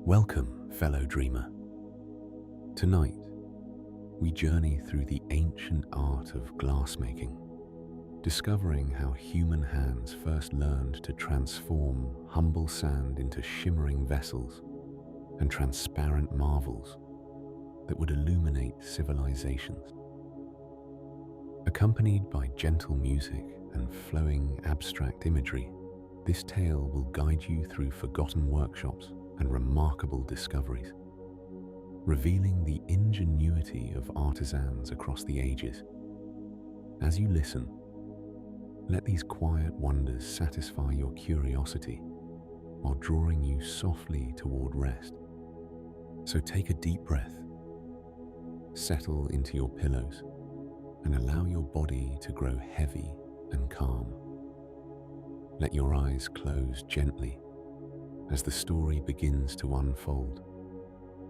Welcome, fellow dreamer. Tonight, we journey through the ancient art of glassmaking, discovering how human hands first learned to transform humble sand into shimmering vessels and transparent marvels that would illuminate civilizations. Accompanied by gentle music and flowing abstract imagery, this tale will guide you through forgotten workshops and remarkable discoveries, revealing the ingenuity of artisans across the ages. As you listen, let these quiet wonders satisfy your curiosity while drawing you softly toward rest. So take a deep breath, settle into your pillows, and allow your body to grow heavy and calm. Let your eyes close gently as the story begins to unfold,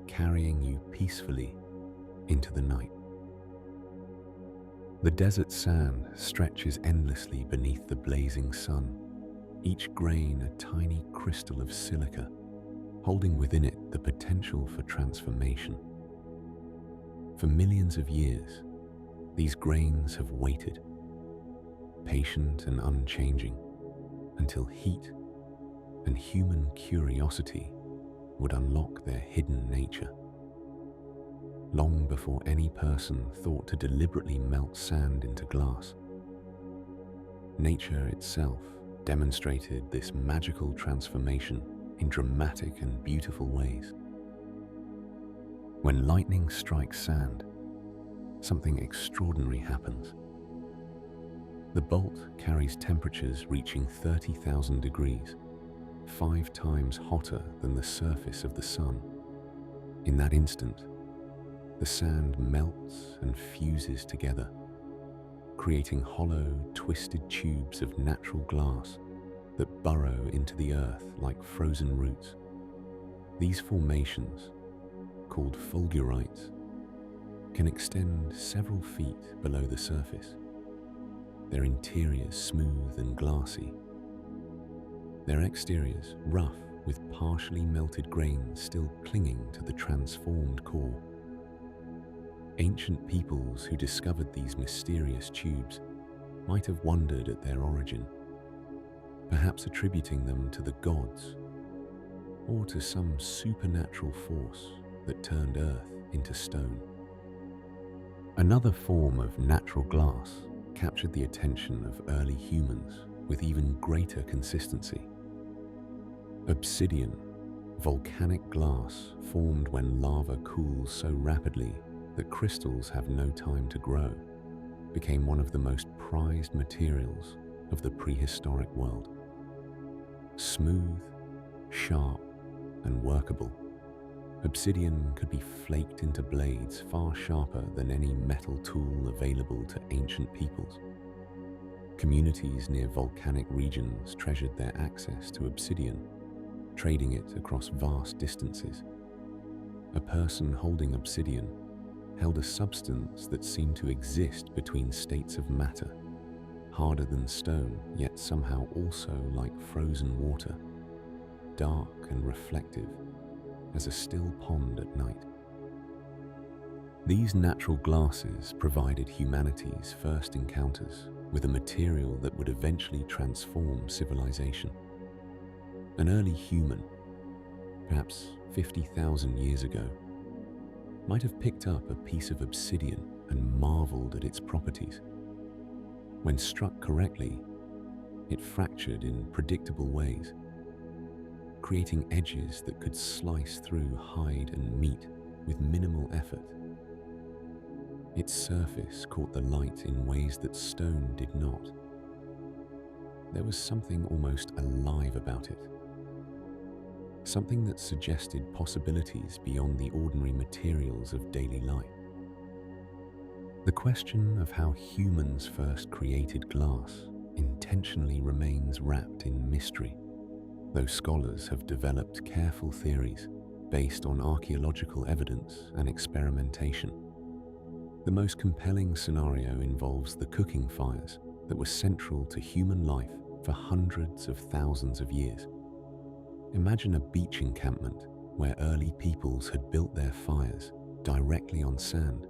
carrying you peacefully into the night. The desert sand stretches endlessly beneath the blazing sun, each grain a tiny crystal of silica, holding within it the potential for transformation. For millions of years, these grains have waited, patient and unchanging, until heat and human curiosity would unlock their hidden nature. Long before any person thought to deliberately melt sand into glass, nature itself demonstrated this magical transformation in dramatic and beautiful ways. When lightning strikes sand, something extraordinary happens. The bolt carries temperatures reaching 30,000 degrees, 5 times hotter than the surface of the sun. In that instant, the sand melts and fuses together, creating hollow, twisted tubes of natural glass that burrow into the earth like frozen roots. These formations, called fulgurites, can extend several feet below the surface, their interiors smooth and glassy, their exteriors rough with partially melted grains still clinging to the transformed core. Ancient peoples who discovered these mysterious tubes might have wondered at their origin, perhaps attributing them to the gods or to some supernatural force that turned earth into stone. Another form of natural glass captured the attention of early humans with even greater consistency. Obsidian, volcanic glass formed when lava cools so rapidly that crystals have no time to grow, became one of the most prized materials of the prehistoric world. Smooth, sharp, and workable, obsidian could be flaked into blades far sharper than any metal tool available to ancient peoples. Communities near volcanic regions treasured their access to obsidian, trading it across vast distances. A person holding obsidian held a substance that seemed to exist between states of matter, harder than stone, yet somehow also like frozen water, dark and reflective as a still pond at night. These natural glasses provided humanity's first encounters with a material that would eventually transform civilization. An early human, perhaps 50,000 years ago, might have picked up a piece of obsidian and marveled at its properties. When struck correctly, it fractured in predictable ways, creating edges that could slice through hide and meat with minimal effort. Its surface caught the light in ways that stone did not. There was something almost alive about it, something that suggested possibilities beyond the ordinary materials of daily life. The question of how humans first created glass intentionally remains wrapped in mystery, though scholars have developed careful theories based on archaeological evidence and experimentation. The most compelling scenario involves the cooking fires that were central to human life for hundreds of thousands of years. Imagine a beach encampment where early peoples had built their fires directly on sand.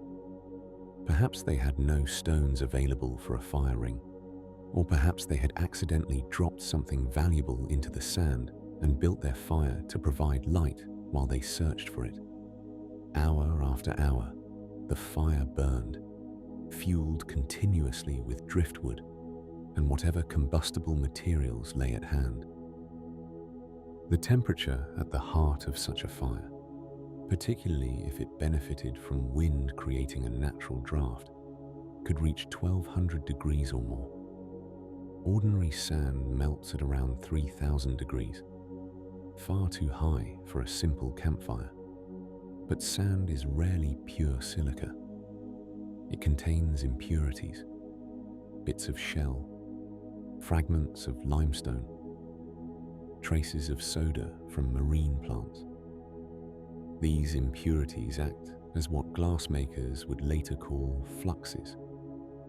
Perhaps they had no stones available for a fire ring, or perhaps they had accidentally dropped something valuable into the sand and built their fire to provide light while they searched for it. Hour after hour, the fire burned, fueled continuously with driftwood and whatever combustible materials lay at hand. The temperature at the heart of such a fire, particularly if it benefited from wind creating a natural draft, could reach 1200 degrees or more. Ordinary sand melts at around 3000 degrees, far too high for a simple campfire. But sand is rarely pure silica. It contains impurities, bits of shell, fragments of limestone, traces of soda from marine plants. These impurities act as what glassmakers would later call fluxes,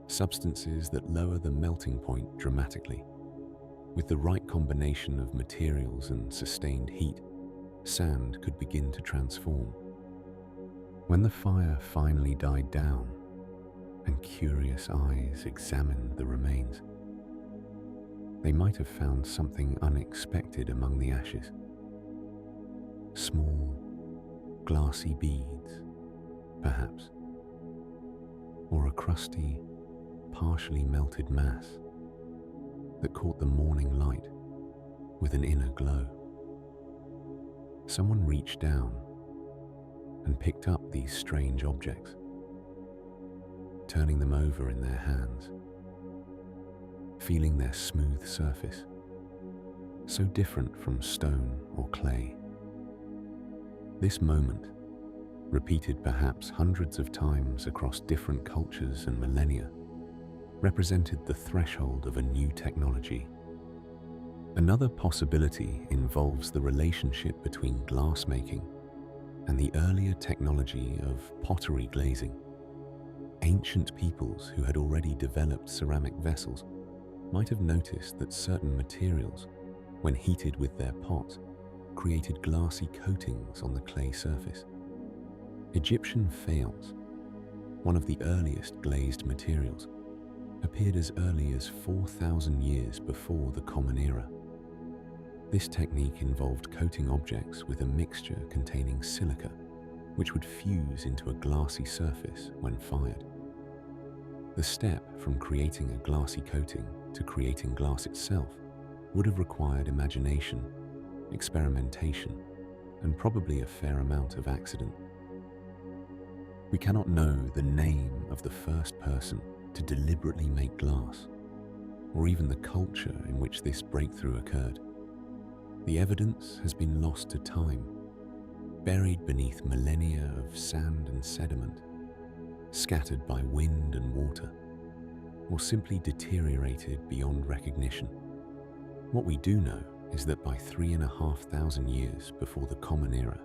substances that lower the melting point dramatically. With the right combination of materials and sustained heat, sand could begin to transform. When the fire finally died down and curious eyes examined the remains, they might have found something unexpected among the ashes. Small, glassy beads, perhaps, or a crusty, partially melted mass that caught the morning light with an inner glow. Someone reached down and picked up these strange objects, turning them over in their hands, feeling their smooth surface, so different from stone or clay. This moment, repeated perhaps hundreds of times across different cultures and millennia, represented the threshold of a new technology. Another possibility involves the relationship between glassmaking and the earlier technology of pottery glazing. Ancient peoples who had already developed ceramic vessels might have noticed that certain materials, when heated with their pots, created glassy coatings on the clay surface. Egyptian faience, one of the earliest glazed materials, appeared as early as 4,000 years before the Common Era. This technique involved coating objects with a mixture containing silica, which would fuse into a glassy surface when fired. The step from creating a glassy coating to creating glass itself would have required imagination, experimentation, and probably a fair amount of accident. We cannot know the name of the first person to deliberately make glass, or even the culture in which this breakthrough occurred. The evidence has been lost to time, buried beneath millennia of sand and sediment, scattered by wind and water, or simply deteriorated beyond recognition. What we do know is that by 3,500 years before the Common Era,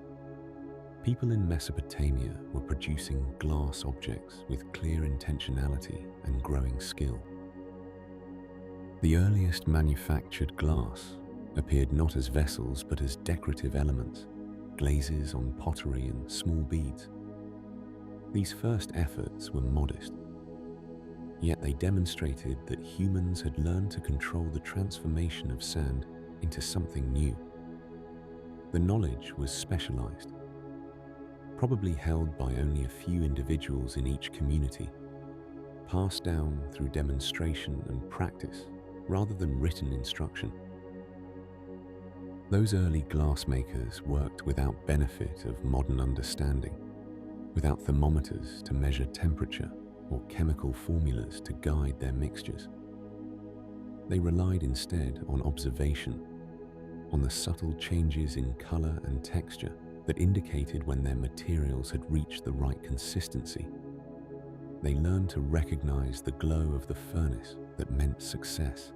people in Mesopotamia were producing glass objects with clear intentionality and growing skill. The earliest manufactured glass appeared not as vessels but as decorative elements, glazes on pottery and small beads. These first efforts were modest, yet they demonstrated that humans had learned to control the transformation of sand into something new. The knowledge was specialized, probably held by only a few individuals in each community, passed down through demonstration and practice rather than written instruction. Those early glassmakers worked without benefit of modern understanding, without thermometers to measure temperature or chemical formulas to guide their mixtures. They relied instead on observation, on the subtle changes in color and texture that indicated when their materials had reached the right consistency. They learned to recognize the glow of the furnace that meant success,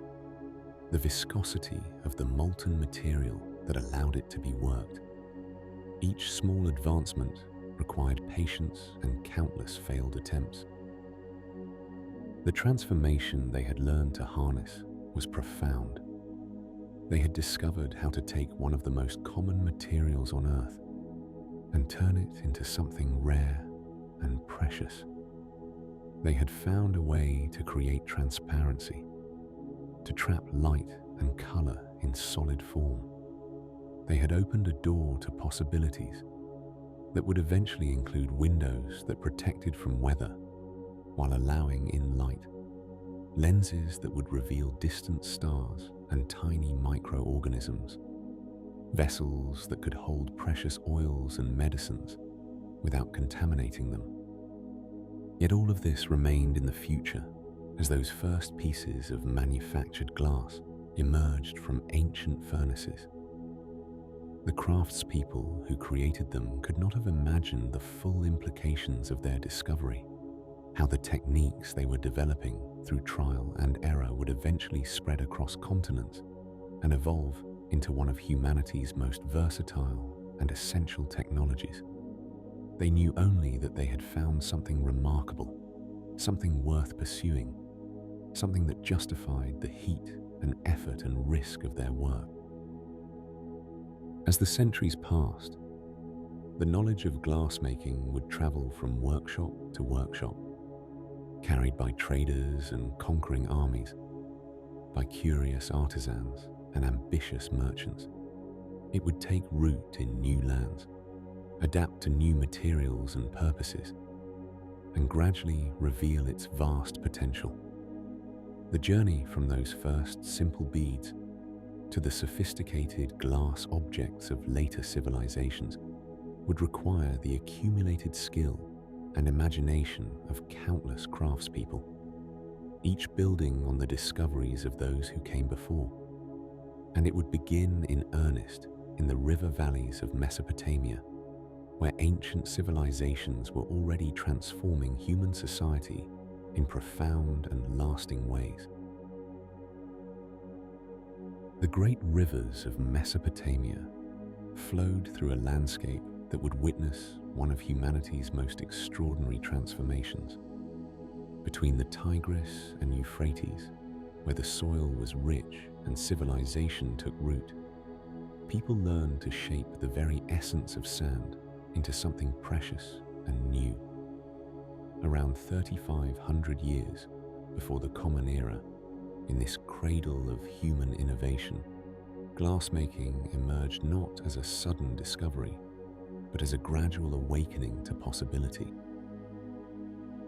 the viscosity of the molten material that allowed it to be worked. Each small advancement required patience and countless failed attempts. The transformation they had learned to harness was profound. They had discovered how to take one of the most common materials on Earth and turn it into something rare and precious. They had found a way to create transparency, to trap light and color in solid form. They had opened a door to possibilities that would eventually include windows that protected from weather while allowing in light, lenses that would reveal distant stars and tiny microorganisms, vessels that could hold precious oils and medicines without contaminating them. Yet all of this remained in the future as those first pieces of manufactured glass emerged from ancient furnaces. The craftspeople who created them could not have imagined the full implications of their discovery, how the techniques they were developing through trial and error would eventually spread across continents and evolve into one of humanity's most versatile and essential technologies. They knew only that they had found something remarkable, something worth pursuing, something that justified the heat and effort and risk of their work. As the centuries passed, the knowledge of glassmaking would travel from workshop to workshop, carried by traders and conquering armies, by curious artisans and ambitious merchants. It would take root in new lands, adapt to new materials and purposes, and gradually reveal its vast potential. The journey from those first simple beads to the sophisticated glass objects of later civilizations would require the accumulated skill and imagination of countless craftspeople, each building on the discoveries of those who came before. And it would begin in earnest in the river valleys of Mesopotamia, where ancient civilizations were already transforming human society in profound and lasting ways. The great rivers of Mesopotamia flowed through a landscape that would witness one of humanity's most extraordinary transformations. Between the Tigris and Euphrates, where the soil was rich and civilization took root, people learned to shape the very essence of sand into something precious and new. Around 3,500 years before the Common Era, in this cradle of human innovation, glassmaking emerged not as a sudden discovery, but as a gradual awakening to possibility.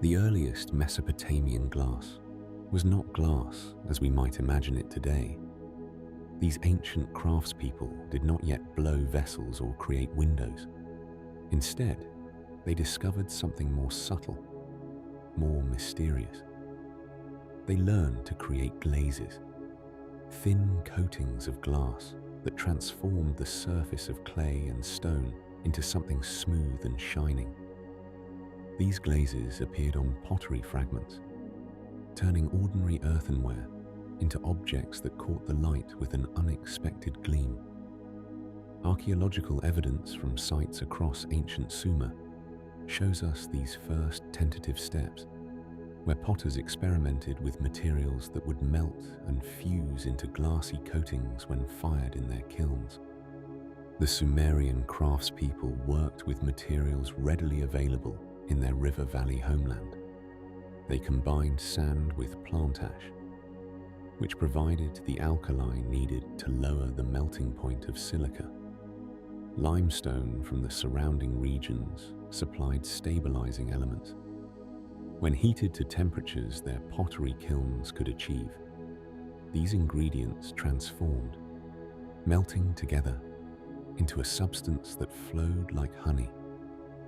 The earliest Mesopotamian glass was not glass as we might imagine it today. These ancient craftspeople did not yet blow vessels or create windows. Instead, they discovered something more subtle, more mysterious. They learned to create glazes, thin coatings of glass that transformed the surface of clay and stone into something smooth and shining. These glazes appeared on pottery fragments, turning ordinary earthenware into objects that caught the light with an unexpected gleam. Archaeological evidence from sites across ancient Sumer shows us these first tentative steps, where potters experimented with materials that would melt and fuse into glassy coatings when fired in their kilns. The Sumerian craftspeople worked with materials readily available in their river valley homeland. They combined sand with plant ash, which provided the alkali needed to lower the melting point of silica. Limestone from the surrounding regions supplied stabilizing elements. When heated to temperatures their pottery kilns could achieve, these ingredients transformed, melting together into a substance that flowed like honey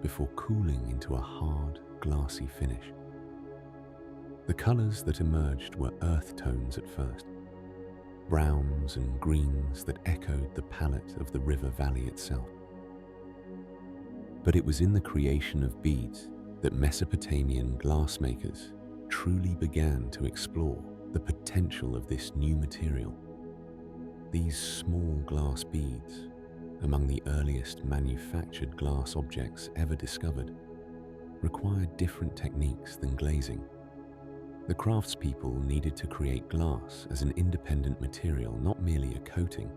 before cooling into a hard, glassy finish. The colors that emerged were earth tones at first, browns and greens that echoed the palette of the river valley itself. But it was in the creation of beads that Mesopotamian glassmakers truly began to explore the potential of this new material. These small glass beads, among the earliest manufactured glass objects ever discovered, required different techniques than glazing. The craftspeople needed to create glass as an independent material, not merely a coating.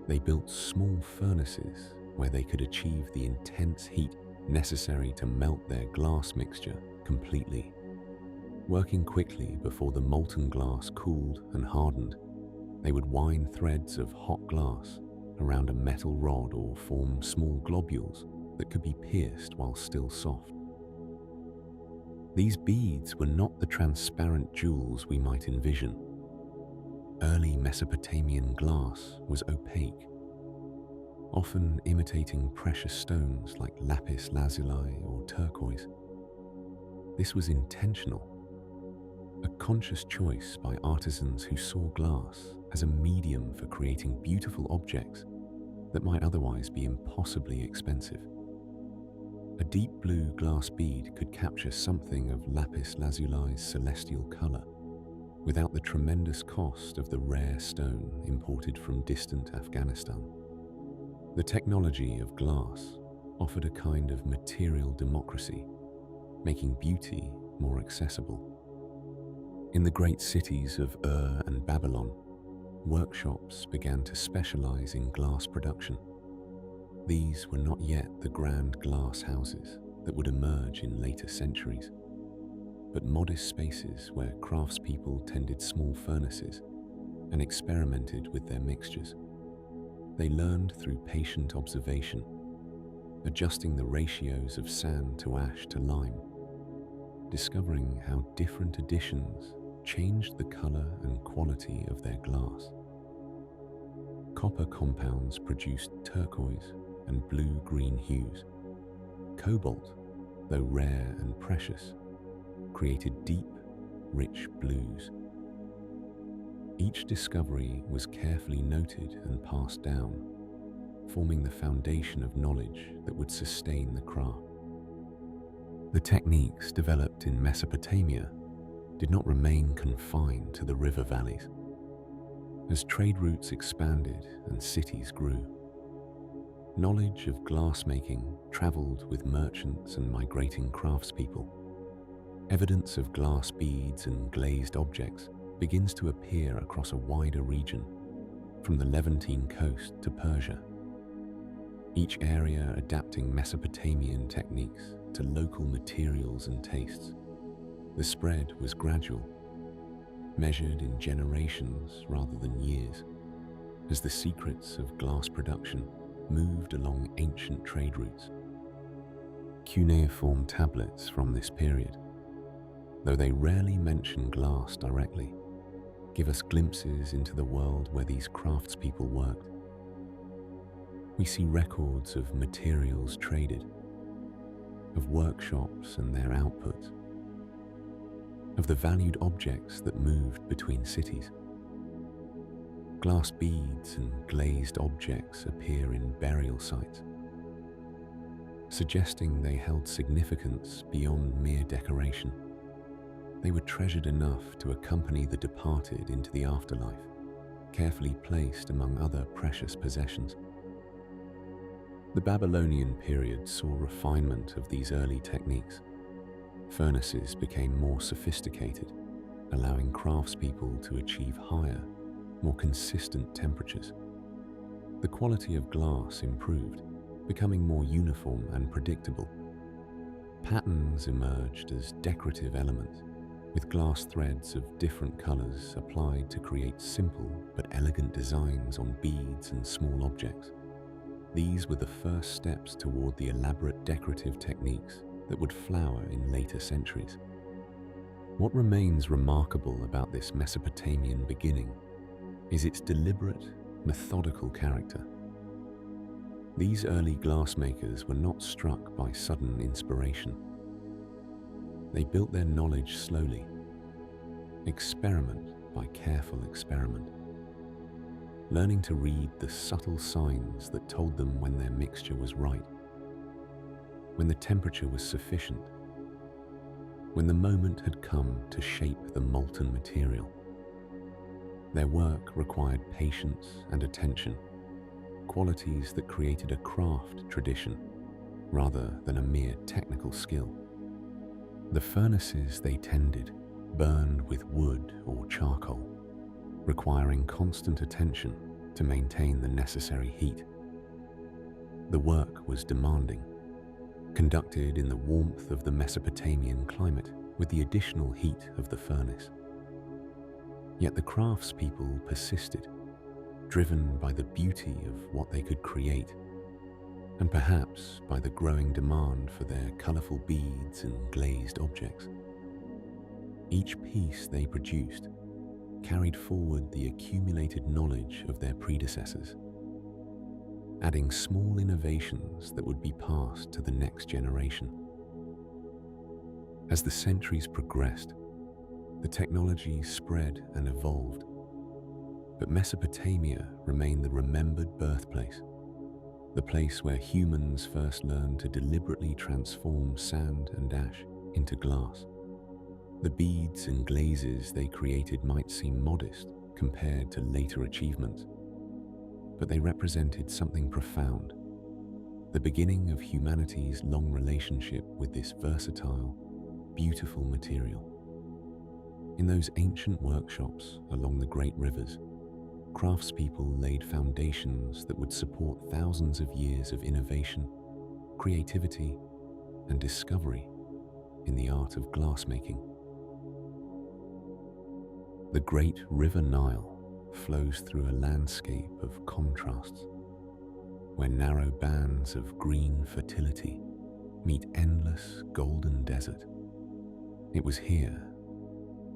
They built small furnaces where they could achieve the intense heat necessary to melt their glass mixture completely. Working quickly before the molten glass cooled and hardened, they would wind threads of hot glass around a metal rod or form small globules that could be pierced while still soft. These beads were not the transparent jewels we might envision. Early Mesopotamian glass was opaque, often imitating precious stones like lapis lazuli or turquoise. This was intentional, a conscious choice by artisans who saw glass as a medium for creating beautiful objects that might otherwise be impossibly expensive. A deep blue glass bead could capture something of lapis lazuli's celestial color without the tremendous cost of the rare stone imported from distant Afghanistan. The technology of glass offered a kind of material democracy, making beauty more accessible. In the great cities of Ur and Babylon, workshops began to specialize in glass production. These were not yet the grand glass houses that would emerge in later centuries, but modest spaces where craftspeople tended small furnaces and experimented with their mixtures. They learned through patient observation, adjusting the ratios of sand to ash to lime, discovering how different additions changed the color and quality of their glass. Copper compounds produced turquoise and blue-green hues. Cobalt, though rare and precious, created deep, rich blues. Each discovery was carefully noted and passed down, forming the foundation of knowledge that would sustain the craft. The techniques developed in Mesopotamia did not remain confined to the river valleys. As trade routes expanded and cities grew, knowledge of glassmaking traveled with merchants and migrating craftspeople. Evidence of glass beads and glazed objects begins to appear across a wider region, from the Levantine coast to Persia, each area adapting Mesopotamian techniques to local materials and tastes. The spread was gradual, measured in generations rather than years, as the secrets of glass production moved along ancient trade routes. Cuneiform tablets from this period, though they rarely mention glass directly, give us glimpses into the world where these craftspeople worked. We see records of materials traded, of workshops and their output, of the valued objects that moved between cities. Glass beads and glazed objects appear in burial sites, suggesting they held significance beyond mere decoration. They were treasured enough to accompany the departed into the afterlife, carefully placed among other precious possessions. The Babylonian period saw refinement of these early techniques. Furnaces became more sophisticated, allowing craftspeople to achieve higher, more consistent temperatures. The quality of glass improved, becoming more uniform and predictable. Patterns emerged as decorative elements, with glass threads of different colors applied to create simple but elegant designs on beads and small objects. These were the first steps toward the elaborate decorative techniques that would flower in later centuries. What remains remarkable about this Mesopotamian beginning is its deliberate, methodical character. These early glassmakers were not struck by sudden inspiration. They built their knowledge slowly, experiment by careful experiment, learning to read the subtle signs that told them when their mixture was right, when the temperature was sufficient, when the moment had come to shape the molten material. Their work required patience and attention, qualities that created a craft tradition rather than a mere technical skill. The furnaces they tended burned with wood or charcoal, requiring constant attention to maintain the necessary heat. The work was demanding, conducted in the warmth of the Mesopotamian climate with the additional heat of the furnace. Yet the craftspeople persisted, driven by the beauty of what they could create, and perhaps by the growing demand for their colourful beads and glazed objects. Each piece they produced carried forward the accumulated knowledge of their predecessors, adding small innovations that would be passed to the next generation. As the centuries progressed, the technology spread and evolved, but Mesopotamia remained the remembered birthplace, the place where humans first learned to deliberately transform sand and ash into glass. The beads and glazes they created might seem modest compared to later achievements, but they represented something profound, the beginning of humanity's long relationship with this versatile, beautiful material. In those ancient workshops along the great rivers, craftspeople laid foundations that would support thousands of years of innovation, creativity, and discovery in the art of glassmaking. The great River Nile flows through a landscape of contrasts, where narrow bands of green fertility meet endless golden desert. It was here,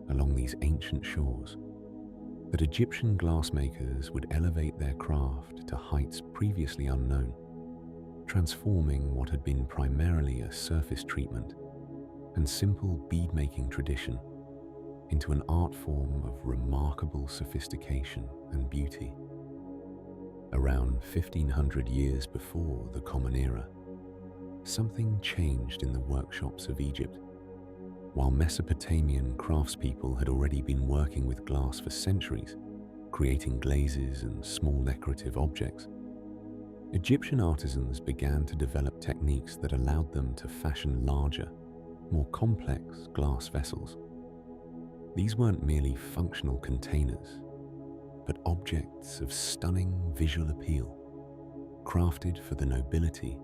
along these ancient shores, that Egyptian glassmakers would elevate their craft to heights previously unknown, transforming what had been primarily a surface treatment and simple bead-making tradition into an art form of remarkable sophistication and beauty. Around 1500 years before the Common Era, something changed in the workshops of Egypt. While Mesopotamian craftspeople had already been working with glass for centuries, creating glazes and small decorative objects, Egyptian artisans began to develop techniques that allowed them to fashion larger, more complex glass vessels. These weren't merely functional containers, but objects of stunning visual appeal, crafted for the nobility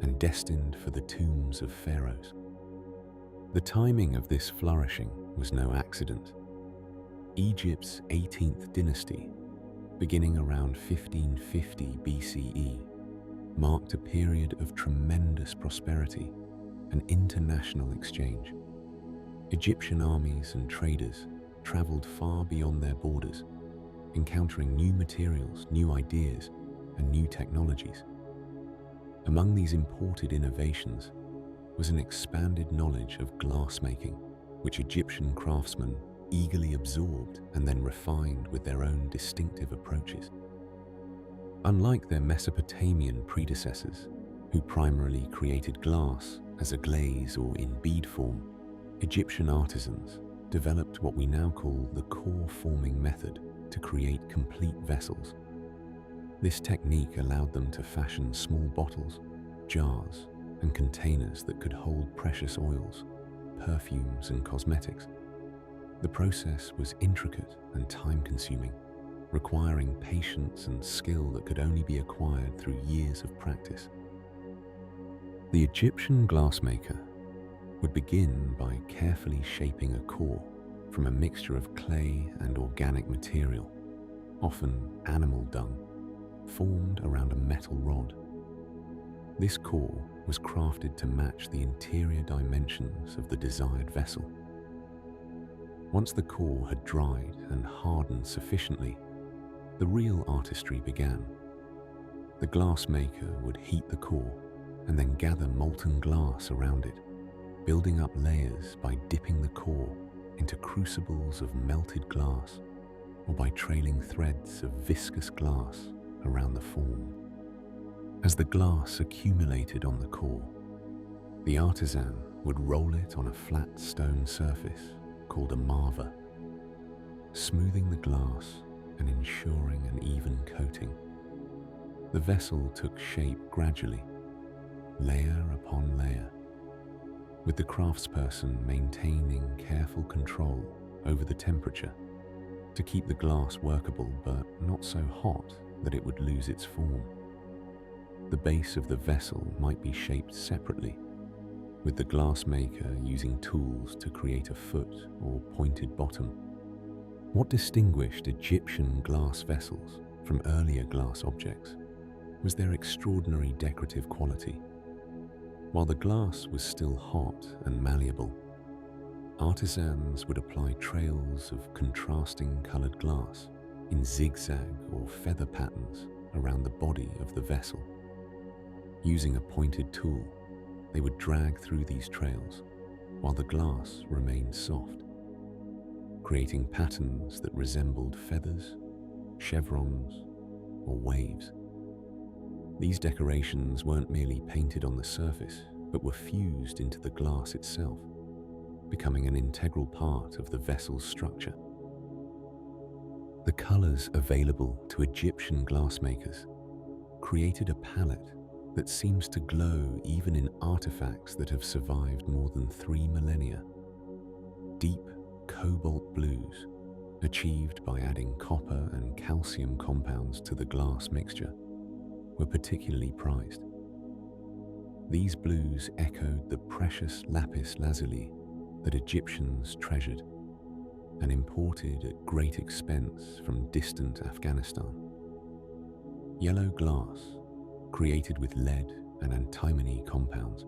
and destined for the tombs of pharaohs. The timing of this flourishing was no accident. Egypt's 18th dynasty, beginning around 1550 BCE, marked a period of tremendous prosperity and international exchange. Egyptian armies and traders traveled far beyond their borders, encountering new materials, new ideas, and new technologies. Among these imported innovations was an expanded knowledge of glassmaking, which Egyptian craftsmen eagerly absorbed and then refined with their own distinctive approaches. Unlike their Mesopotamian predecessors, who primarily created glass as a glaze or in bead form, Egyptian artisans developed what we now call the core forming method to create complete vessels. This technique allowed them to fashion small bottles, jars, and containers that could hold precious oils, perfumes, and cosmetics. The process was intricate and time-consuming, requiring patience and skill that could only be acquired through years of practice. The Egyptian glassmaker would begin by carefully shaping a core from a mixture of clay and organic material, often animal dung, formed around a metal rod. This core was crafted to match the interior dimensions of the desired vessel. Once the core had dried and hardened sufficiently, the real artistry began. The glassmaker would heat the core and then gather molten glass around it, building up layers by dipping the core into crucibles of melted glass or by trailing threads of viscous glass around the form. As the glass accumulated on the core, the artisan would roll it on a flat stone surface called a marva, smoothing the glass and ensuring an even coating. The vessel took shape gradually, layer upon layer, with the craftsperson maintaining careful control over the temperature to keep the glass workable but not so hot that it would lose its form. The the base of the vessel might be shaped separately, with the glassmaker using tools to create a foot or pointed bottom. What distinguished Egyptian glass vessels from earlier glass objects was their extraordinary decorative quality. While the glass was still hot and malleable, artisans would apply trails of contrasting colored glass in zigzag or feather patterns around the body of the vessel. Using a pointed tool, they would drag through these trails while the glass remained soft, creating patterns that resembled feathers, chevrons, or waves. These decorations weren't merely painted on the surface, but were fused into the glass itself, becoming an integral part of the vessel's structure. The colors available to Egyptian glassmakers created a palette that seems to glow even in artifacts that have survived more than 3 millennia. Deep cobalt blues, achieved by adding copper and calcium compounds to the glass mixture, were particularly prized. These blues echoed the precious lapis lazuli that Egyptians treasured and imported at great expense from distant Afghanistan. Yellow glass, created with lead and antimony compounds,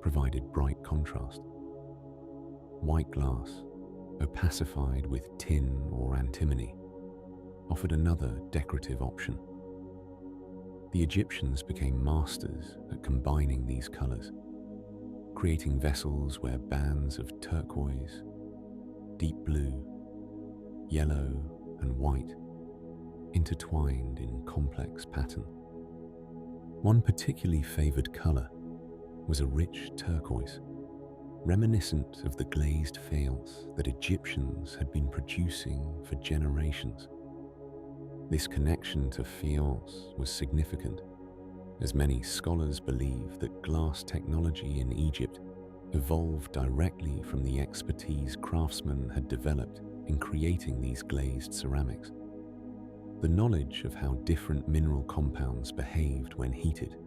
provided bright contrast. White glass, opacified with tin or antimony, offered another decorative option. The Egyptians became masters at combining these colors, creating vessels where bands of turquoise, deep blue, yellow, and white intertwined in complex pattern. One particularly favored color was a rich turquoise, reminiscent of the glazed faience that Egyptians had been producing for generations. This connection to faience was significant, as many scholars believe that glass technology in Egypt evolved directly from the expertise craftsmen had developed in creating these glazed ceramics. The knowledge of how different mineral compounds behaved when heated,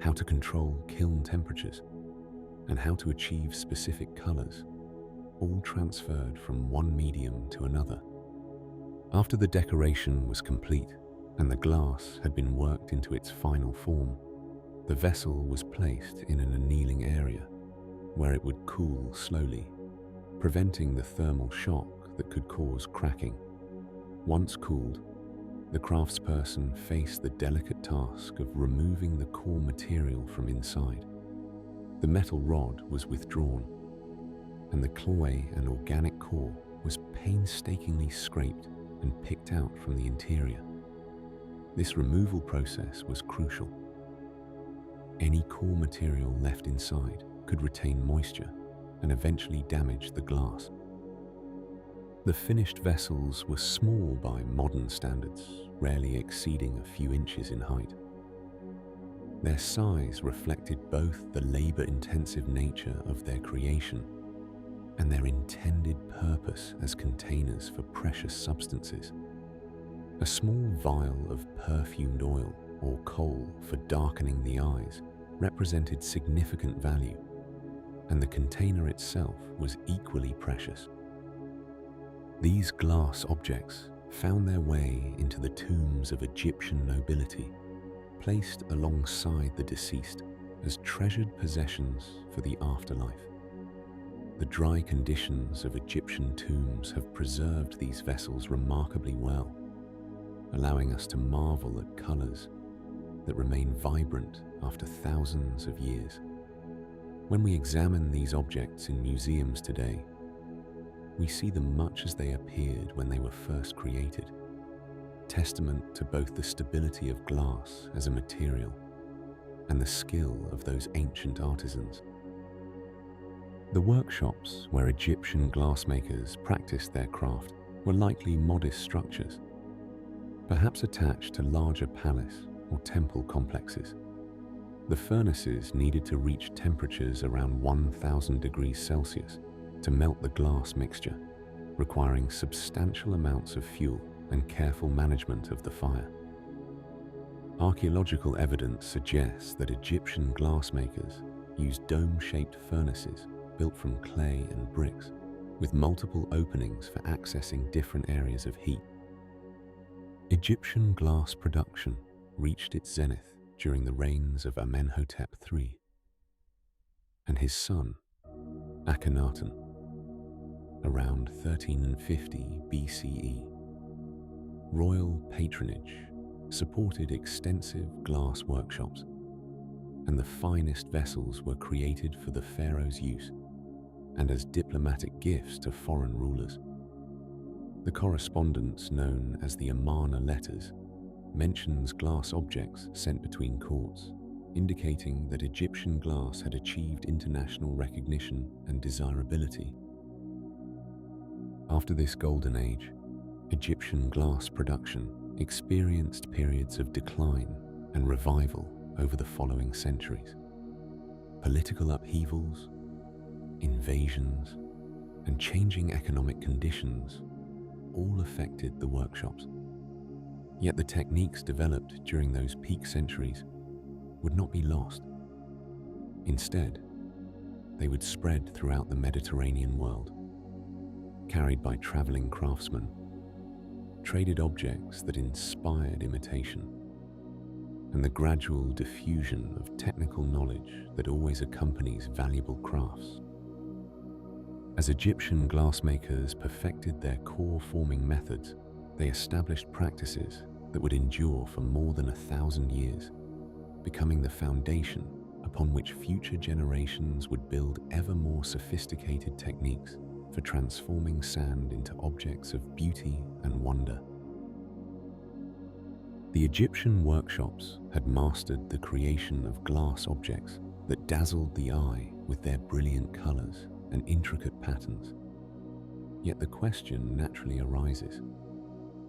how to control kiln temperatures, and how to achieve specific colors, all transferred from one medium to another. After the decoration was complete and the glass had been worked into its final form, the vessel was placed in an annealing area where it would cool slowly, preventing the thermal shock that could cause cracking. Once cooled, the craftsperson faced the delicate task of removing the core material from inside. The metal rod was withdrawn, and the clay and organic core was painstakingly scraped and picked out from the interior. This removal process was crucial. Any core material left inside could retain moisture and eventually damage the glass. The finished vessels were small by modern standards, rarely exceeding a few inches in height. Their size reflected both the labor-intensive nature of their creation and their intended purpose as containers for precious substances. A small vial of perfumed oil or coal for darkening the eyes represented significant value, and the container itself was equally precious. These glass objects found their way into the tombs of Egyptian nobility, placed alongside the deceased as treasured possessions for the afterlife. The dry conditions of Egyptian tombs have preserved these vessels remarkably well, allowing us to marvel at colors that remain vibrant after thousands of years. When we examine these objects in museums today, we see them much as they appeared when they were first created, testament to both the stability of glass as a material and the skill of those ancient artisans. The workshops where Egyptian glassmakers practiced their craft were likely modest structures, perhaps attached to larger palace or temple complexes. The furnaces needed to reach temperatures around 1000 degrees Celsius to melt the glass mixture, requiring substantial amounts of fuel and careful management of the fire. Archaeological evidence suggests that Egyptian glassmakers used dome-shaped furnaces built from clay and bricks, with multiple openings for accessing different areas of heat. Egyptian glass production reached its zenith during the reigns of Amenhotep III and his son, Akhenaten, around 1350 BCE. Royal patronage supported extensive glass workshops, and the finest vessels were created for the pharaoh's use and as diplomatic gifts to foreign rulers. The correspondence known as the Amarna letters mentions glass objects sent between courts, indicating that Egyptian glass had achieved international recognition and desirability. After this golden age, Egyptian glass production experienced periods of decline and revival over the following centuries. Political upheavals, invasions, and changing economic conditions all affected the workshops. Yet the techniques developed during those peak centuries would not be lost. Instead, they would spread throughout the Mediterranean world, carried by traveling craftsmen, traded objects that inspired imitation, and the gradual diffusion of technical knowledge that always accompanies valuable crafts. As Egyptian glassmakers perfected their core-forming methods, they established practices that would endure for more than 1,000 years, becoming the foundation upon which future generations would build ever more sophisticated techniques for transforming sand into objects of beauty and wonder. The Egyptian workshops had mastered the creation of glass objects that dazzled the eye with their brilliant colors and intricate patterns. Yet the question naturally arises: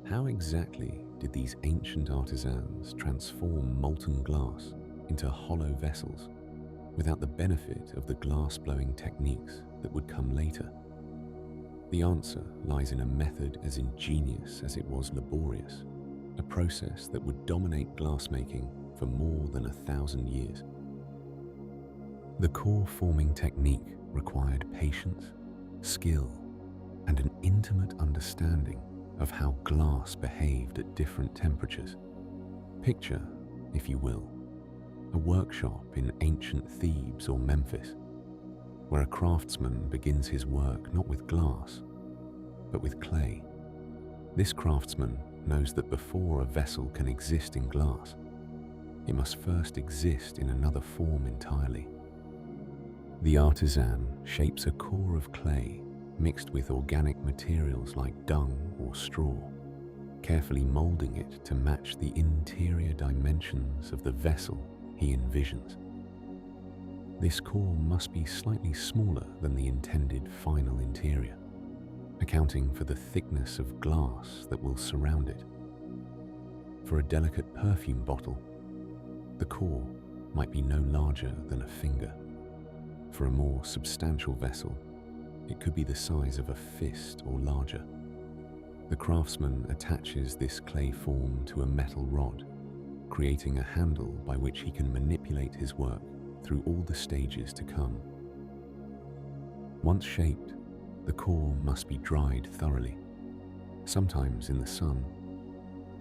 how exactly did these ancient artisans transform molten glass into hollow vessels without the benefit of the glass-blowing techniques that would come later? The answer lies in a method as ingenious as it was laborious, a process that would dominate glassmaking for more than 1,000 years. The core forming technique required patience, skill, and an intimate understanding of how glass behaved at different temperatures. Picture, if you will, a workshop in ancient Thebes or Memphis, where a craftsman begins his work not with glass, but with clay. This craftsman knows that before a vessel can exist in glass, it must first exist in another form entirely. The artisan shapes a core of clay mixed with organic materials like dung or straw, carefully molding it to match the interior dimensions of the vessel he envisions. This core must be slightly smaller than the intended final interior, accounting for the thickness of glass that will surround it. For a delicate perfume bottle, the core might be no larger than a finger. For a more substantial vessel, it could be the size of a fist or larger. The craftsman attaches this clay form to a metal rod, creating a handle by which he can manipulate his work through all the stages to come. Once shaped, the core must be dried thoroughly, sometimes in the sun,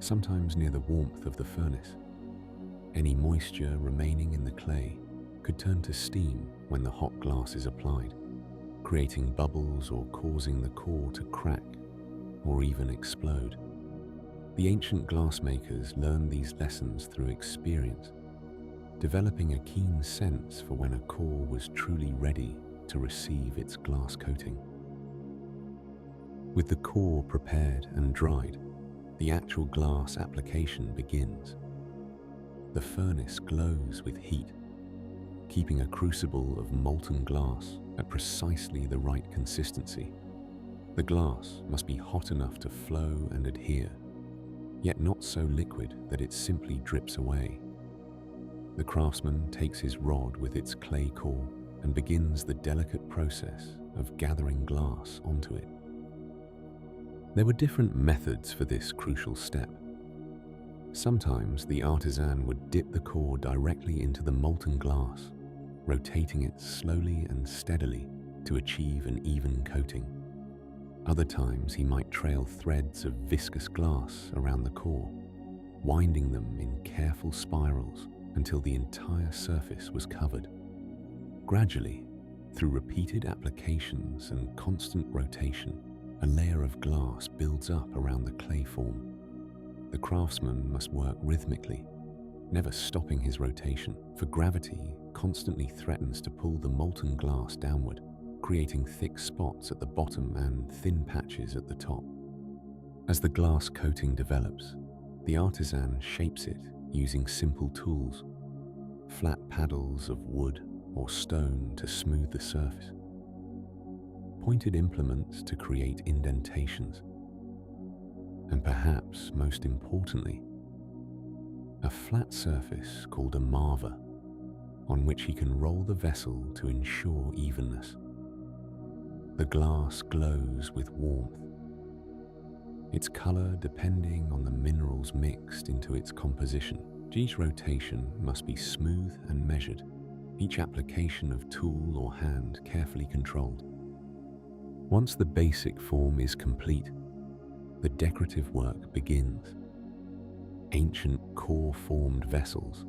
sometimes near the warmth of the furnace. Any moisture remaining in the clay could turn to steam when the hot glass is applied, creating bubbles or causing the core to crack or even explode. The ancient glassmakers learned these lessons through experience, developing a keen sense for when a core was truly ready to receive its glass coating. With the core prepared and dried, the actual glass application begins. The furnace glows with heat, keeping a crucible of molten glass at precisely the right consistency. The glass must be hot enough to flow and adhere, yet not so liquid that it simply drips away. The craftsman takes his rod with its clay core and begins the delicate process of gathering glass onto it. There were different methods for this crucial step. Sometimes the artisan would dip the core directly into the molten glass, rotating it slowly and steadily to achieve an even coating. Other times he might trail threads of viscous glass around the core, winding them in careful spirals until the entire surface was covered. Gradually, through repeated applications and constant rotation, a layer of glass builds up around the clay form. The craftsman must work rhythmically, never stopping his rotation, for gravity constantly threatens to pull the molten glass downward, creating thick spots at the bottom and thin patches at the top. As the glass coating develops, the artisan shapes it using simple tools, flat paddles of wood or stone to smooth the surface, pointed implements to create indentations, and perhaps most importantly, a flat surface called a marva, on which he can roll the vessel to ensure evenness. The glass glows with warmth, its color depending on the minerals mixed into its composition. Each rotation must be smooth and measured, each application of tool or hand carefully controlled. Once the basic form is complete, the decorative work begins. Ancient core-formed vessels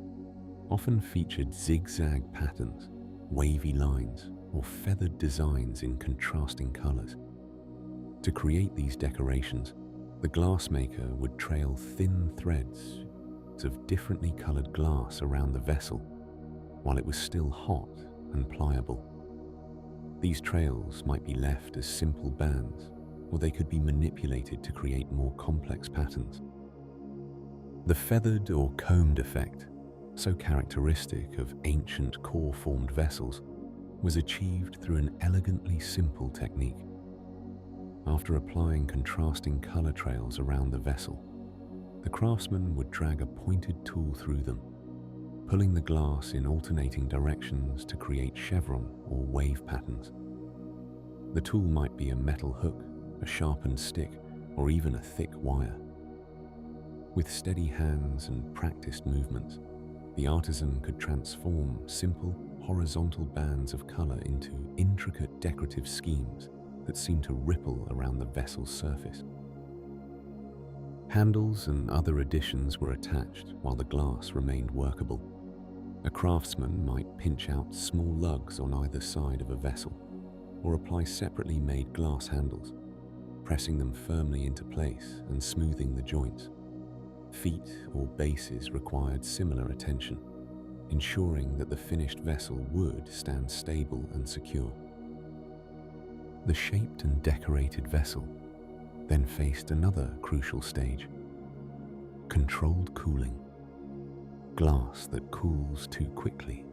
often featured zigzag patterns, wavy lines, or feathered designs in contrasting colors. To create these decorations, the glassmaker would trail thin threads of differently colored glass around the vessel while it was still hot and pliable. These trails might be left as simple bands, or they could be manipulated to create more complex patterns. The feathered or combed effect, so characteristic of ancient core-formed vessels, was achieved through an elegantly simple technique. After applying contrasting color trails around the vessel, the craftsman would drag a pointed tool through them, pulling the glass in alternating directions to create chevron or wave patterns. The tool might be a metal hook, a sharpened stick, or even a thick wire. With steady hands and practiced movements, the artisan could transform simple horizontal bands of color into intricate decorative schemes that seemed to ripple around the vessel's surface. Handles and other additions were attached while the glass remained workable. A craftsman might pinch out small lugs on either side of a vessel, or apply separately made glass handles, pressing them firmly into place and smoothing the joints. Feet or bases required similar attention, ensuring that the finished vessel would stand stable and secure. The shaped and decorated vessel then faced another crucial stage: controlled cooling. Glass that cools too quickly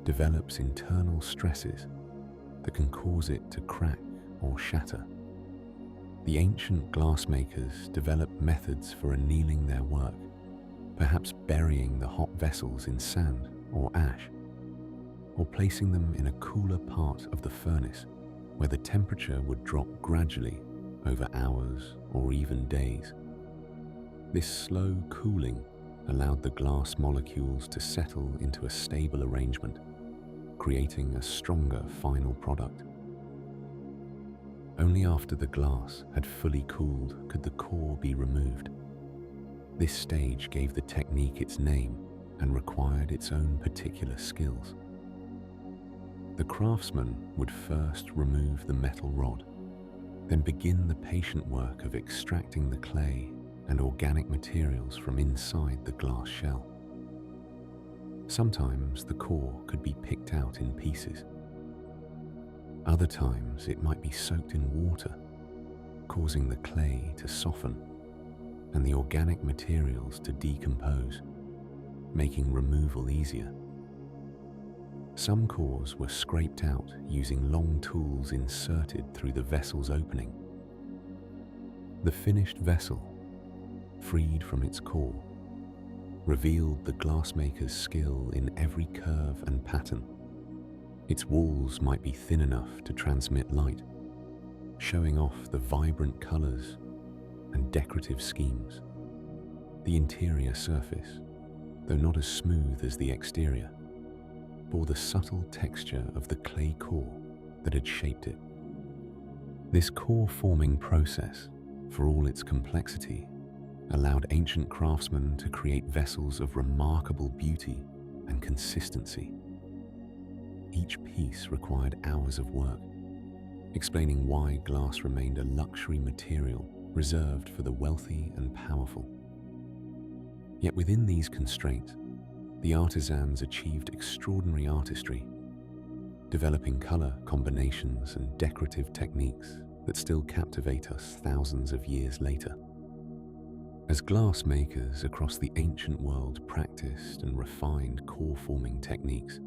develops internal stresses that can cause it to crack or shatter. The ancient glassmakers developed methods for annealing their work, perhaps burying the hot vessels in sand or ash, or placing them in a cooler part of the furnace where the temperature would drop gradually over hours or even days. This slow cooling allowed the glass molecules to settle into a stable arrangement, creating a stronger final product. Only after the glass had fully cooled could the core be removed. This stage gave the technique its name and required its own particular skills. The craftsman would first remove the metal rod, then begin the patient work of extracting the clay and organic materials from inside the glass shell. Sometimes the core could be picked out in pieces. Other times it might be soaked in water, causing the clay to soften and the organic materials to decompose, making removal easier. Some cores were scraped out using long tools inserted through the vessel's opening. The finished vessel, freed from its core, revealed the glassmaker's skill in every curve and pattern. Its walls might be thin enough to transmit light, showing off the vibrant colors and decorative schemes. The interior surface, though not as smooth as the exterior, bore the subtle texture of the clay core that had shaped it. This core-forming process, for all its complexity, allowed ancient craftsmen to create vessels of remarkable beauty and consistency. Each piece required hours of work, explaining why glass remained a luxury material reserved for the wealthy and powerful. Yet within these constraints, the artisans achieved extraordinary artistry, developing color combinations and decorative techniques that still captivate us thousands of years later. As glass makers across the ancient world practiced and refined core-forming techniques,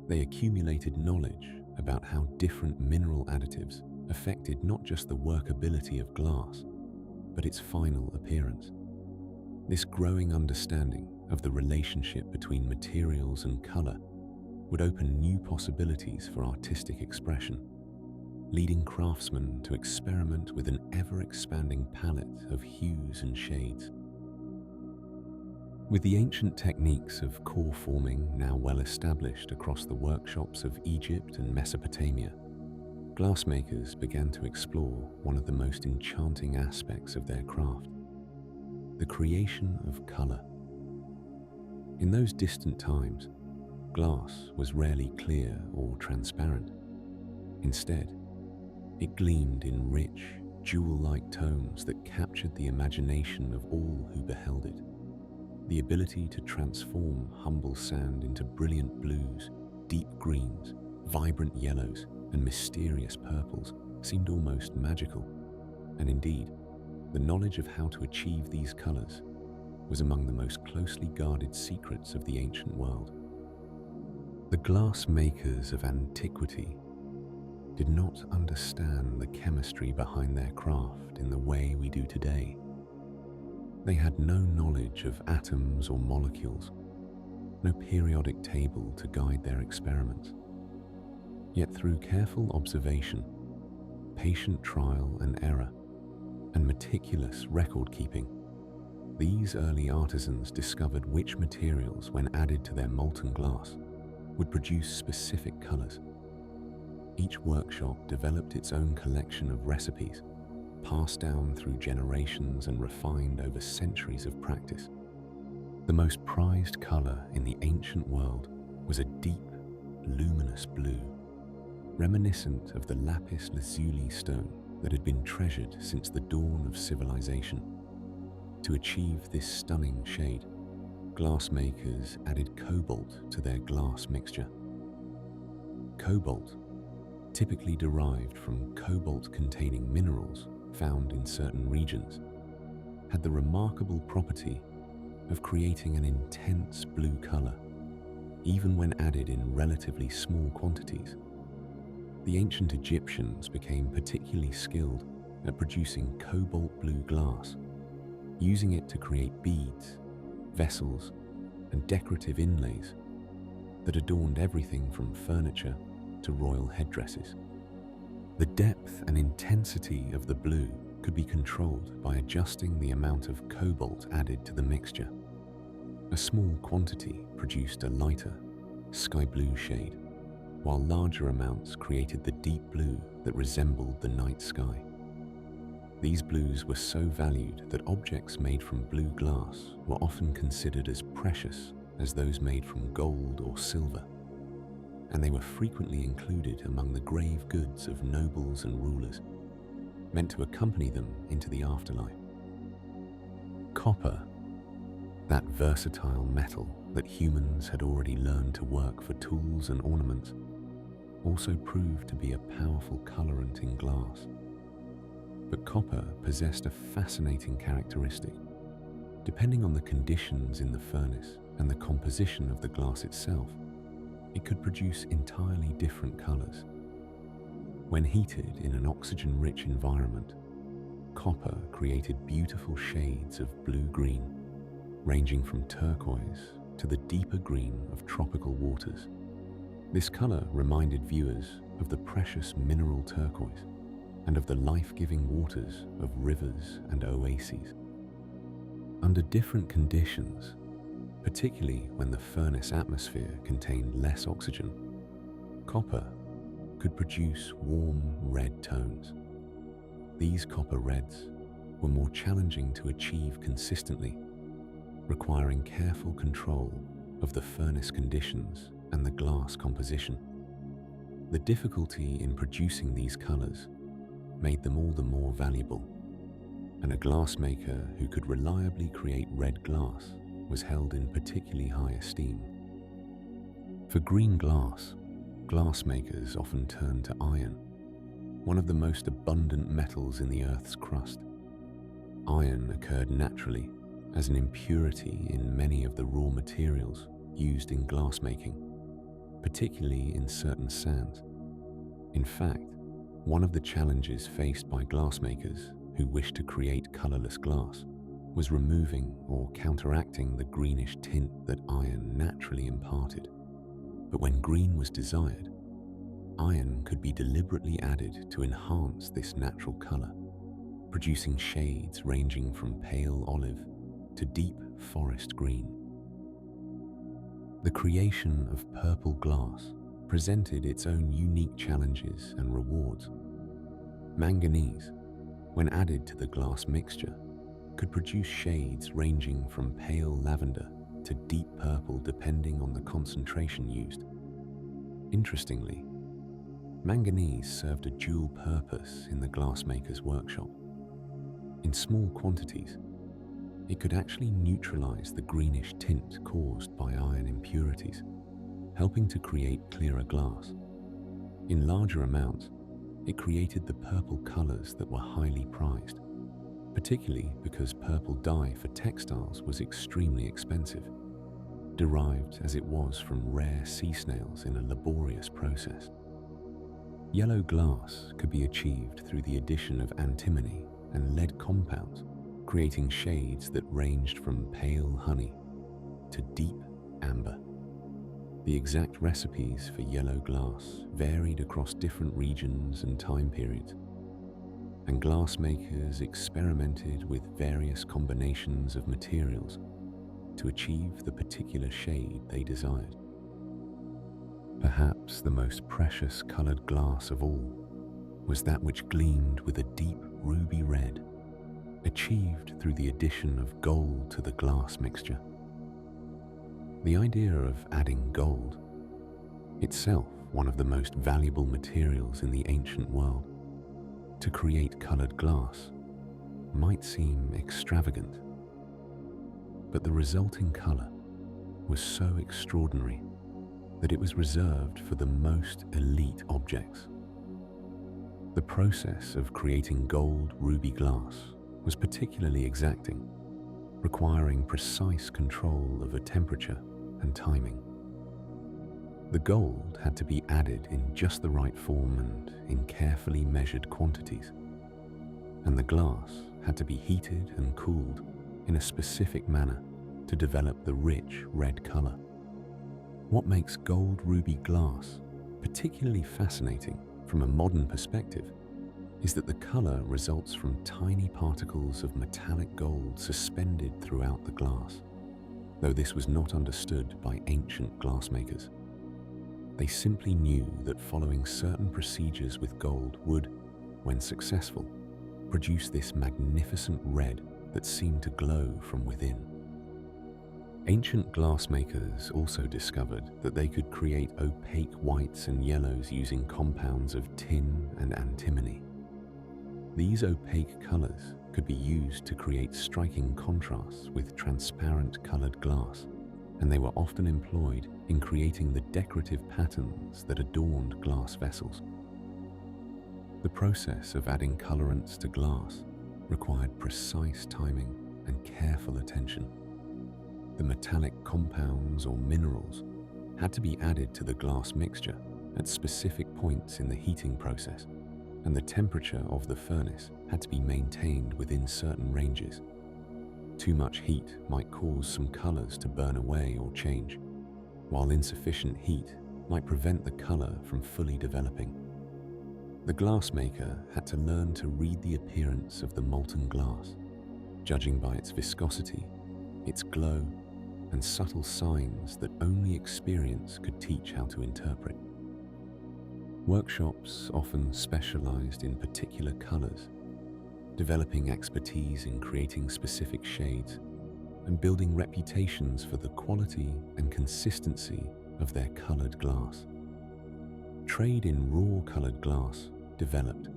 they accumulated knowledge about how different mineral additives affected not just the workability of glass, but its final appearance. This growing understanding of the relationship between materials and color would open new possibilities for artistic expression, leading craftsmen to experiment with an ever-expanding palette of hues and shades. With the ancient techniques of core forming now well established across the workshops of Egypt and Mesopotamia, glassmakers began to explore one of the most enchanting aspects of their craft: the creation of color. In those distant times, glass was rarely clear or transparent. Instead, it gleamed in rich, jewel-like tones that captured the imagination of all who beheld it. The ability to transform humble sand into brilliant blues, deep greens, vibrant yellows, and mysterious purples seemed almost magical. And indeed, the knowledge of how to achieve these colors was among the most closely guarded secrets of the ancient world. The glass makers of antiquity did not understand the chemistry behind their craft in the way we do today. They had no knowledge of atoms or molecules, no periodic table to guide their experiments. Yet through careful observation, patient trial and error, and meticulous record-keeping, these early artisans discovered which materials, when added to their molten glass, would produce specific colors. Each workshop developed its own collection of recipes, passed down through generations and refined over centuries of practice. The most prized color in the ancient world was a deep, luminous blue, reminiscent of the lapis lazuli stone that had been treasured since the dawn of civilization. To achieve this stunning shade, glassmakers added cobalt to their glass mixture. Cobalt, typically derived from cobalt-containing minerals found in certain regions, had the remarkable property of creating an intense blue color, even when added in relatively small quantities. The ancient Egyptians became particularly skilled at producing cobalt blue glass, using it to create beads, vessels, and decorative inlays that adorned everything from furniture to royal headdresses. The depth and intensity of the blue could be controlled by adjusting the amount of cobalt added to the mixture. A small quantity produced a lighter, sky blue shade, while larger amounts created the deep blue that resembled the night sky. These blues were so valued that objects made from blue glass were often considered as precious as those made from gold or silver, and they were frequently included among the grave goods of nobles and rulers, meant to accompany them into the afterlife. Copper, that versatile metal that humans had already learned to work for tools and ornaments, also proved to be a powerful colorant in glass. But copper possessed a fascinating characteristic. Depending on the conditions in the furnace and the composition of the glass itself, it could produce entirely different colors. When heated in an oxygen-rich environment, copper created beautiful shades of blue-green, ranging from turquoise to the deeper green of tropical waters. This color reminded viewers of the precious mineral turquoise and of the life-giving waters of rivers and oases. Under different conditions, particularly when the furnace atmosphere contained less oxygen, copper could produce warm red tones. These copper reds were more challenging to achieve consistently, requiring careful control of the furnace conditions and the glass composition. The difficulty in producing these colors made them all the more valuable, and a glassmaker who could reliably create red glass was held in particularly high esteem. For green glass, glassmakers often turned to iron, one of the most abundant metals in the Earth's crust. Iron occurred naturally as an impurity in many of the raw materials used in glassmaking, particularly in certain sands. In fact, one of the challenges faced by glassmakers who wished to create colorless glass was removing or counteracting the greenish tint that iron naturally imparted. But when green was desired, iron could be deliberately added to enhance this natural color, producing shades ranging from pale olive to deep forest green. The creation of purple glass presented its own unique challenges and rewards. Manganese, when added to the glass mixture, could produce shades ranging from pale lavender to deep purple depending on the concentration used. Interestingly, manganese served a dual purpose in the glassmaker's workshop. In small quantities, it could actually neutralize the greenish tint caused by iron impurities, helping to create clearer glass. In larger amounts, it created the purple colors that were highly prized, particularly because purple dye for textiles was extremely expensive, derived as it was from rare sea snails in a laborious process. Yellow glass could be achieved through the addition of antimony and lead compounds, creating shades that ranged from pale honey to deep amber. The exact recipes for yellow glass varied across different regions and time periods, and glassmakers experimented with various combinations of materials to achieve the particular shade they desired. Perhaps the most precious colored glass of all was that which gleamed with a deep ruby red, achieved through the addition of gold to the glass mixture. The idea of adding gold, itself one of the most valuable materials in the ancient world, to create colored glass might seem extravagant, but the resulting color was so extraordinary that it was reserved for the most elite objects. The process of creating gold ruby glass was particularly exacting, requiring precise control of a temperature and timing. The gold had to be added in just the right form and in carefully measured quantities, and the glass had to be heated and cooled in a specific manner to develop the rich red color. What makes gold ruby glass particularly fascinating from a modern perspective is that the color results from tiny particles of metallic gold suspended throughout the glass, though this was not understood by ancient glassmakers. They simply knew that following certain procedures with gold would, when successful, produce this magnificent red that seemed to glow from within. Ancient glassmakers also discovered that they could create opaque whites and yellows using compounds of tin and antimony. These opaque colors could be used to create striking contrasts with transparent colored glass, and they were often employed in creating the decorative patterns that adorned glass vessels. The process of adding colorants to glass required precise timing and careful attention. The metallic compounds or minerals had to be added to the glass mixture at specific points in the heating process, and the temperature of the furnace had to be maintained within certain ranges. Too much heat might cause some colors to burn away or change, while insufficient heat might prevent the color from fully developing. The glassmaker had to learn to read the appearance of the molten glass judging by its viscosity, its glow, and subtle signs that only experience could teach how to interpret. Workshops often specialized in particular colors, developing expertise in creating specific shades and building reputations for the quality and consistency of their colored glass. Trade in raw colored glass developed,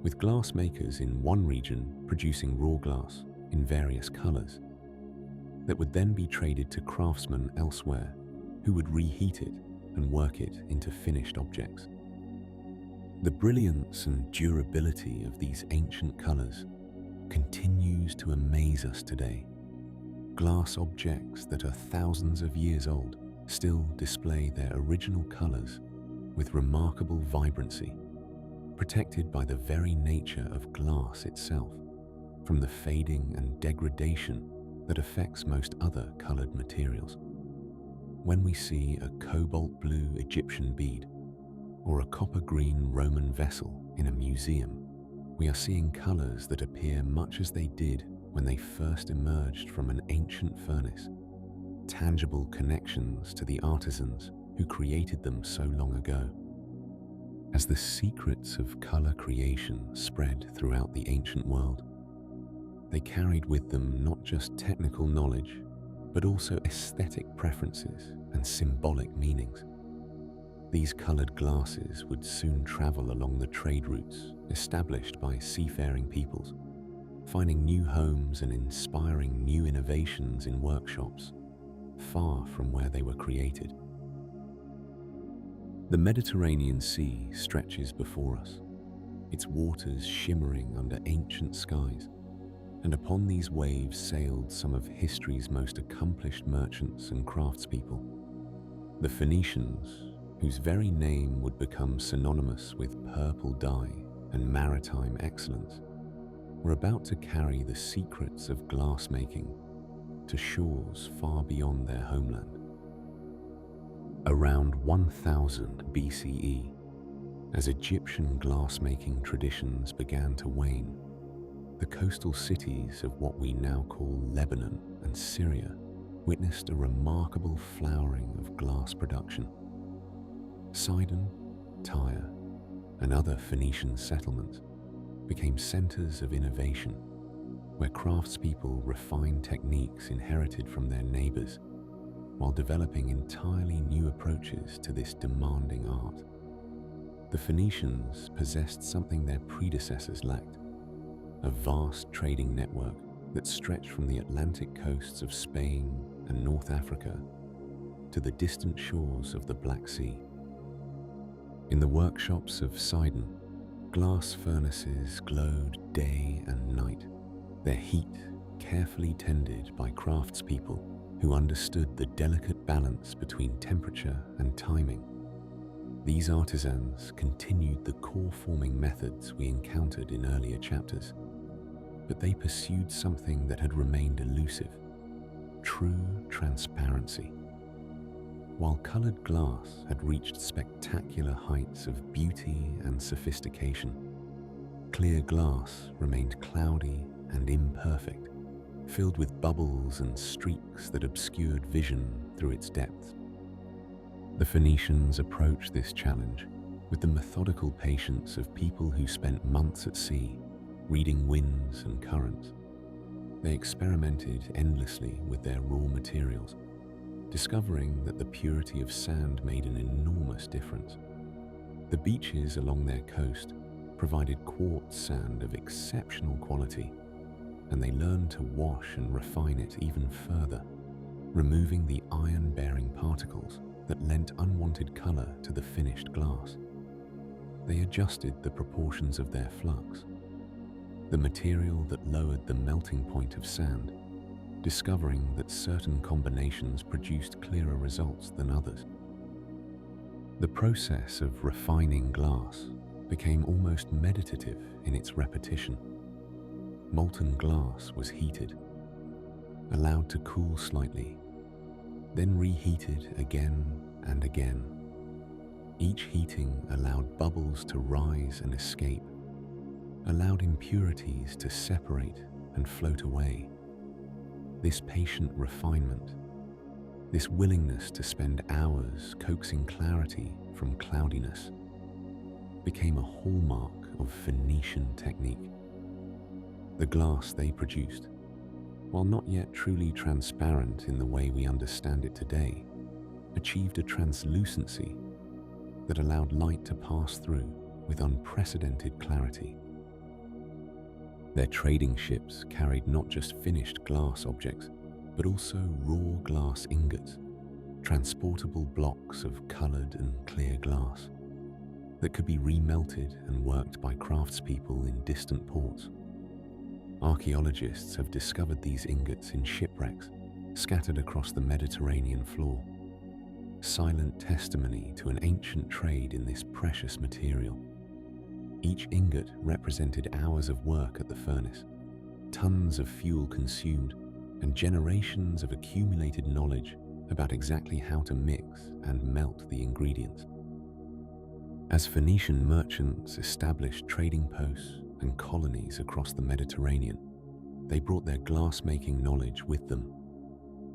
with glassmakers in one region producing raw glass in various colors that would then be traded to craftsmen elsewhere who would reheat it and work it into finished objects. The brilliance and durability of these ancient colors continues to amaze us today. Glass objects that are thousands of years old still display their original colors with remarkable vibrancy, protected by the very nature of glass itself from the fading and degradation that affects most other colored materials. When we see a cobalt blue Egyptian bead or a copper green Roman vessel in a museum, we are seeing colors that appear much as they did when they first emerged from an ancient furnace, tangible connections to the artisans who created them so long ago. As the secrets of color creation spread throughout the ancient world, they carried with them not just technical knowledge, but also aesthetic preferences and symbolic meanings. These colored glasses would soon travel along the trade routes established by seafaring peoples, finding new homes and inspiring new innovations in workshops far from where they were created. The Mediterranean Sea stretches before us, its waters shimmering under ancient skies, and upon these waves sailed some of history's most accomplished merchants and craftspeople. The Phoenicians, whose very name would become synonymous with purple dye and maritime excellence, were about to carry the secrets of glassmaking to shores far beyond their homeland. Around 1000 BCE, as Egyptian glassmaking traditions began to wane, the coastal cities of what we now call Lebanon and Syria witnessed a remarkable flowering of glass production. Sidon, Tyre, and other Phoenician settlements became centers of innovation, where craftspeople refined techniques inherited from their neighbors while developing entirely new approaches to this demanding art. The Phoenicians possessed something their predecessors lacked: a vast trading network that stretched from the Atlantic coasts of Spain and North Africa to the distant shores of the Black Sea. In the workshops of Sidon, glass furnaces glowed day and night, their heat carefully tended by craftspeople who understood the delicate balance between temperature and timing. These artisans continued the core-forming methods we encountered in earlier chapters, but they pursued something that had remained elusive: true transparency. While colored glass had reached spectacular heights of beauty and sophistication, clear glass remained cloudy and imperfect, filled with bubbles and streaks that obscured vision through its depths. The Phoenicians approached this challenge with the methodical patience of people who spent months at sea, reading winds and currents. They experimented endlessly with their raw materials, discovering that the purity of sand made an enormous difference. The beaches along their coast provided quartz sand of exceptional quality, and they learned to wash and refine it even further, removing the iron-bearing particles that lent unwanted color to the finished glass. They adjusted the proportions of their flux, the material that lowered the melting point of sand, discovering that certain combinations produced clearer results than others. The process of refining glass became almost meditative in its repetition. Molten glass was heated, allowed to cool slightly, then reheated again and again. Each heating allowed bubbles to rise and escape, allowed impurities to separate and float away. This patient refinement, this willingness to spend hours coaxing clarity from cloudiness, became a hallmark of Phoenician technique. The glass they produced, while not yet truly transparent in the way we understand it today, achieved a translucency that allowed light to pass through with unprecedented clarity. Their trading ships carried not just finished glass objects, but also raw glass ingots, transportable blocks of colored and clear glass that could be remelted and worked by craftspeople in distant ports. Archaeologists have discovered these ingots in shipwrecks scattered across the Mediterranean floor, silent testimony to an ancient trade in this precious material. Each ingot represented hours of work at the furnace, tons of fuel consumed, and generations of accumulated knowledge about exactly how to mix and melt the ingredients. As Phoenician merchants established trading posts and colonies across the Mediterranean, they brought their glassmaking knowledge with them.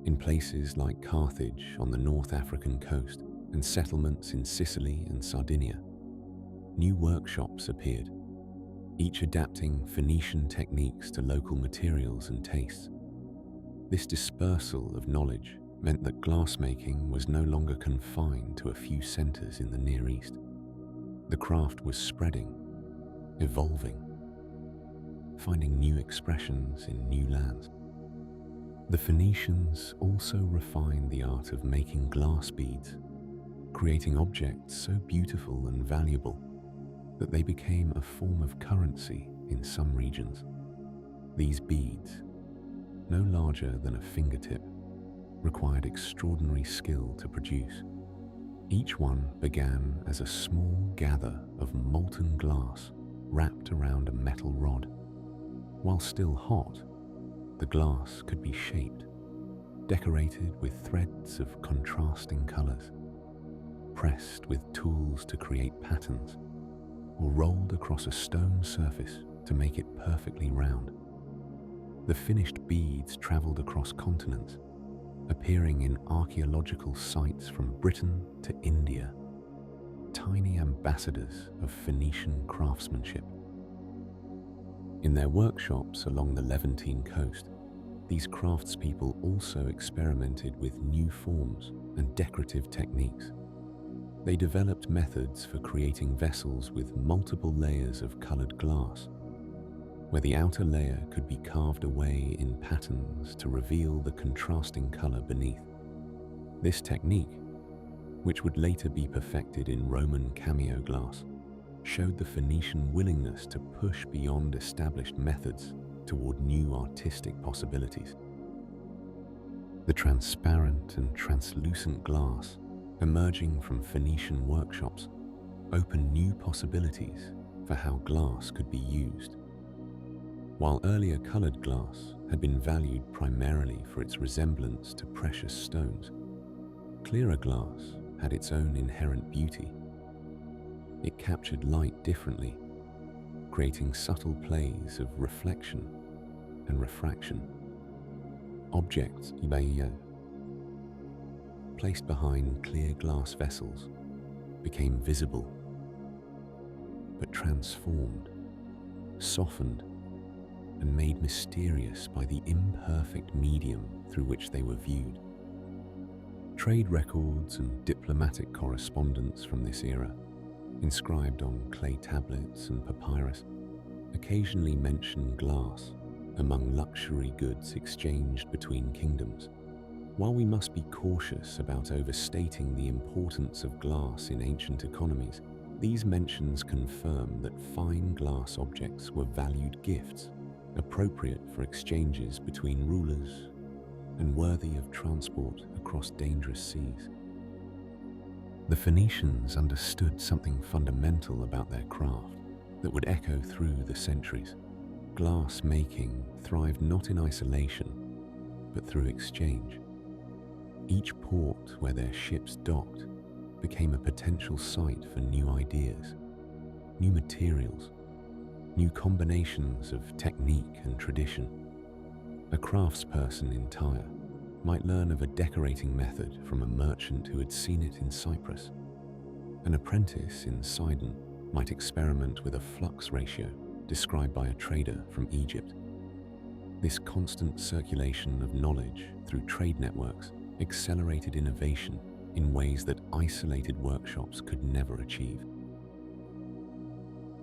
In places like Carthage on the North African coast and settlements in Sicily and Sardinia, new workshops appeared, each adapting Phoenician techniques to local materials and tastes. This dispersal of knowledge meant that glassmaking was no longer confined to a few centers in the Near East. The craft was spreading, evolving, finding new expressions in new lands. The Phoenicians also refined the art of making glass beads, creating objects so beautiful and valuable that they became a form of currency in some regions. These beads, no larger than a fingertip, required extraordinary skill to produce. Each one began as a small gather of molten glass wrapped around a metal rod. While still hot, the glass could be shaped, decorated with threads of contrasting colors, pressed with tools to create patterns, or rolled across a stone surface to make it perfectly round. The finished beads traveled across continents, appearing in archaeological sites from Britain to India, tiny ambassadors of Phoenician craftsmanship. In their workshops along the Levantine coast, these craftspeople also experimented with new forms and decorative techniques. They developed methods for creating vessels with multiple layers of colored glass, where the outer layer could be carved away in patterns to reveal the contrasting color beneath. This technique, which would later be perfected in Roman cameo glass, showed the Phoenician willingness to push beyond established methods toward new artistic possibilities. The transparent and translucent glass emerging from Phoenician workshops opened new possibilities for how glass could be used. While earlier colored glass had been valued primarily for its resemblance to precious stones, clearer glass had its own inherent beauty. It captured light differently, creating subtle plays of reflection and refraction. Objects placed behind clear glass vessels became visible, but transformed, softened, and made mysterious by the imperfect medium through which they were viewed. Trade records and diplomatic correspondence from this era, inscribed on clay tablets and papyrus, occasionally mention glass among luxury goods exchanged between kingdoms. While we must be cautious about overstating the importance of glass in ancient economies, these mentions confirm that fine glass objects were valued gifts, appropriate for exchanges between rulers and worthy of transport across dangerous seas. The Phoenicians understood something fundamental about their craft that would echo through the centuries. Glass making thrived not in isolation, but through exchange. Each port where their ships docked became a potential site for new ideas, new materials, new combinations of technique and tradition. A craftsperson in Tyre might learn of a decorating method from a merchant who had seen it in Cyprus. An apprentice in Sidon might experiment with a flux ratio described by a trader from Egypt. This constant circulation of knowledge through trade networks accelerated innovation in ways that isolated workshops could never achieve.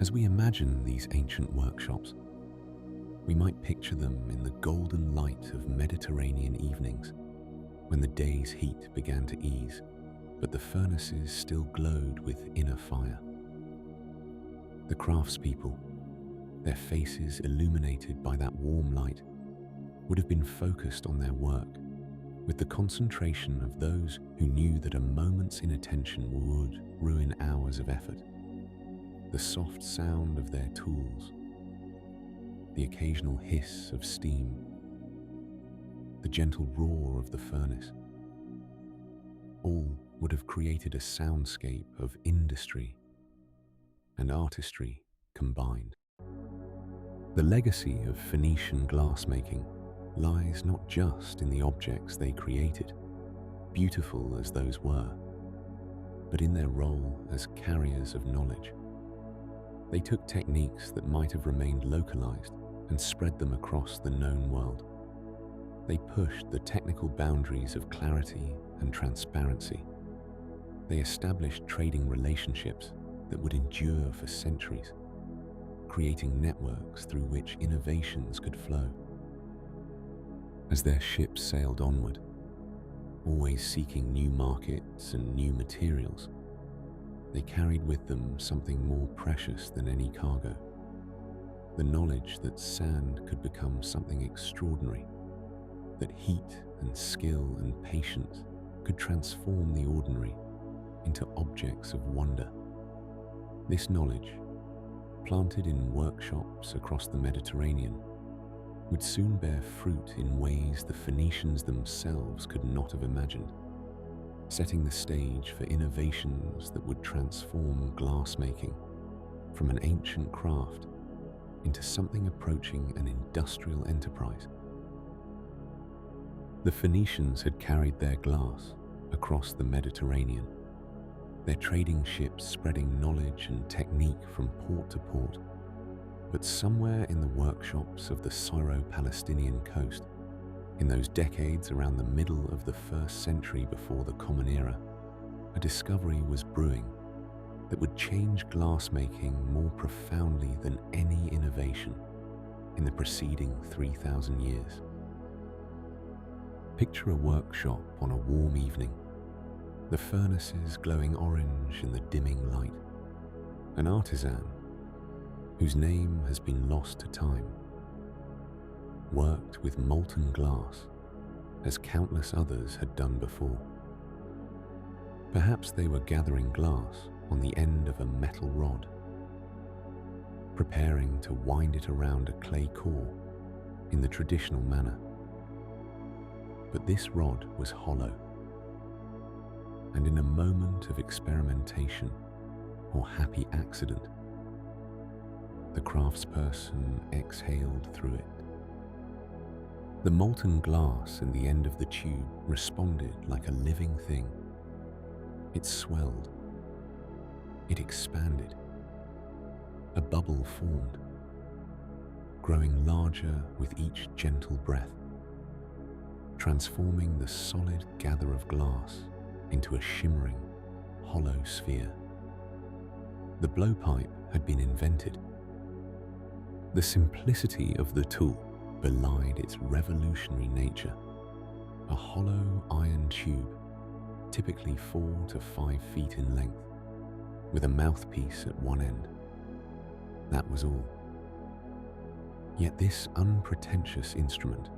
As we imagine these ancient workshops, we might picture them in the golden light of Mediterranean evenings, when the day's heat began to ease, but the furnaces still glowed with inner fire. The craftspeople, their faces illuminated by that warm light, would have been focused on their work, with the concentration of those who knew that a moment's inattention would ruin hours of effort. The soft sound of their tools, the occasional hiss of steam, the gentle roar of the furnace, all would have created a soundscape of industry and artistry combined. The legacy of Phoenician glassmaking lies not just in the objects they created, beautiful as those were, but in their role as carriers of knowledge. They took techniques that might have remained localized and spread them across the known world. They pushed the technical boundaries of clarity and transparency. They established trading relationships that would endure for centuries, creating networks through which innovations could flow. As their ships sailed onward, always seeking new markets and new materials, they carried with them something more precious than any cargo: the knowledge that sand could become something extraordinary, that heat and skill and patience could transform the ordinary into objects of wonder. This knowledge, planted in workshops across the Mediterranean, would soon bear fruit in ways the Phoenicians themselves could not have imagined, setting the stage for innovations that would transform glassmaking from an ancient craft into something approaching an industrial enterprise. The Phoenicians had carried their glass across the Mediterranean, their trading ships spreading knowledge and technique from port to port. But somewhere in the workshops of the Syro-Palestinian coast, in those decades around the middle of the 1st century before the Common Era, a discovery was brewing that would change glassmaking more profoundly than any innovation in the preceding 3,000 years. Picture a workshop on a warm evening, the furnaces glowing orange in the dimming light. An artisan, whose name has been lost to time, worked with molten glass as countless others had done before. Perhaps they were gathering glass on the end of a metal rod, preparing to wind it around a clay core in the traditional manner. But this rod was hollow, and in a moment of experimentation or happy accident, the craftsperson exhaled through it. The molten glass in the end of the tube responded like a living thing. It swelled. It expanded. A bubble formed, growing larger with each gentle breath, transforming the solid gather of glass into a shimmering, hollow sphere. The blowpipe had been invented. The simplicity of the tool belied its revolutionary nature. A hollow iron tube, typically 4 to 5 feet in length, with a mouthpiece at one end. That was all. Yet this unpretentious instrument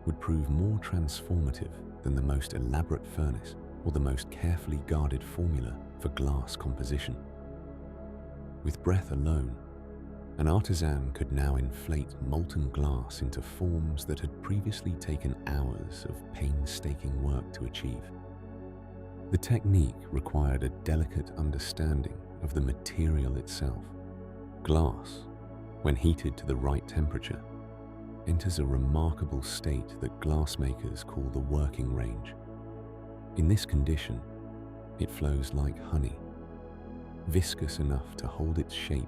would prove more transformative than the most elaborate furnace or the most carefully guarded formula for glass composition. With breath alone, an artisan could now inflate molten glass into forms that had previously taken hours of painstaking work to achieve. The technique required a delicate understanding of the material itself. Glass, when heated to the right temperature, enters a remarkable state that glassmakers call the working range. In this condition, it flows like honey, viscous enough to hold its shape,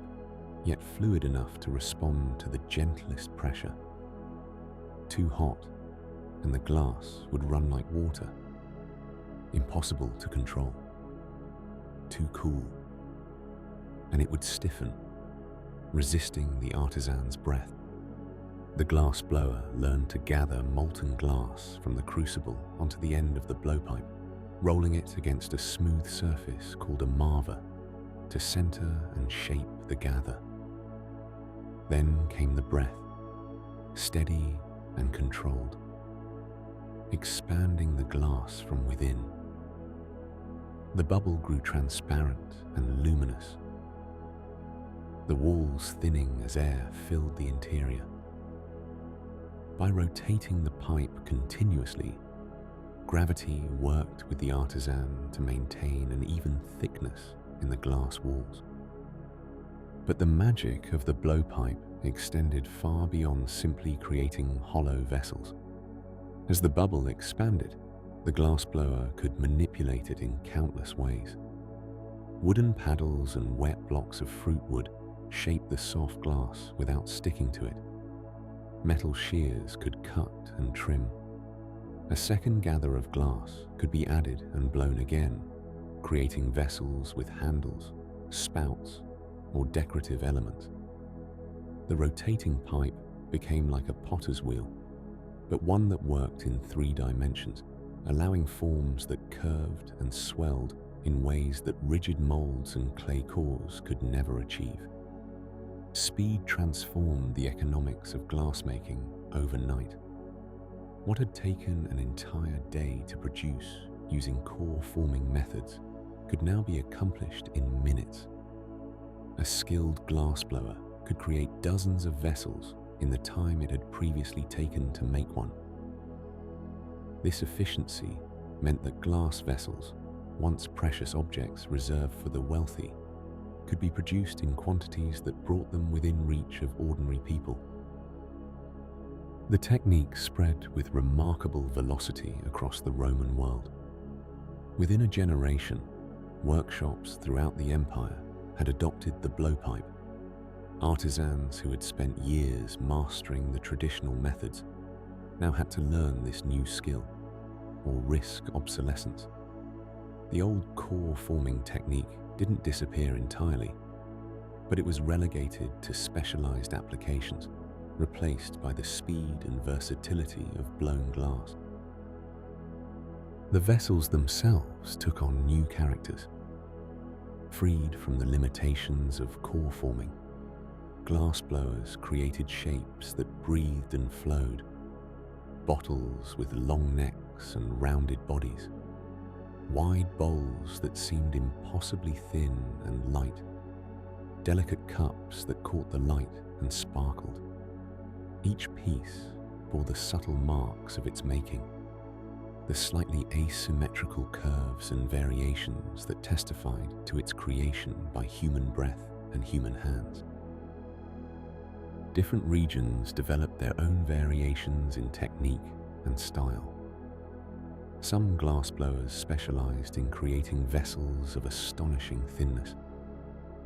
yet fluid enough to respond to the gentlest pressure. Too hot, and the glass would run like water, impossible to control. Too cool, and it would stiffen, resisting the artisan's breath. The glass blower learned to gather molten glass from the crucible onto the end of the blowpipe, rolling it against a smooth surface called a marver to center and shape the gather. Then came the breath, steady and controlled, expanding the glass from within. The bubble grew transparent and luminous, the walls thinning as air filled the interior. By rotating the pipe continuously, gravity worked with the artisan to maintain an even thickness in the glass walls. But the magic of the blowpipe extended far beyond simply creating hollow vessels. As the bubble expanded, the glassblower could manipulate it in countless ways. Wooden paddles and wet blocks of fruit wood shaped the soft glass without sticking to it. Metal shears could cut and trim. A second gather of glass could be added and blown again, creating vessels with handles, spouts, or decorative elements. The rotating pipe became like a potter's wheel, but one that worked in 3 dimensions, allowing forms that curved and swelled in ways that rigid molds and clay cores could never achieve. Speed transformed the economics of glassmaking overnight. What had taken an entire day to produce using core-forming methods could now be accomplished in minutes. A skilled glassblower could create dozens of vessels in the time it had previously taken to make one. This efficiency meant that glass vessels, once precious objects reserved for the wealthy, could be produced in quantities that brought them within reach of ordinary people. The technique spread with remarkable velocity across the Roman world. Within a generation, workshops throughout the empire had adopted the blowpipe. Artisans who had spent years mastering the traditional methods now had to learn this new skill, or risk obsolescence. The old core-forming technique didn't disappear entirely, but it was relegated to specialized applications, replaced by the speed and versatility of blown glass. The vessels themselves took on new characters. Freed from the limitations of core forming, glassblowers created shapes that breathed and flowed, bottles with long necks and rounded bodies, wide bowls that seemed impossibly thin and light, delicate cups that caught the light and sparkled. Each piece bore the subtle marks of its making, the slightly asymmetrical curves and variations that testified to its creation by human breath and human hands. Different regions developed their own variations in technique and style. Some glassblowers specialized in creating vessels of astonishing thinness,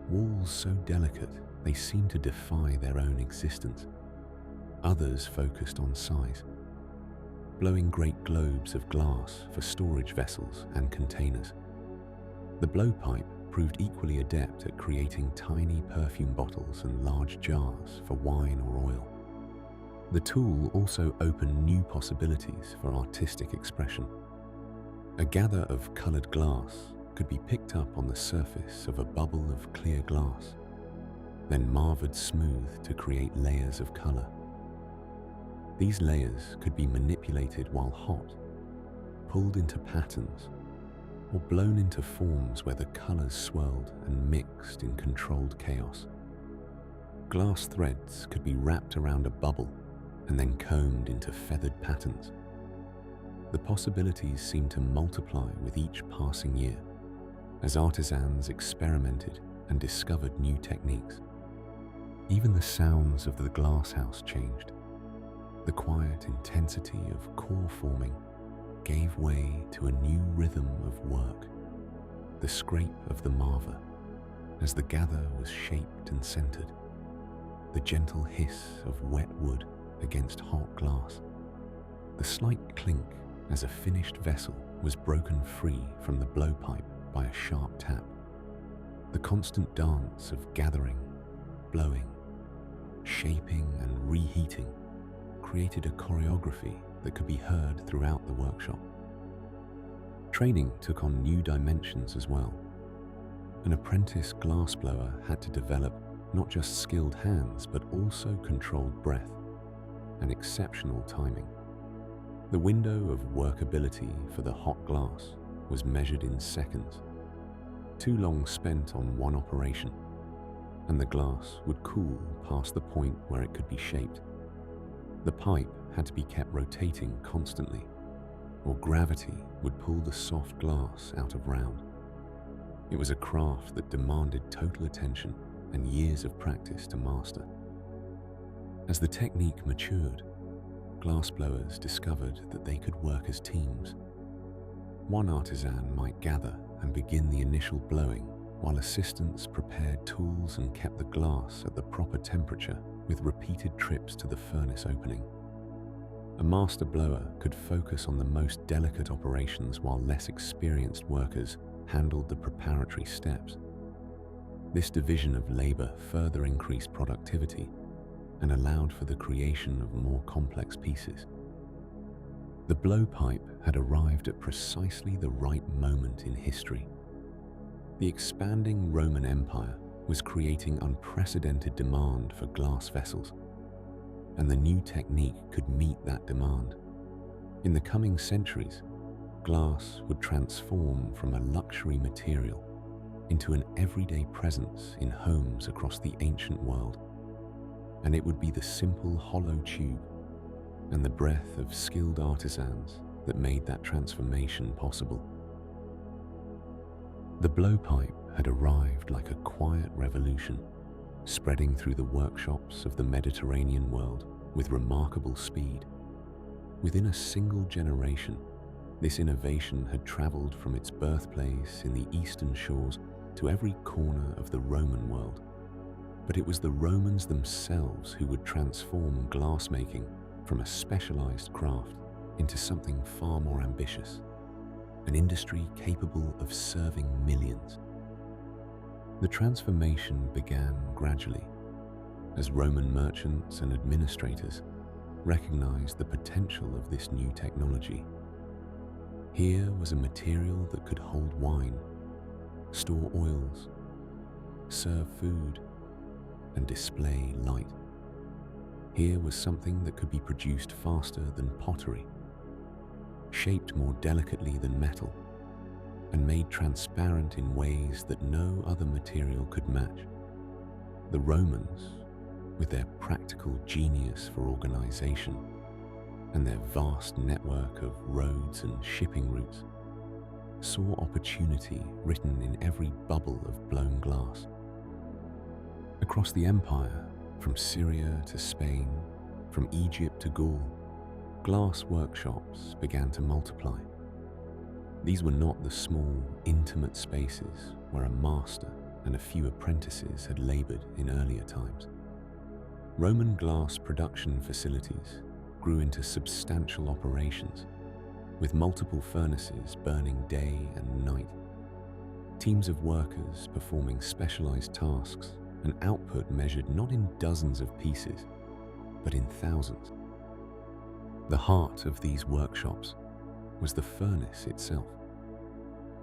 walls so delicate they seemed to defy their own existence. Others focused on size, blowing great globes of glass for storage vessels and containers. The blowpipe proved equally adept at creating tiny perfume bottles and large jars for wine or oil. The tool also opened new possibilities for artistic expression. A gather of colored glass could be picked up on the surface of a bubble of clear glass, then marvered smooth to create layers of color. These layers could be manipulated while hot, pulled into patterns, or blown into forms where the colors swirled and mixed in controlled chaos. Glass threads could be wrapped around a bubble and then combed into feathered patterns. The possibilities seemed to multiply with each passing year as artisans experimented and discovered new techniques. Even the sounds of the glasshouse changed. The quiet intensity of core forming gave way to a new rhythm of work, the scrape of the marver as the gather was shaped and centered, the gentle hiss of wet wood against hot glass, the slight clink as a finished vessel was broken free from the blowpipe by a sharp tap, the constant dance of gathering, blowing, shaping and reheating created a choreography that could be heard throughout the workshop. Training took on new dimensions as well. An apprentice glassblower had to develop not just skilled hands but also controlled breath and exceptional timing. The window of workability for the hot glass was measured in seconds, too long spent on one operation, and the glass would cool past the point where it could be shaped. The pipe had to be kept rotating constantly, or gravity would pull the soft glass out of round. It was a craft that demanded total attention and years of practice to master. As the technique matured, glassblowers discovered that they could work as teams. One artisan might gather and begin the initial blowing, while assistants prepared tools and kept the glass at the proper temperature with repeated trips to the furnace opening. A master blower could focus on the most delicate operations while less experienced workers handled the preparatory steps. This division of labor further increased productivity and allowed for the creation of more complex pieces. The blowpipe had arrived at precisely the right moment in history. The expanding Roman Empire was creating unprecedented demand for glass vessels, and the new technique could meet that demand. In the coming centuries, glass would transform from a luxury material into an everyday presence in homes across the ancient world, and it would be the simple hollow tube and the breath of skilled artisans that made that transformation possible. The blowpipe had arrived like a quiet revolution, spreading through the workshops of the Mediterranean world with remarkable speed. Within a single generation, this innovation had traveled from its birthplace in the eastern shores to every corner of the Roman world. But it was the Romans themselves who would transform glassmaking from a specialized craft into something far more ambitious, an industry capable of serving millions. The transformation began gradually, as Roman merchants and administrators recognized the potential of this new technology. Here was a material that could hold wine, store oils, serve food, and display light. Here was something that could be produced faster than pottery, shaped more delicately than metal, and made transparent in ways that no other material could match. The Romans, with their practical genius for organization and their vast network of roads and shipping routes, saw opportunity written in every bubble of blown glass. Across the empire, from Syria to Spain, from Egypt to Gaul, glass workshops began to multiply. These were not the small, intimate spaces where a master and a few apprentices had labored in earlier times. Roman glass production facilities grew into substantial operations, with multiple furnaces burning day and night, teams of workers performing specialized tasks, and output measured not in dozens of pieces, but in thousands. The heart of these workshops was the furnace itself,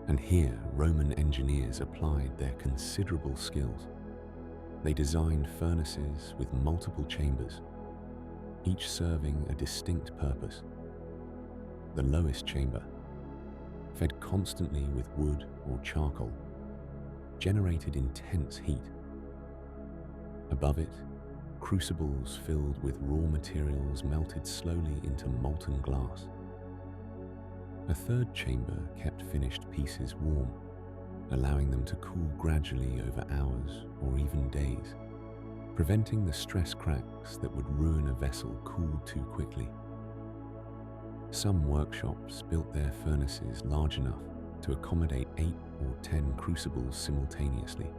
and here Roman engineers applied their considerable skills. They designed furnaces with multiple chambers, each serving a distinct purpose. The lowest chamber, fed constantly with wood or charcoal, generated intense heat. Above it, crucibles filled with raw materials melted slowly into molten glass. A third chamber kept finished pieces warm, allowing them to cool gradually over hours or even days. preventing the stress cracks that would ruin a vessel cooled too quickly. Some workshops built their furnaces large enough to accommodate 8 or 10 crucibles simultaneously,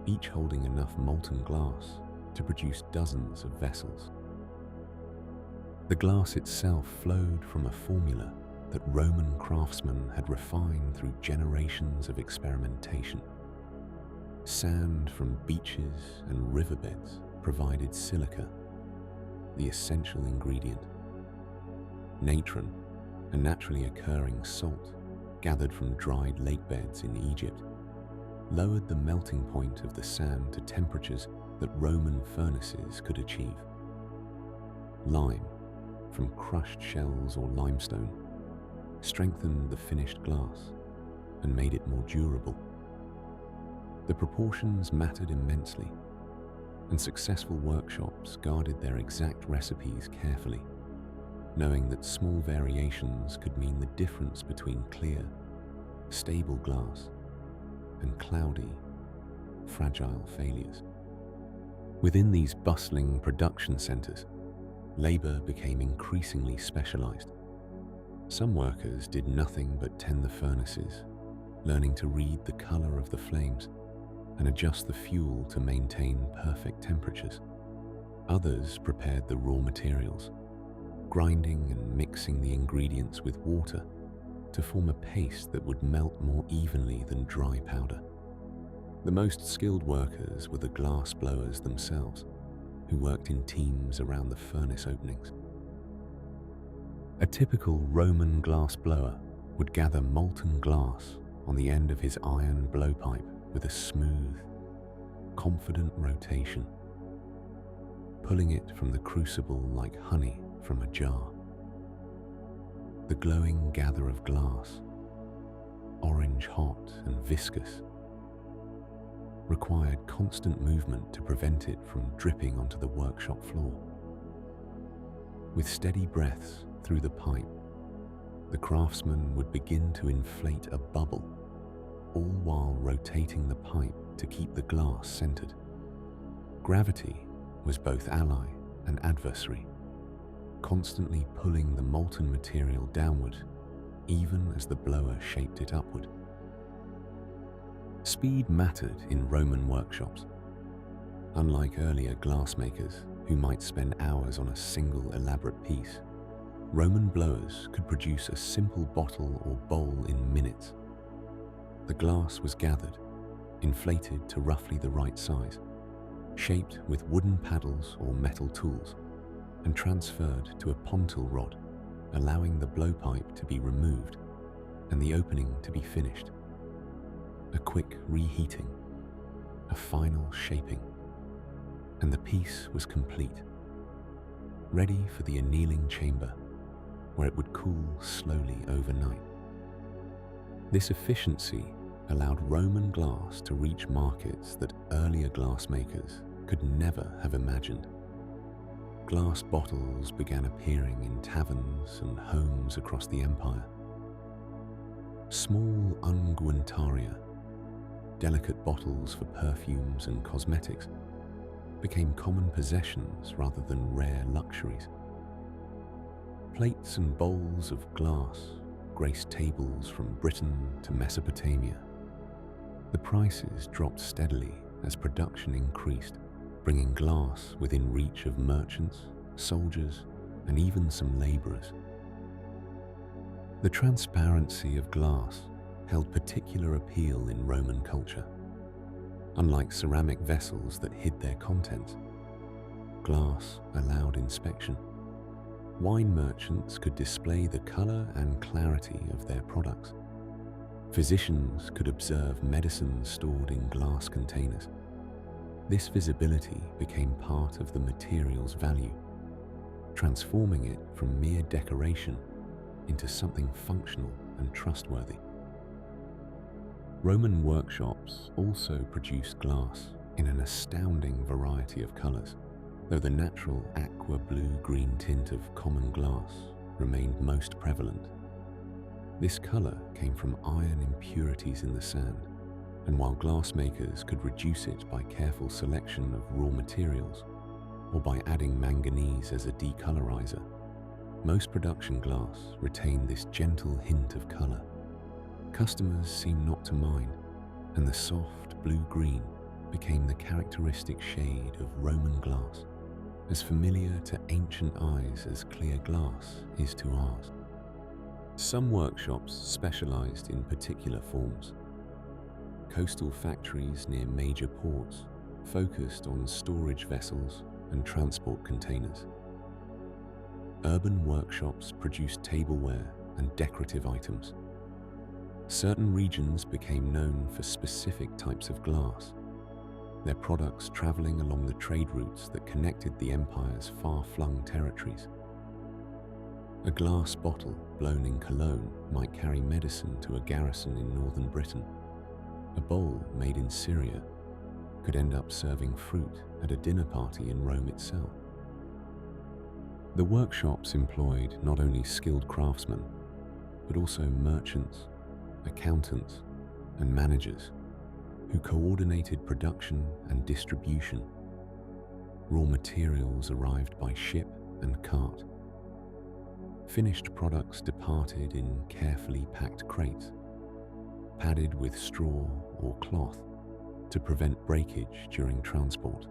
each holding enough molten glass to produce dozens of vessels. The glass itself flowed from a formula that Roman craftsmen had refined through generations of experimentation. Sand from beaches and riverbeds provided silica, the essential ingredient. Natron, a naturally occurring salt gathered from dried lake beds in Egypt, lowered the melting point of the sand to temperatures that Roman furnaces could achieve. Lime, from crushed shells or limestone, strengthened the finished glass and made it more durable. The proportions mattered immensely, and successful workshops guarded their exact recipes carefully, knowing that small variations could mean the difference between clear, stable glass and cloudy, fragile failures. Within these bustling production centers, labor became increasingly specialized. Some workers did nothing but tend the furnaces, learning to read the color of the flames and adjust the fuel to maintain perfect temperatures. Others prepared the raw materials, grinding and mixing the ingredients with water to form a paste that would melt more evenly than dry powder. The most skilled workers were the glass blowers themselves, who worked in teams around the furnace openings. A typical Roman glass blower would gather molten glass on the end of his iron blowpipe with a smooth, confident rotation, pulling it from the crucible like honey from a jar. The glowing gather of glass, orange hot and viscous, required constant movement to prevent it from dripping onto the workshop floor. With steady breaths through the pipe, the craftsman would begin to inflate a bubble, all while rotating the pipe to keep the glass centered. Gravity was both ally and adversary, constantly pulling the molten material downward, even as the blower shaped it upward. Speed mattered in Roman workshops. Unlike earlier glassmakers who might spend hours on a single elaborate piece, Roman blowers could produce a simple bottle or bowl in minutes. The glass was gathered, inflated to roughly the right size, shaped with wooden paddles or metal tools, and transferred to a pontil rod, allowing the blowpipe to be removed and the opening to be finished. A quick reheating, a final shaping, and the piece was complete, ready for the annealing chamber, where it would cool slowly overnight. This efficiency allowed Roman glass to reach markets that earlier glassmakers could never have imagined. Glass bottles began appearing in taverns and homes across the empire. Small unguentaria, delicate bottles for perfumes and cosmetics, became common possessions rather than rare luxuries. Plates and bowls of glass graced tables from Britain to Mesopotamia. The prices dropped steadily as production increased, bringing glass within reach of merchants, soldiers, and even some laborers. The transparency of glass held particular appeal in Roman culture. Unlike ceramic vessels that hid their contents, glass allowed inspection. Wine merchants could display the color and clarity of their products. Physicians could observe medicines stored in glass containers. This visibility became part of the material's value, transforming it from mere decoration into something functional and trustworthy. Roman workshops also produced glass in an astounding variety of colors, though the natural aqua blue-green tint of common glass remained most prevalent. This color came from iron impurities in the sand, And while glassmakers could reduce it by careful selection of raw materials or by adding manganese as a decolorizer, most production glass retained this gentle hint of color. Customers seemed not to mind, and the soft blue-green became the characteristic shade of Roman glass, as familiar to ancient eyes as clear glass is to ours. Some workshops specialized in particular forms. Coastal factories near major ports focused on storage vessels and transport containers. Urban workshops produced tableware and decorative items. Certain regions became known for specific types of glass, their products traveling along the trade routes that connected the empire's far-flung territories. A glass bottle blown in Cologne might carry medicine to a garrison in northern Britain. A bowl made in Syria could end up serving fruit at a dinner party in Rome itself. The workshops employed not only skilled craftsmen, but also merchants, accountants, and managers who coordinated production and distribution. Raw materials arrived by ship and cart. Finished products departed in carefully packed crates, padded with straw or cloth to prevent breakage during transport.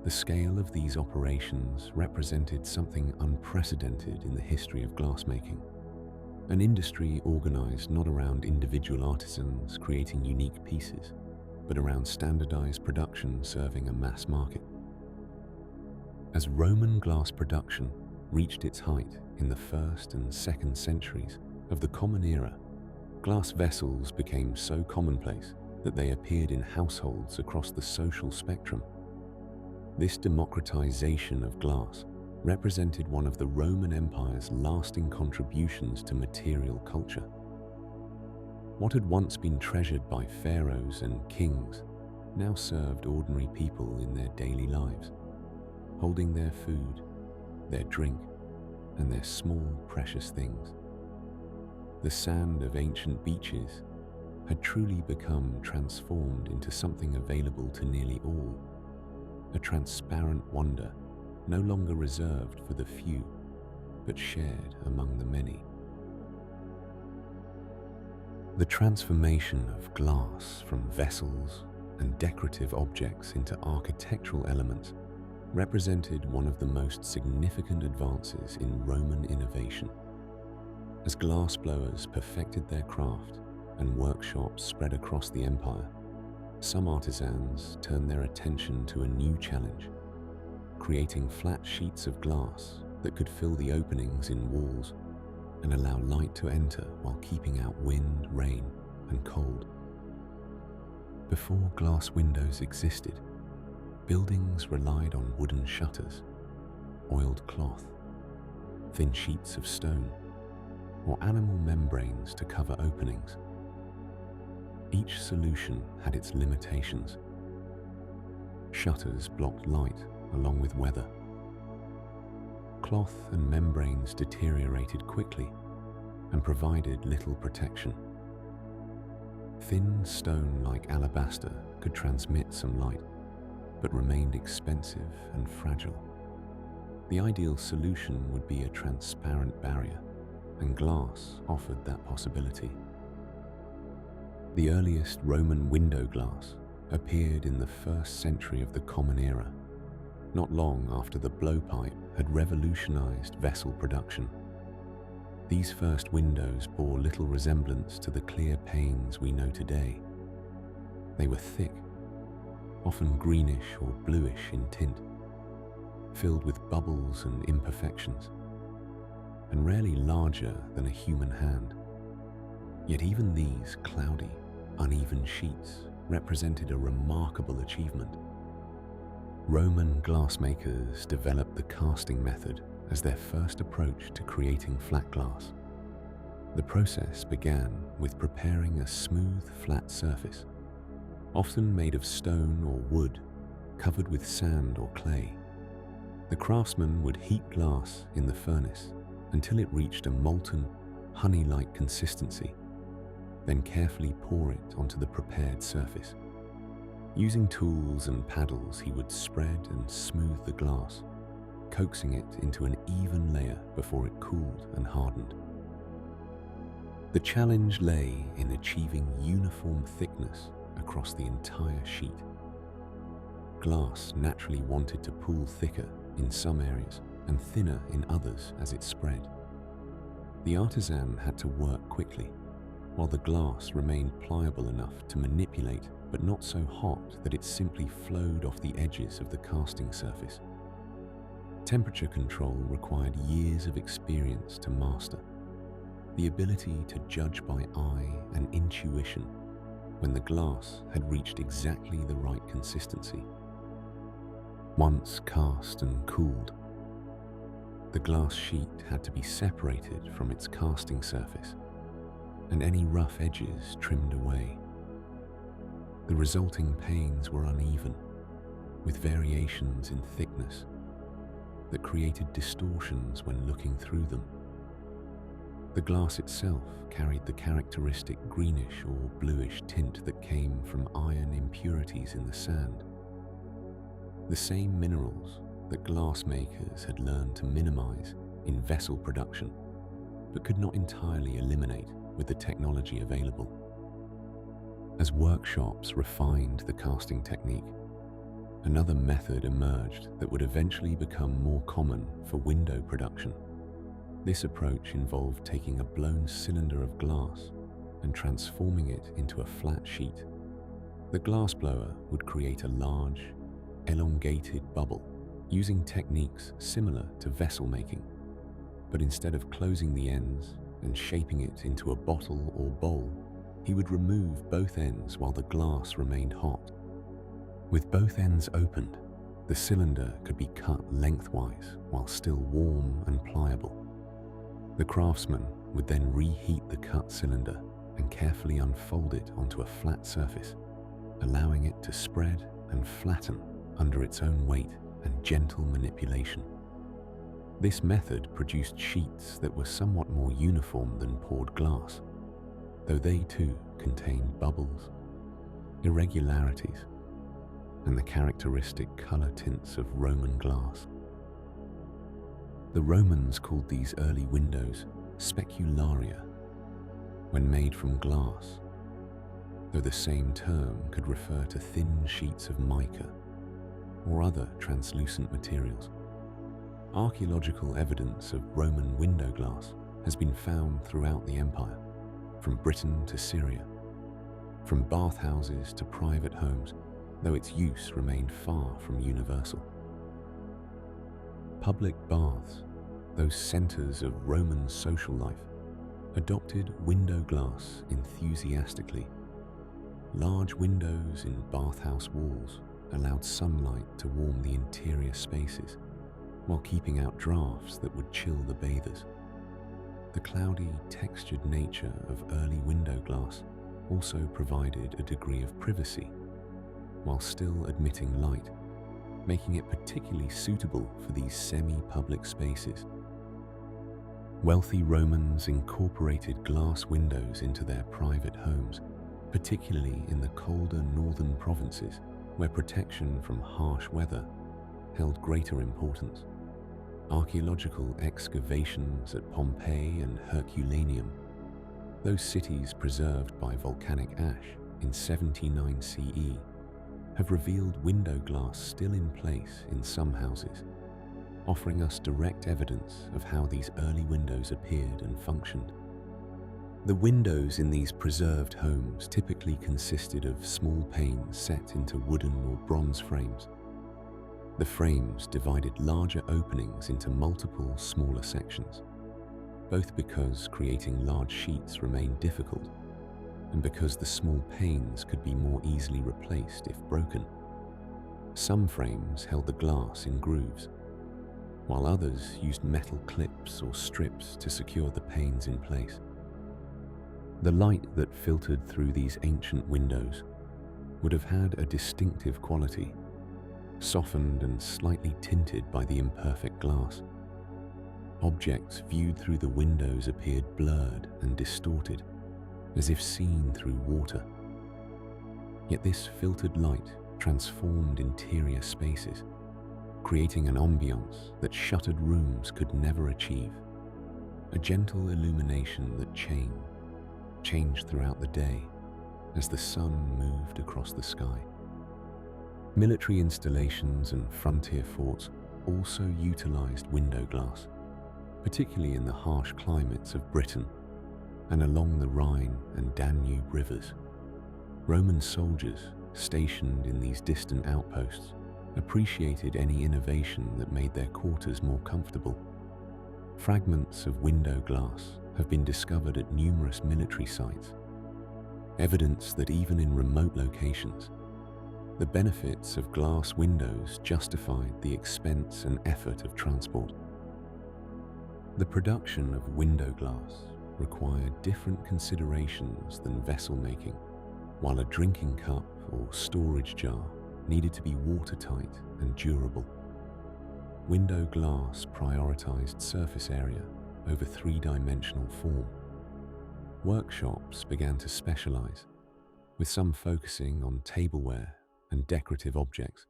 The scale of these operations represented something unprecedented in the history of glassmaking, an industry organized not around individual artisans creating unique pieces, but around standardized production serving a mass market. As Roman glass production reached its height in the 1st and 2nd centuries of the Common Era, glass vessels became so commonplace that they appeared in households across the social spectrum. This democratization of glass represented one of the Roman Empire's lasting contributions to material culture. What had once been treasured by pharaohs and kings now served ordinary people in their daily lives, holding their food, their drink, and their small precious things. The sand of ancient beaches had truly become transformed into something available to nearly all, a transparent wonder no longer reserved for the few, but shared among the many. The transformation of glass from vessels and decorative objects into architectural elements represented one of the most significant advances in Roman innovation. As glassblowers perfected their craft and workshops spread across the empire, some artisans turned their attention to a new challenge, creating flat sheets of glass that could fill the openings in walls and allow light to enter while keeping out wind, rain, and cold. Before glass windows existed, buildings relied on wooden shutters, oiled cloth, thin sheets of stone, or animal membranes to cover openings. Each solution had its limitations. Shutters blocked light along with weather. Cloth and membranes deteriorated quickly and provided little protection. Thin stone like alabaster could transmit some light, but remained expensive and fragile. The ideal solution would be a transparent barrier, and glass offered that possibility. The earliest Roman window glass appeared in the 1st century of the Common Era, not long after the blowpipe had revolutionized vessel production. These first windows bore little resemblance to the clear panes we know today. They were thick, often greenish or bluish in tint, filled with bubbles and imperfections, and rarely larger than a human hand. Yet even these cloudy, uneven sheets represented a remarkable achievement. Roman glassmakers developed the casting method as their first approach to creating flat glass. The process began with preparing a smooth, flat surface, often made of stone or wood, covered with sand or clay. The craftsman would heat glass in the furnace until it reached a molten, honey-like consistency. then carefully pour it onto the prepared surface. Using tools and paddles, he would spread and smooth the glass, coaxing it into an even layer before it cooled and hardened. The challenge lay in achieving uniform thickness across the entire sheet. Glass naturally wanted to pool thicker in some areas and thinner in others as it spread. The artisan had to work quickly, while the glass remained pliable enough to manipulate but not so hot that it simply flowed off the edges of the casting surface. Temperature control required years of experience to master. The ability to judge by eye and intuition when the glass had reached exactly the right consistency. Once cast and cooled, the glass sheet had to be separated from its casting surface and any rough edges trimmed away. The resulting panes were uneven, with variations in thickness that created distortions when looking through them. The glass itself carried the characteristic greenish or bluish tint that came from iron impurities in the sand. The same minerals that glassmakers had learned to minimize in vessel production, but could not entirely eliminate with the technology available. As workshops refined the casting technique, another method emerged that would eventually become more common for window production. This approach involved taking a blown cylinder of glass and transforming it into a flat sheet. The glassblower would create a large, elongated bubble using techniques similar to vessel making, but instead of closing the ends and shaping it into a bottle or bowl, he would remove both ends while the glass remained hot. With both ends opened, the cylinder could be cut lengthwise while still warm and pliable. The craftsman would then reheat the cut cylinder and carefully unfold it onto a flat surface, allowing it to spread and flatten under its own weight and gentle manipulation. This method produced sheets that were somewhat more uniform than poured glass, though they too contained bubbles, irregularities, and the characteristic color tints of Roman glass. The Romans called these early windows specularia when made from glass, though the same term could refer to thin sheets of mica or other translucent materials. Archaeological evidence of Roman window glass has been found throughout the empire, from Britain to Syria, from bathhouses to private homes, though its use remained far from universal. Public baths, those centers of Roman social life, adopted window glass enthusiastically. Large windows in bathhouse walls allowed sunlight to warm the interior spaces, while keeping out drafts that would chill the bathers. The cloudy, textured nature of early window glass also provided a degree of privacy, while still admitting light, making it particularly suitable for these semi-public spaces. Wealthy Romans incorporated glass windows into their private homes, particularly in the colder northern provinces, where protection from harsh weather held greater importance. Archaeological excavations at Pompeii and Herculaneum, those cities preserved by volcanic ash in 79 CE, have revealed window glass still in place in some houses, offering us direct evidence of how these early windows appeared and functioned. The windows in these preserved homes typically consisted of small panes set into wooden or bronze frames. The frames divided larger openings into multiple smaller sections, both because creating large sheets remained difficult and because the small panes could be more easily replaced if broken. Some frames held the glass in grooves, while others used metal clips or strips to secure the panes in place. The light that filtered through these ancient windows would have had a distinctive quality, softened and slightly tinted by the imperfect glass. Objects viewed through the windows appeared blurred and distorted, as if seen through water. Yet this filtered light transformed interior spaces, creating an ambiance that shuttered rooms could never achieve. A gentle illumination that changed throughout the day as the sun moved across the sky. Military installations and frontier forts also utilized window glass, particularly in the harsh climates of Britain and along the Rhine and Danube rivers. Roman soldiers stationed in these distant outposts appreciated any innovation that made their quarters more comfortable. Fragments of window glass have been discovered at numerous military sites, evidence that even in remote locations, the benefits of glass windows justified the expense and effort of transport. The production of window glass required different considerations than vessel making, while a drinking cup or storage jar needed to be watertight and durable. Window glass prioritized surface area over three-dimensional form. Workshops began to specialize, with some focusing on tableware and decorative objects,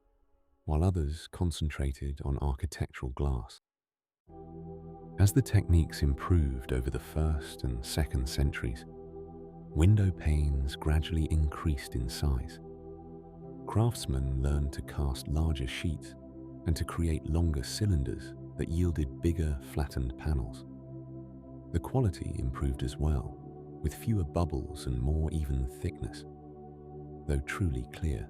while others concentrated on architectural glass. As the techniques improved over the 1st and 2nd centuries, window panes gradually increased in size. Craftsmen learned to cast larger sheets and to create longer cylinders that yielded bigger, flattened panels. The quality improved as well, with fewer bubbles and more even thickness. Though truly clear,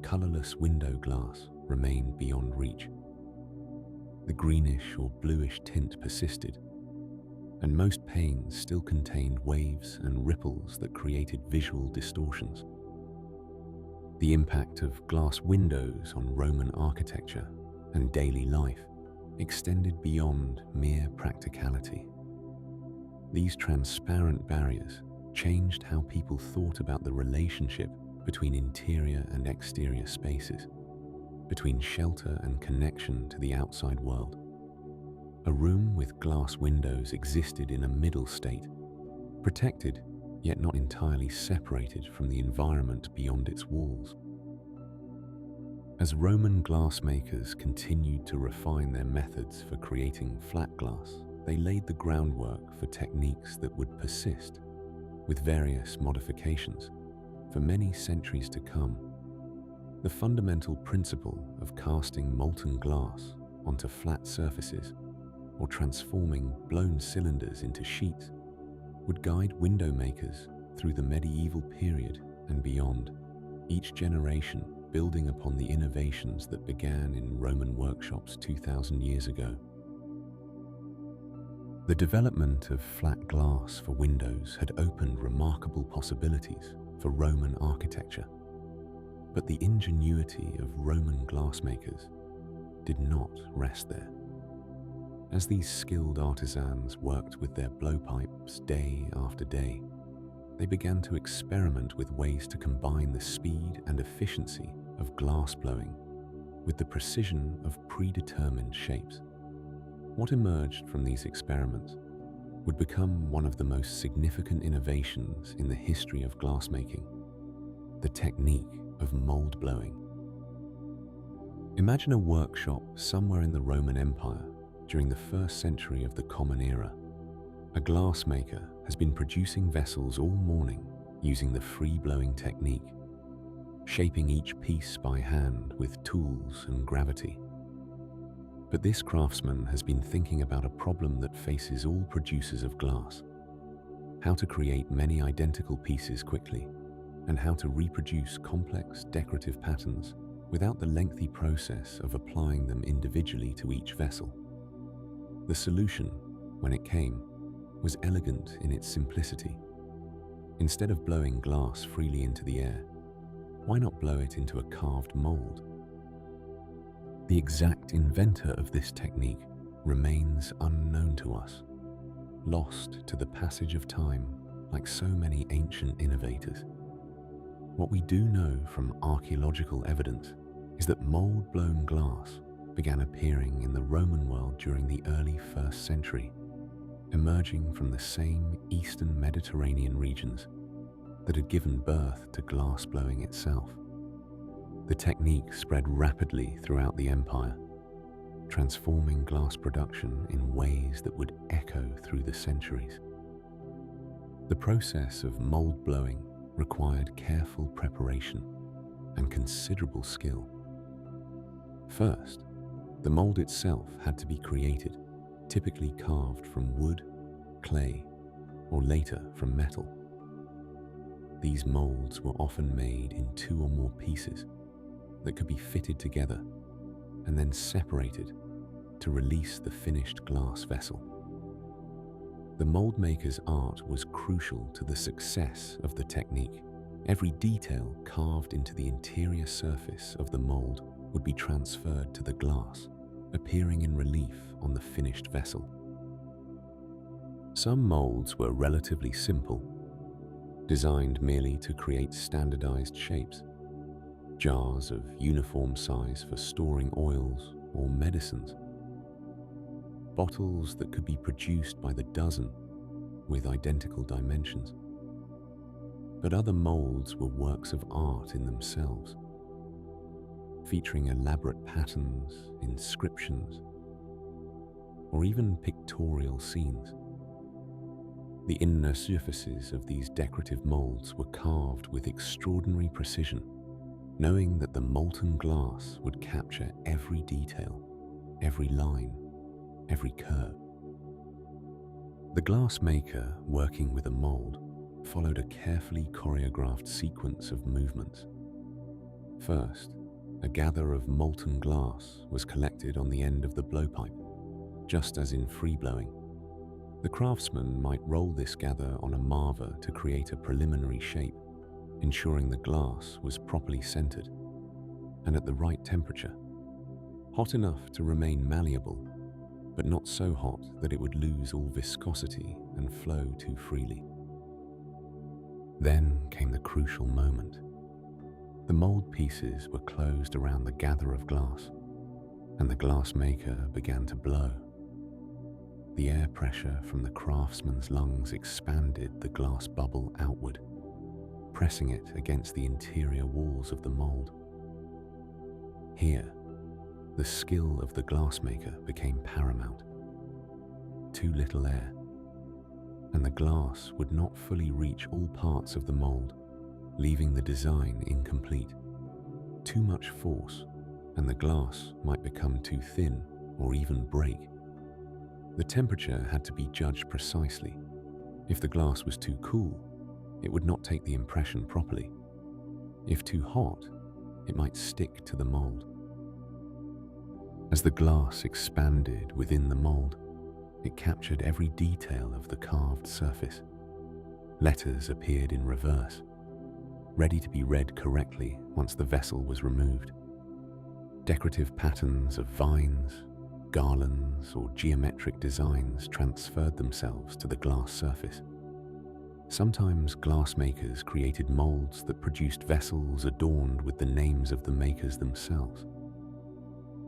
colorless window glass remained beyond reach. The greenish or bluish tint persisted, and most panes still contained waves and ripples that created visual distortions. The impact of glass windows on Roman architecture and daily life extended beyond mere practicality. These transparent barriers changed how people thought about the relationship between interior and exterior spaces, between shelter and connection to the outside world. A room with glass windows existed in a middle state, protected yet not entirely separated from the environment beyond its walls. As Roman glassmakers continued to refine their methods for creating flat glass, they laid the groundwork for techniques that would persist, with various modifications, for many centuries to come. The fundamental principle of casting molten glass onto flat surfaces or transforming blown cylinders into sheets would guide window makers through the medieval period and beyond, each generation building upon the innovations that began in Roman workshops 2,000 years ago. The development of flat glass for windows had opened remarkable possibilities for Roman architecture, but the ingenuity of Roman glassmakers did not rest there. As these skilled artisans worked with their blowpipes day after day, they began to experiment with ways to combine the speed and efficiency of glass blowing with the precision of predetermined shapes. What emerged from these experiments would become one of the most significant innovations in the history of glassmaking: the technique of mold blowing. Imagine a workshop somewhere in the Roman Empire during the 1st century of the Common Era. A glassmaker has been producing vessels all morning using the free-blowing technique, shaping each piece by hand with tools and gravity. But this craftsman has been thinking about a problem that faces all producers of glass: how to create many identical pieces quickly, and how to reproduce complex decorative patterns without the lengthy process of applying them individually to each vessel. The solution, when it came, was elegant in its simplicity. Instead of blowing glass freely into the air, why not blow it into a carved mold? The exact inventor of this technique remains unknown to us, lost to the passage of time like so many ancient innovators. What we do know from archaeological evidence is that mold-blown glass began appearing in the Roman world during the early 1st century, emerging from the same eastern Mediterranean regions that had given birth to glassblowing itself. The technique spread rapidly throughout the empire, transforming glass production in ways that would echo through the centuries. The process of mold blowing required careful preparation and considerable skill. First, the mold itself had to be created, typically carved from wood, clay, or later from metal. These molds were often made in 2 or more pieces that could be fitted together and then separated to release the finished glass vessel. The mold maker's art was crucial to the success of the technique. Every detail carved into the interior surface of the mold would be transferred to the glass, appearing in relief on the finished vessel. Some molds were relatively simple, designed merely to create standardized shapes, jars of uniform size for storing oils or medicines, bottles that could be produced by the dozen with identical dimensions. But other molds were works of art in themselves, featuring elaborate patterns, inscriptions, or even pictorial scenes. The inner surfaces of these decorative molds were carved with extraordinary precision, knowing that the molten glass would capture every detail, every line, every curve. The glassmaker, working with a mold, followed a carefully choreographed sequence of movements. First, a gather of molten glass was collected on the end of the blowpipe, just as in free blowing. The craftsman might roll this gather on a marver to create a preliminary shape, ensuring the glass was properly centered and at the right temperature, hot enough to remain malleable, but not so hot that it would lose all viscosity and flow too freely. Then came the crucial moment. The mold pieces were closed around the gather of glass, and the glassmaker began to blow. The air pressure from the craftsman's lungs expanded the glass bubble outward, pressing it against the interior walls of the mold. Here, the skill of the glassmaker became paramount. Too little air, and the glass would not fully reach all parts of the mold, leaving the design incomplete. Too much force, and the glass might become too thin or even break. The temperature had to be judged precisely. If the glass was too cool, it would not take the impression properly. If too hot, it might stick to the mold. As the glass expanded within the mold, it captured every detail of the carved surface. Letters appeared in reverse, ready to be read correctly once the vessel was removed. Decorative patterns of vines, garlands, or geometric designs transferred themselves to the glass surface. Sometimes glassmakers created molds that produced vessels adorned with the names of the makers themselves.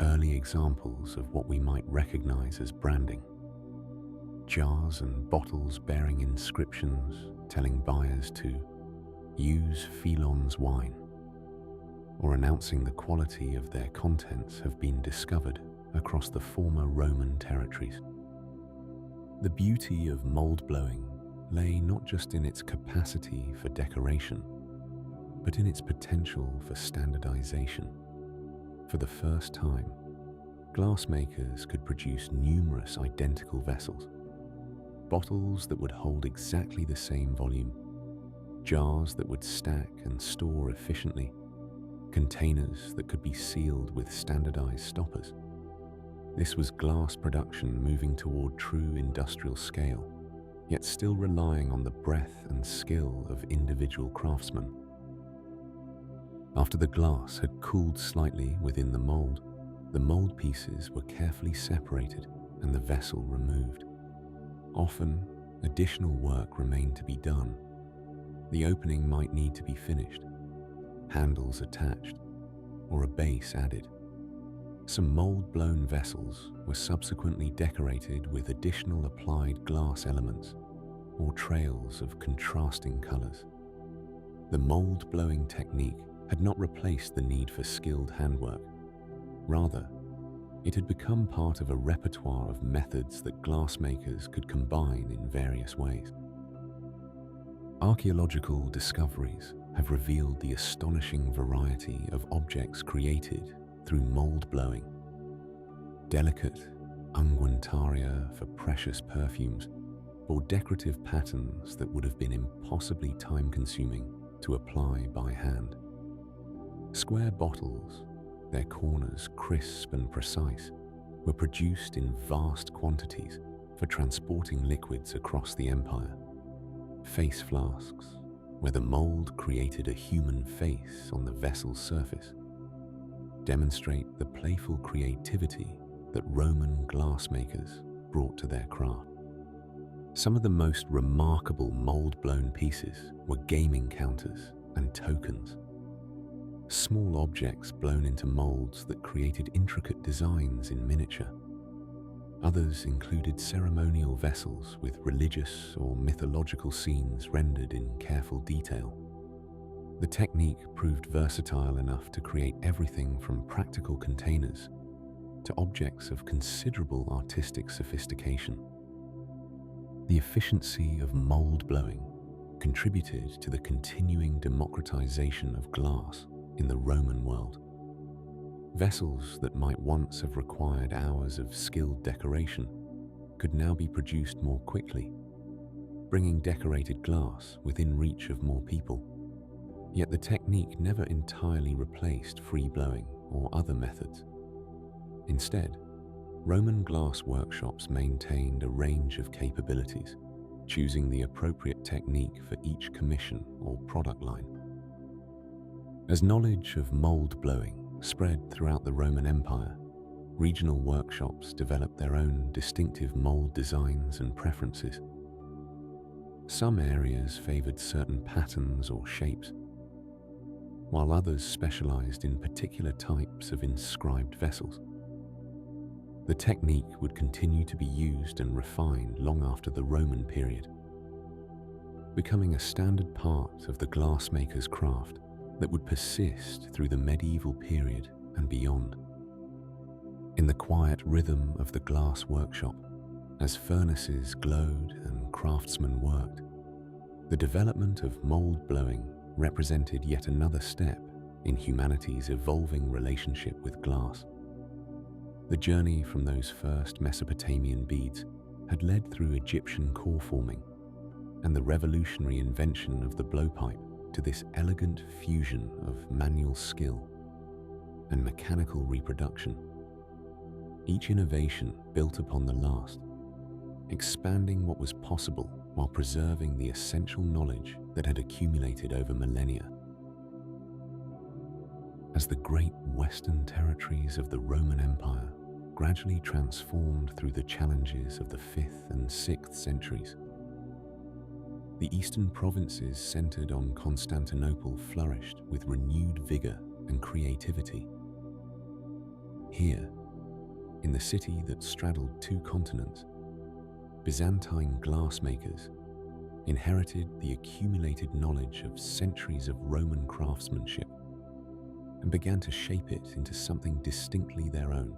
Early examples of what we might recognize as branding. Jars and bottles bearing inscriptions telling buyers to use Philon's wine, or announcing the quality of their contents, have been discovered across the former Roman territories. The beauty of mold blowing lay not just in its capacity for decoration, but in its potential for standardization. For the first time, glassmakers could produce numerous identical vessels, bottles that would hold exactly the same volume, jars that would stack and store efficiently, containers that could be sealed with standardized stoppers. This was glass production moving toward true industrial scale, yet still relying on the breadth and skill of individual craftsmen. After the glass had cooled slightly within the mold pieces were carefully separated and the vessel removed. Often, additional work remained to be done. The opening might need to be finished, handles attached, or a base added. Some mold-blown vessels were subsequently decorated with additional applied glass elements or trails of contrasting colors. The mold-blowing technique had not replaced the need for skilled handwork. Rather, it had become part of a repertoire of methods that glassmakers could combine in various ways. Archaeological discoveries have revealed the astonishing variety of objects created through mold blowing. Delicate unguentaria for precious perfumes, or decorative patterns that would have been impossibly time-consuming to apply by hand. Square bottles, their corners crisp and precise, were produced in vast quantities for transporting liquids across the empire. Face flasks, where the mold created a human face on the vessel's surface, demonstrate the playful creativity that Roman glassmakers brought to their craft. Some of the most remarkable mold-blown pieces were gaming counters and tokens, small objects blown into molds that created intricate designs in miniature. Others included ceremonial vessels with religious or mythological scenes rendered in careful detail. The technique proved versatile enough to create everything from practical containers to objects of considerable artistic sophistication. The efficiency of mold blowing contributed to the continuing democratization of glass in the Roman world. Vessels that might once have required hours of skilled decoration could now be produced more quickly, bringing decorated glass within reach of more people. Yet the technique never entirely replaced free blowing or other methods. Instead, Roman glass workshops maintained a range of capabilities, choosing the appropriate technique for each commission or product line. As knowledge of mold blowing spread throughout the Roman Empire, regional workshops developed their own distinctive mold designs and preferences. Some areas favored certain patterns or shapes, while others specialized in particular types of inscribed vessels. The technique would continue to be used and refined long after the Roman period, becoming a standard part of the glassmaker's craft that would persist through the medieval period and beyond. In the quiet rhythm of the glass workshop, as furnaces glowed and craftsmen worked, the development of mold blowing represented yet another step in humanity's evolving relationship with glass. The journey from those first Mesopotamian beads had led through Egyptian core forming and the revolutionary invention of the blowpipe to this elegant fusion of manual skill and mechanical reproduction. Each innovation built upon the last, expanding what was possible while preserving the essential knowledge that had accumulated over millennia. As the great western territories of the Roman Empire gradually transformed through the challenges of the 5th and 6th centuries, the eastern provinces centered on Constantinople flourished with renewed vigor and creativity. Here, in the city that straddled 2 continents, Byzantine glassmakers inherited the accumulated knowledge of centuries of Roman craftsmanship and began to shape it into something distinctly their own.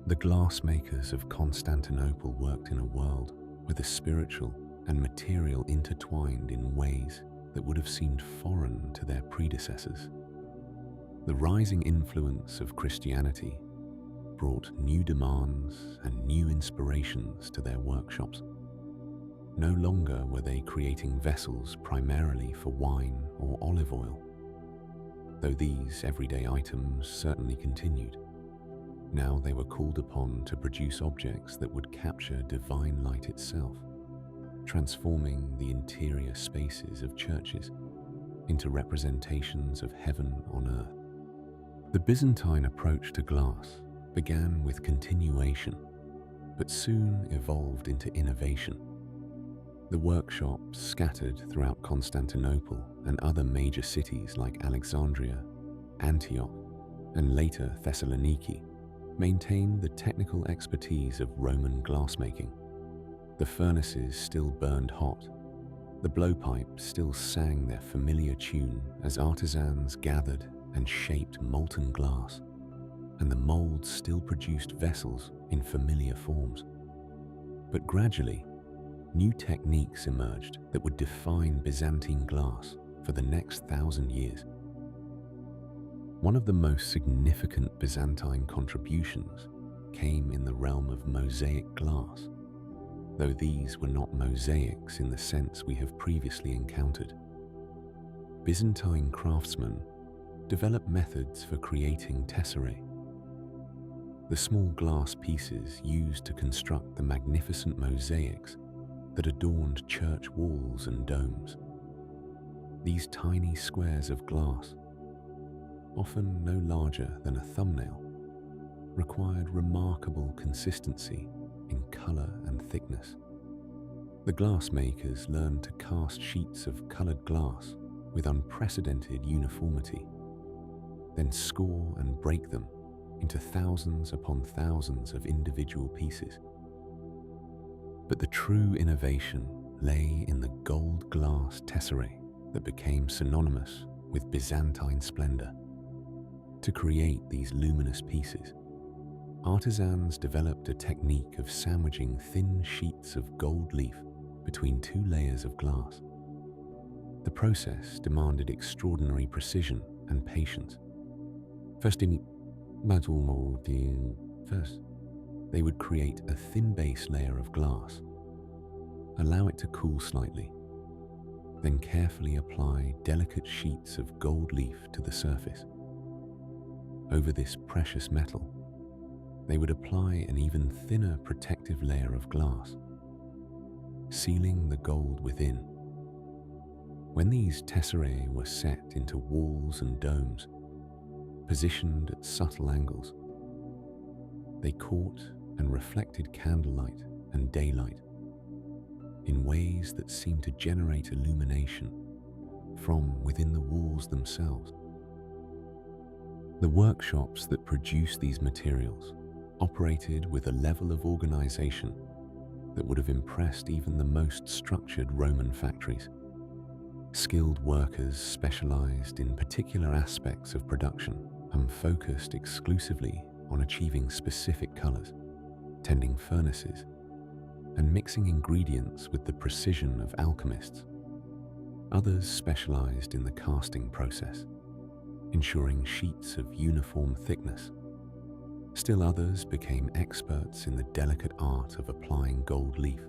The glassmakers of Constantinople worked in a world where the spiritual and material intertwined in ways that would have seemed foreign to their predecessors. The rising influence of Christianity brought new demands and new inspirations to their workshops. No longer were they creating vessels primarily for wine or olive oil, though these everyday items certainly continued. Now they were called upon to produce objects that would capture divine light itself, transforming the interior spaces of churches into representations of heaven on earth. The Byzantine approach to glass began with continuation, but soon evolved into innovation. The workshops scattered throughout Constantinople and other major cities like Alexandria, Antioch, and later Thessaloniki, maintained the technical expertise of Roman glassmaking. The furnaces still burned hot. The blowpipes still sang their familiar tune as artisans gathered and shaped molten glass, and the molds still produced vessels in familiar forms. But gradually, new techniques emerged that would define Byzantine glass for the next 1,000 years. One of the most significant Byzantine contributions came in the realm of mosaic glass, though these were not mosaics in the sense we have previously encountered. Byzantine craftsmen developed methods for creating tesserae, the small glass pieces used to construct the magnificent mosaics that adorned church walls and domes. These tiny squares of glass, often no larger than a thumbnail, required remarkable consistency in color and thickness. The glassmakers learned to cast sheets of colored glass with unprecedented uniformity, then score and break them into thousands upon thousands of individual pieces. But the true innovation lay in the gold glass tesserae that became synonymous with Byzantine splendor. To create these luminous pieces, artisans developed a technique of sandwiching thin sheets of gold leaf between two layers of glass. The process demanded extraordinary precision and patience. First, they would create a thin base layer of glass, allow it to cool slightly, then carefully apply delicate sheets of gold leaf to the surface. Over this precious metal, they would apply an even thinner protective layer of glass, sealing the gold within. When these tesserae were set into walls and domes, positioned at subtle angles, they caught and reflected candlelight and daylight in ways that seemed to generate illumination from within the walls themselves. The workshops that produced these materials operated with a level of organization that would have impressed even the most structured Roman factories. Skilled workers specialized in particular aspects of production and focused exclusively on achieving specific colors, tending furnaces, and mixing ingredients with the precision of alchemists. Others specialized in the casting process, ensuring sheets of uniform thickness. Still others became experts in the delicate art of applying gold leaf,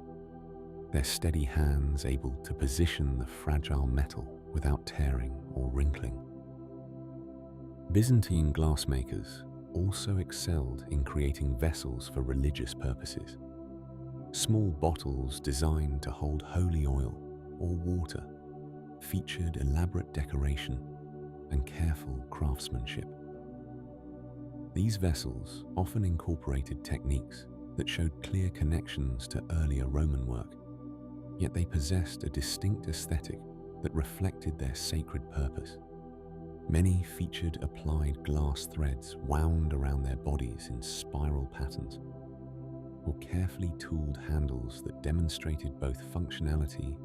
their steady hands able to position the fragile metal without tearing or wrinkling. Byzantine glassmakers also excelled in creating vessels for religious purposes. Small bottles designed to hold holy oil or water featured elaborate decoration and careful craftsmanship. These vessels often incorporated techniques that showed clear connections to earlier Roman work, yet they possessed a distinct aesthetic that reflected their sacred purpose. Many featured applied glass threads wound around their bodies in spiral patterns, or carefully tooled handles that demonstrated both functionality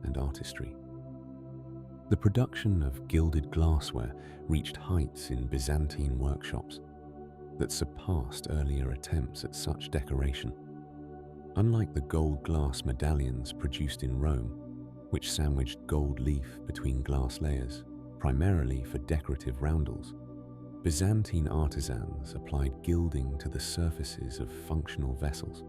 and artistry. The production of gilded glassware reached heights in Byzantine workshops that surpassed earlier attempts at such decoration. Unlike the gold glass medallions produced in Rome, which sandwiched gold leaf between glass layers, primarily for decorative roundels, Byzantine artisans applied gilding to the surfaces of functional vessels.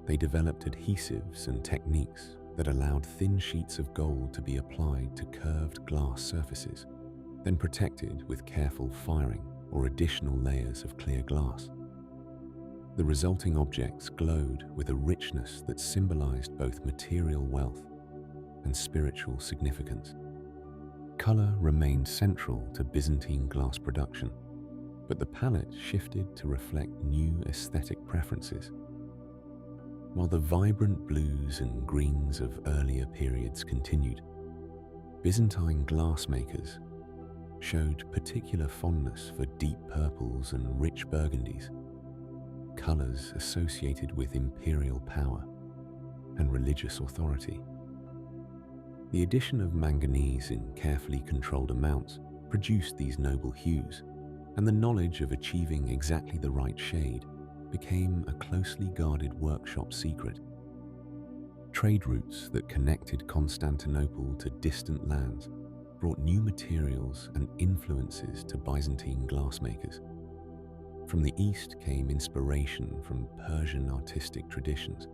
They developed adhesives and techniques that allowed thin sheets of gold to be applied to curved glass surfaces, then protected with careful firing or additional layers of clear glass. The resulting objects glowed with a richness that symbolized both material wealth and spiritual significance. Color remained central to Byzantine glass production, but the palette shifted to reflect new aesthetic preferences. While the vibrant blues and greens of earlier periods continued, Byzantine glassmakers showed particular fondness for deep purples and rich burgundies, colors associated with imperial power and religious authority. The addition of manganese in carefully controlled amounts produced these noble hues, and the knowledge of achieving exactly the right shade became a closely guarded workshop secret. Trade routes that connected Constantinople to distant lands brought new materials and influences to Byzantine glassmakers. From the east came inspiration from Persian artistic traditions,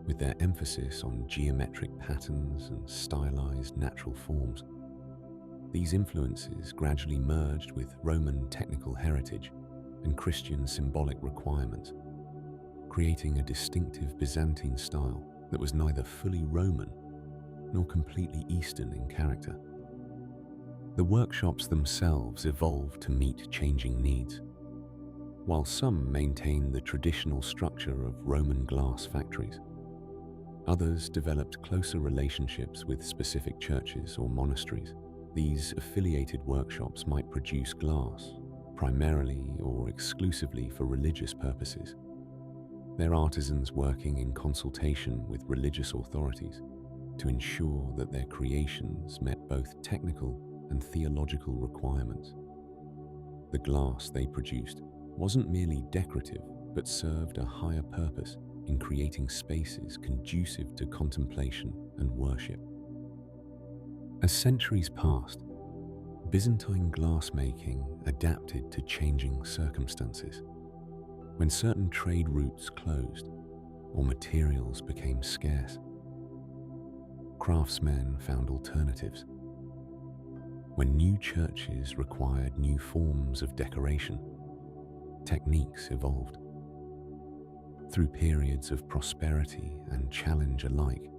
with their emphasis on geometric patterns and stylized natural forms. These influences gradually merged with Roman technical heritage and Christian symbolic requirements, creating a distinctive Byzantine style that was neither fully Roman nor completely Eastern in character. The workshops themselves evolved to meet changing needs. While some maintained the traditional structure of Roman glass factories, others developed closer relationships with specific churches or monasteries. These affiliated workshops might produce glass, primarily or exclusively for religious purposes, their artisans working in consultation with religious authorities to ensure that their creations met both technical and theological requirements. The glass they produced wasn't merely decorative, but served a higher purpose in creating spaces conducive to contemplation and worship. As centuries passed, Byzantine glassmaking adapted to changing circumstances. When certain trade routes closed or materials became scarce, craftsmen found alternatives. When new churches required new forms of decoration, techniques evolved. Through periods of prosperity and challenge alike,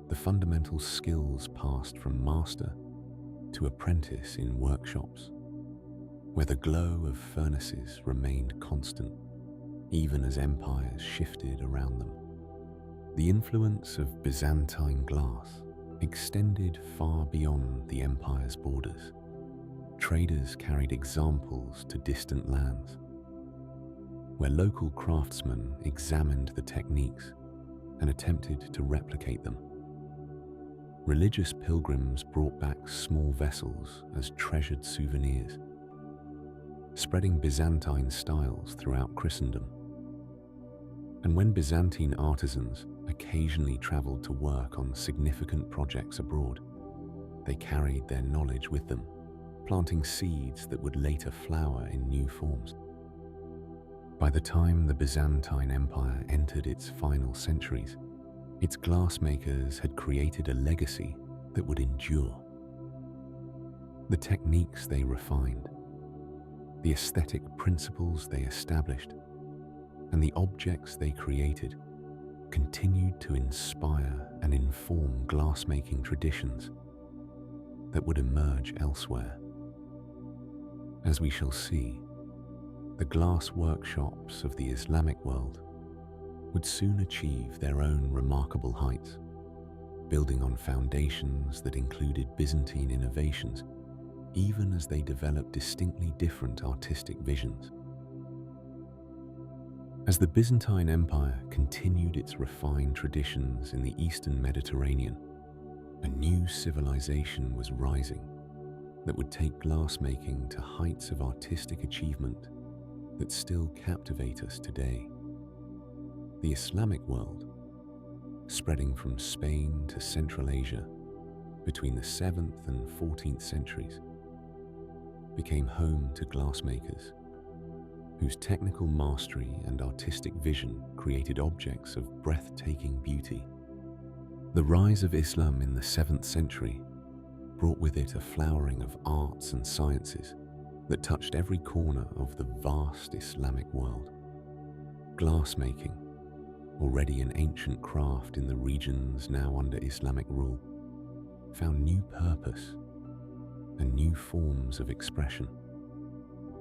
the fundamental skills passed from master to apprentice in workshops, where the glow of furnaces remained constant, even as empires shifted around them. The influence of Byzantine glass extended far beyond the empire's borders. Traders carried examples to distant lands, where local craftsmen examined the techniques and attempted to replicate them. Religious pilgrims brought back small vessels as treasured souvenirs, spreading Byzantine styles throughout Christendom. And when Byzantine artisans occasionally traveled to work on significant projects abroad, they carried their knowledge with them, planting seeds that would later flower in new forms. By the time the Byzantine Empire entered its final centuries, its glassmakers had created a legacy that would endure. The techniques they refined, the aesthetic principles they established, and the objects they created continued to inspire and inform glassmaking traditions that would emerge elsewhere. As we shall see, the glass workshops of the Islamic world would soon achieve their own remarkable heights, building on foundations that included Byzantine innovations, even as they developed distinctly different artistic visions. As the Byzantine Empire continued its refined traditions in the Eastern Mediterranean, a new civilization was rising that would take glassmaking to heights of artistic achievement that still captivate us today. The Islamic world, spreading from Spain to Central Asia between the 7th and 14th centuries, became home to glassmakers whose technical mastery and artistic vision created objects of breathtaking beauty. The rise of Islam in the 7th century brought with it a flowering of arts and sciences that touched every corner of the vast Islamic world. Glassmaking, already an ancient craft in the regions now under Islamic rule, found new purpose and new forms of expression.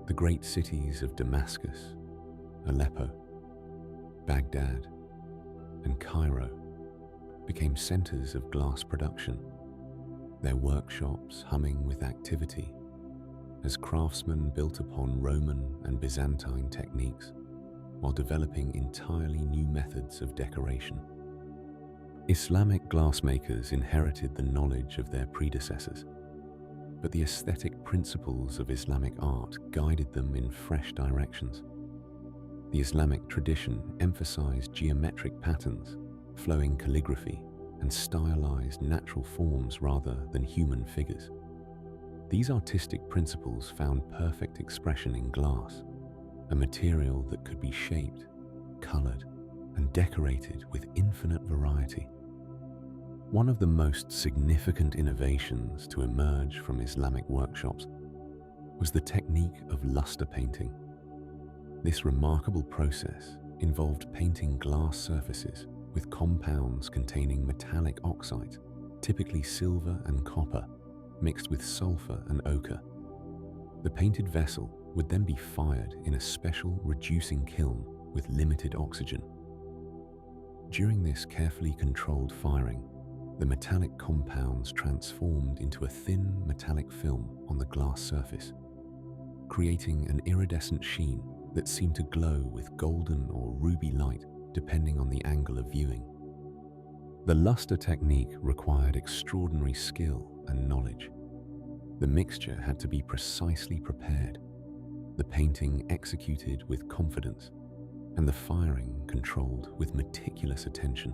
The great cities of Damascus, Aleppo, Baghdad, and Cairo became centers of glass production, their workshops humming with activity as craftsmen built upon Roman and Byzantine techniques while developing entirely new methods of decoration. Islamic glassmakers inherited the knowledge of their predecessors, but the aesthetic principles of Islamic art guided them in fresh directions. The Islamic tradition emphasized geometric patterns, flowing calligraphy, and stylized natural forms rather than human figures. These artistic principles found perfect expression in glass, a material that could be shaped, colored, and decorated with infinite variety. One of the most significant innovations to emerge from Islamic workshops was the technique of luster painting. This remarkable process involved painting glass surfaces with compounds containing metallic oxides, typically silver and copper, mixed with sulfur and ochre. The painted vessel would then be fired in a special reducing kiln with limited oxygen. During this carefully controlled firing, the metallic compounds transformed into a thin metallic film on the glass surface, creating an iridescent sheen that seemed to glow with golden or ruby light depending on the angle of viewing. The luster technique required extraordinary skill and knowledge. The mixture had to be precisely prepared, the painting executed with confidence, and the firing controlled with meticulous attention.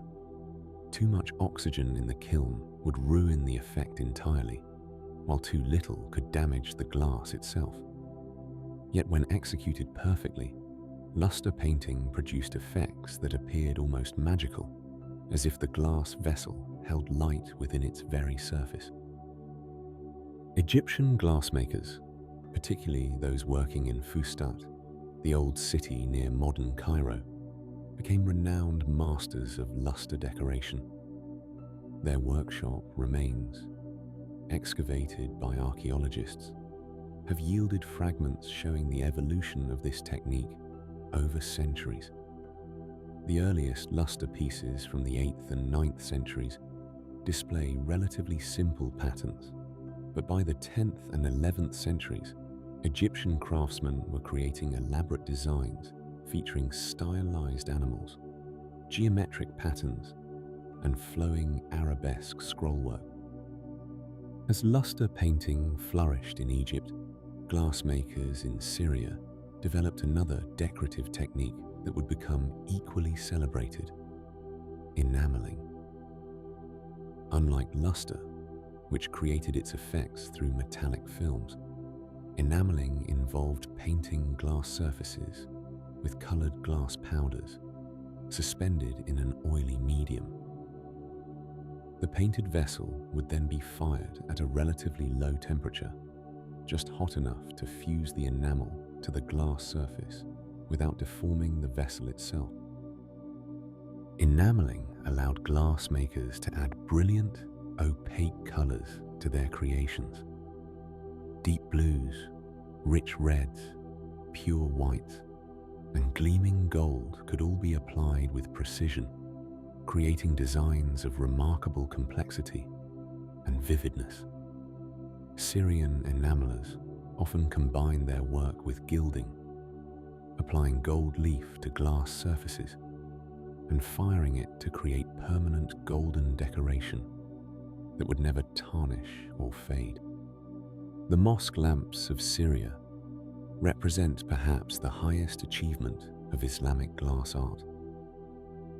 Too much oxygen in the kiln would ruin the effect entirely, while too little could damage the glass itself. Yet when executed perfectly, luster painting produced effects that appeared almost magical, as if the glass vessel held light within its very surface. Egyptian glassmakers, particularly those working in Fustat, the old city near modern Cairo, became renowned masters of luster decoration. Their workshop remains, excavated by archaeologists, have yielded fragments showing the evolution of this technique over centuries. The earliest luster pieces from the 8th and 9th centuries display relatively simple patterns, but by the 10th and 11th centuries, Egyptian craftsmen were creating elaborate designs featuring stylized animals, geometric patterns, and flowing arabesque scrollwork. As luster painting flourished in Egypt, glassmakers in Syria developed another decorative technique that would become equally celebrated: enameling. Unlike luster, which created its effects through metallic films, enameling involved painting glass surfaces with colored glass powders suspended in an oily medium. The painted vessel would then be fired at a relatively low temperature, just hot enough to fuse the enamel to the glass surface without deforming the vessel itself. Enameling allowed glassmakers to add brilliant, opaque colors to their creations. Deep blues, rich reds, pure whites, and gleaming gold could all be applied with precision, creating designs of remarkable complexity and vividness. Syrian enamelers often combine their work with gilding, applying gold leaf to glass surfaces and firing it to create permanent golden decoration that would never tarnish or fade. The mosque lamps of Syria represent perhaps the highest achievement of Islamic glass art.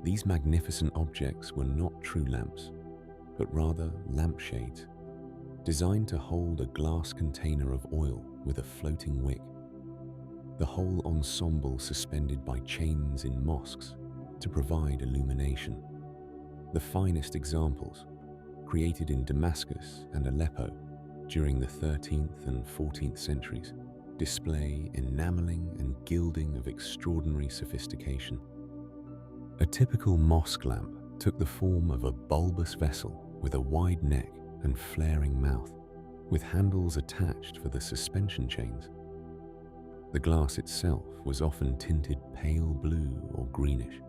These magnificent objects were not true lamps, but rather lampshades, designed to hold a glass container of oil with a floating wick. The whole ensemble suspended by chains in mosques to provide illumination. The finest examples, created in Damascus and Aleppo during the 13th and 14th centuries, display enameling and gilding of extraordinary sophistication. A typical mosque lamp took the form of a bulbous vessel with a wide neck and flaring mouth, with handles attached for the suspension chains. The glass itself was often tinted pale blue or greenish,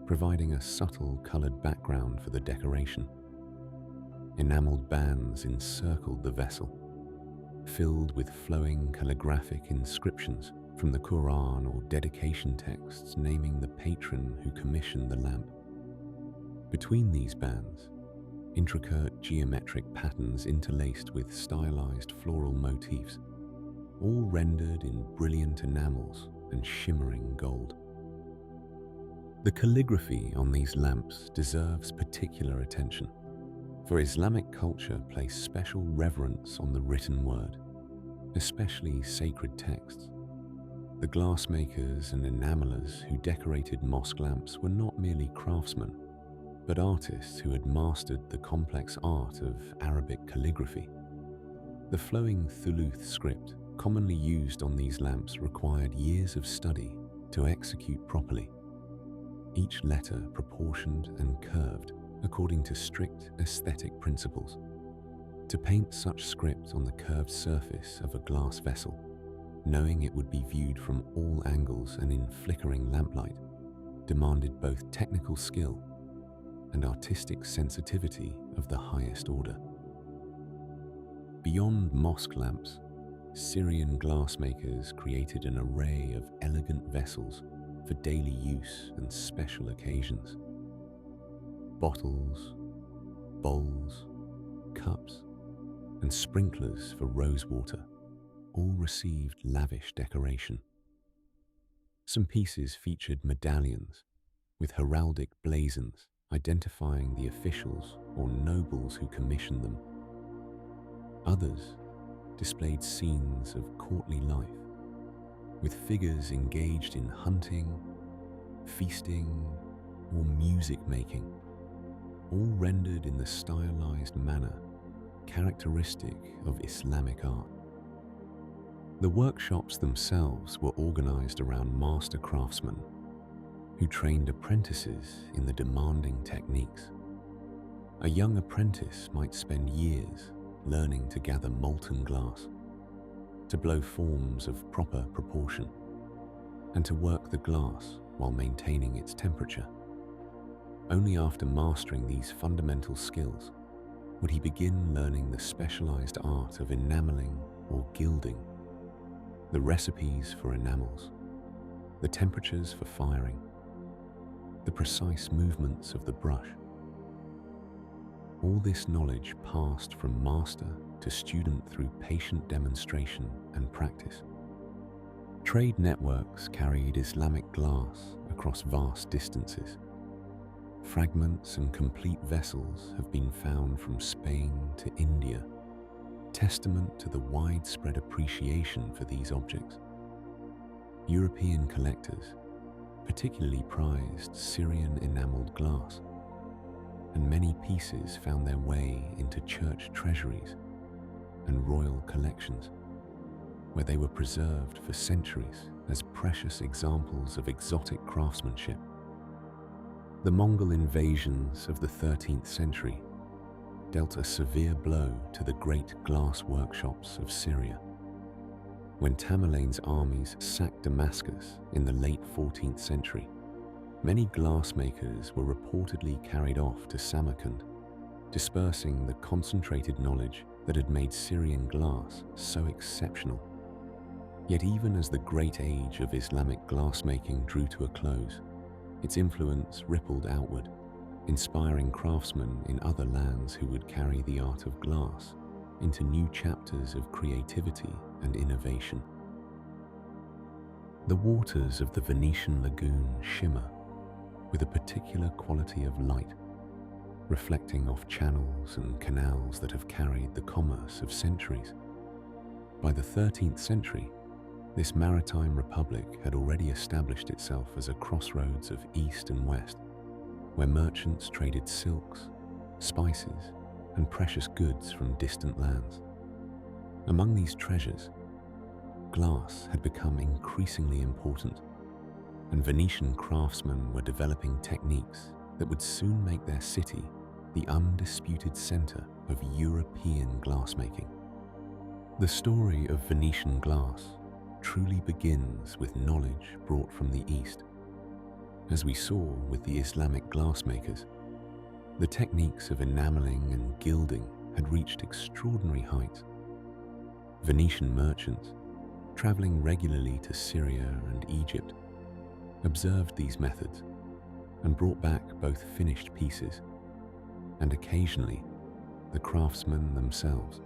providing a subtle colored background for the decoration. Enameled bands encircled the vessel, filled with flowing calligraphic inscriptions from the Quran or dedication texts naming the patron who commissioned the lamp. Between these bands, intricate geometric patterns interlaced with stylized floral motifs, all rendered in brilliant enamels and shimmering gold. The calligraphy on these lamps deserves particular attention, for Islamic culture placed special reverence on the written word, especially sacred texts. The glassmakers and enamelers who decorated mosque lamps were not merely craftsmen, but artists who had mastered the complex art of Arabic calligraphy. The flowing thuluth script commonly used on these lamps required years of study to execute properly, each letter proportioned and curved according to strict aesthetic principles. To paint such script on the curved surface of a glass vessel, knowing it would be viewed from all angles and in flickering lamplight, demanded both technical skill and artistic sensitivity of the highest order. Beyond mosque lamps, Syrian glassmakers created an array of elegant vessels for daily use and special occasions. Bottles, bowls, cups, and sprinklers for rosewater all received lavish decoration. Some pieces featured medallions with heraldic blazons identifying the officials or nobles who commissioned them. Others displayed scenes of courtly life, with figures engaged in hunting, feasting, or music making, all rendered in the stylized manner characteristic of Islamic art. The workshops themselves were organized around master craftsmen who trained apprentices in the demanding techniques. A young apprentice might spend years learning to gather molten glass, to blow forms of proper proportion, and to work the glass while maintaining its temperature. Only after mastering these fundamental skills would he begin learning the specialized art of enameling or gilding, the recipes for enamels, the temperatures for firing, the precise movements of the brush. All this knowledge passed from master to student through patient demonstration and practice. Trade networks carried Islamic glass across vast distances. Fragments and complete vessels have been found from Spain to India, testament to the widespread appreciation for these objects. European collectors particularly prized Syrian enameled glass, and many pieces found their way into church treasuries and royal collections, where they were preserved for centuries as precious examples of exotic craftsmanship. The Mongol invasions of the 13th century dealt a severe blow to the great glass workshops of Syria. When Tamerlane's armies sacked Damascus in the late 14th century, many glassmakers were reportedly carried off to Samarkand, dispersing the concentrated knowledge that had made Syrian glass so exceptional. Yet even as the great age of Islamic glassmaking drew to a close, its influence rippled outward, inspiring craftsmen in other lands who would carry the art of glass into new chapters of creativity and innovation. The waters of the Venetian lagoon shimmer with a particular quality of light, reflecting off channels and canals that have carried the commerce of centuries. By the 13th century, this maritime republic had already established itself as a crossroads of east and west, where merchants traded silks, spices, and precious goods from distant lands. Among these treasures, glass had become increasingly important, and Venetian craftsmen were developing techniques that would soon make their city the undisputed center of European glassmaking. The story of Venetian glass truly begins with knowledge brought from the East. As we saw with the Islamic glassmakers, the techniques of enameling and gilding had reached extraordinary heights. Venetian merchants, traveling regularly to Syria and Egypt, observed these methods and brought back both finished pieces and occasionally the craftsmen themselves.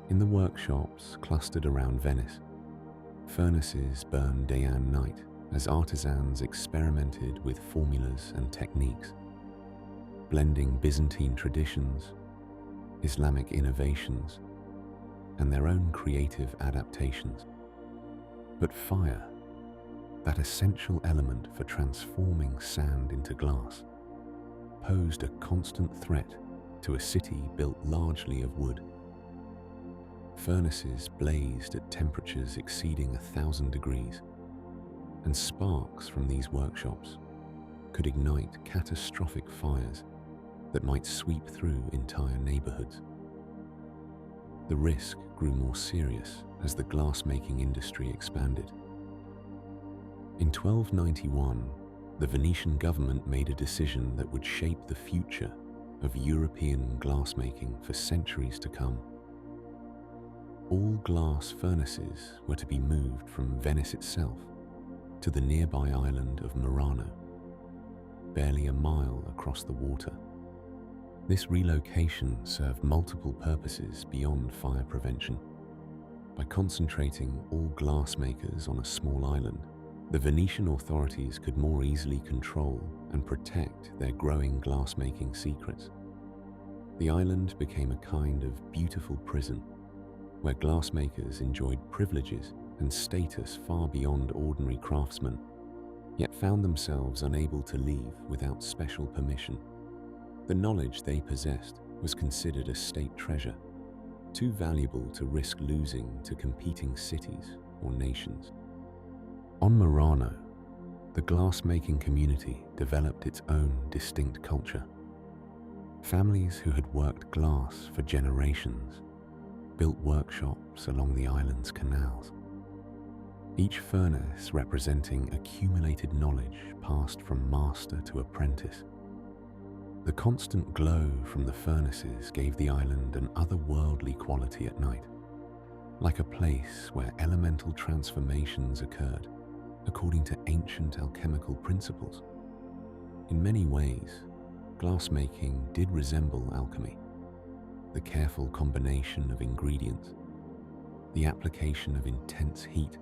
In the workshops clustered around Venice, furnaces burned day and night as artisans experimented with formulas and techniques, blending Byzantine traditions, Islamic innovations, and their own creative adaptations. But fire, that essential element for transforming sand into glass, posed a constant threat to a city built largely of wood. Furnaces blazed at temperatures exceeding 1,000 degrees, and sparks from these workshops could ignite catastrophic fires that might sweep through entire neighborhoods. The risk grew more serious as the glassmaking industry expanded. In 1291, the Venetian government made a decision that would shape the future of European glassmaking for centuries to come. All glass furnaces were to be moved from Venice itself to the nearby island of Murano, barely a mile across the water. This relocation served multiple purposes beyond fire prevention. By concentrating all glassmakers on a small island, the Venetian authorities could more easily control and protect their growing glassmaking secrets. The island became a kind of beautiful prison, where glassmakers enjoyed privileges and status far beyond ordinary craftsmen, yet found themselves unable to leave without special permission. The knowledge they possessed was considered a state treasure, too valuable to risk losing to competing cities or nations. On Murano, the glassmaking community developed its own distinct culture. Families who had worked glass for generations built workshops along the island's canals, each furnace representing accumulated knowledge passed from master to apprentice. The constant glow from the furnaces gave the island an otherworldly quality at night, like a place where elemental transformations occurred according to ancient alchemical principles. In many ways, glassmaking did resemble alchemy. The careful combination of ingredients, the application of intense heat,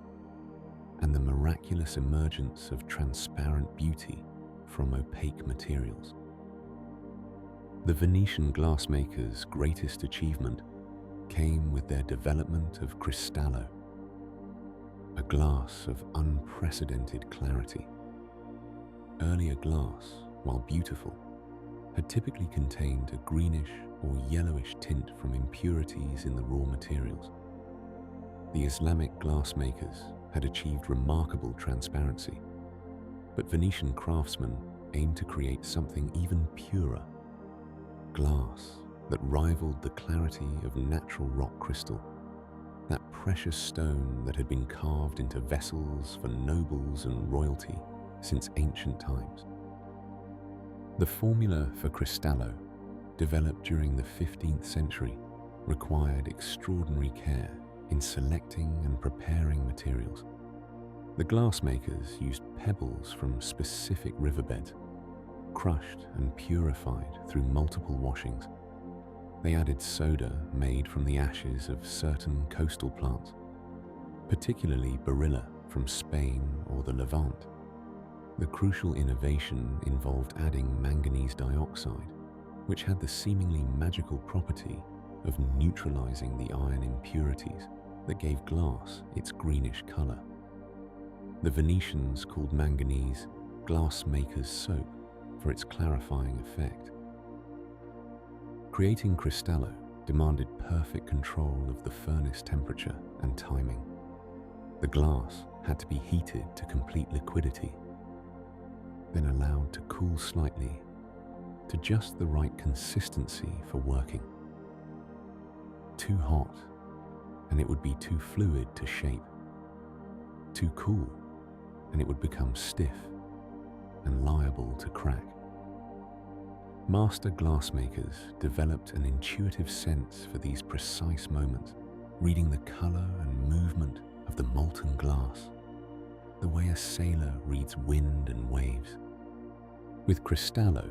and the miraculous emergence of transparent beauty from opaque materials. The Venetian glassmakers' greatest achievement came with their development of cristallo, a glass of unprecedented clarity. Earlier glass, while beautiful, had typically contained a greenish or yellowish tint from impurities in the raw materials. The Islamic glassmakers had achieved remarkable transparency, but Venetian craftsmen aimed to create something even purer, glass that rivaled the clarity of natural rock crystal, that precious stone that had been carved into vessels for nobles and royalty since ancient times. The formula for cristallo, developed during the 15th century, required extraordinary care in selecting and preparing materials. The glassmakers used pebbles from specific riverbeds, crushed and purified through multiple washings. They added soda made from the ashes of certain coastal plants, particularly berilla from Spain or the Levant. The crucial innovation involved adding manganese dioxide, which had the seemingly magical property of neutralizing the iron impurities that gave glass its greenish color. The Venetians called manganese glassmakers' soap for its clarifying effect. Creating cristallo demanded perfect control of the furnace temperature and timing. The glass had to be heated to complete liquidity, then allowed to cool slightly to just the right consistency for working. Too hot, and it would be too fluid to shape. Too cool, and it would become stiff and liable to crack. Master glassmakers developed an intuitive sense for these precise moments reading the color and movement of the molten glass, the way a sailor reads wind and waves. With cristallo,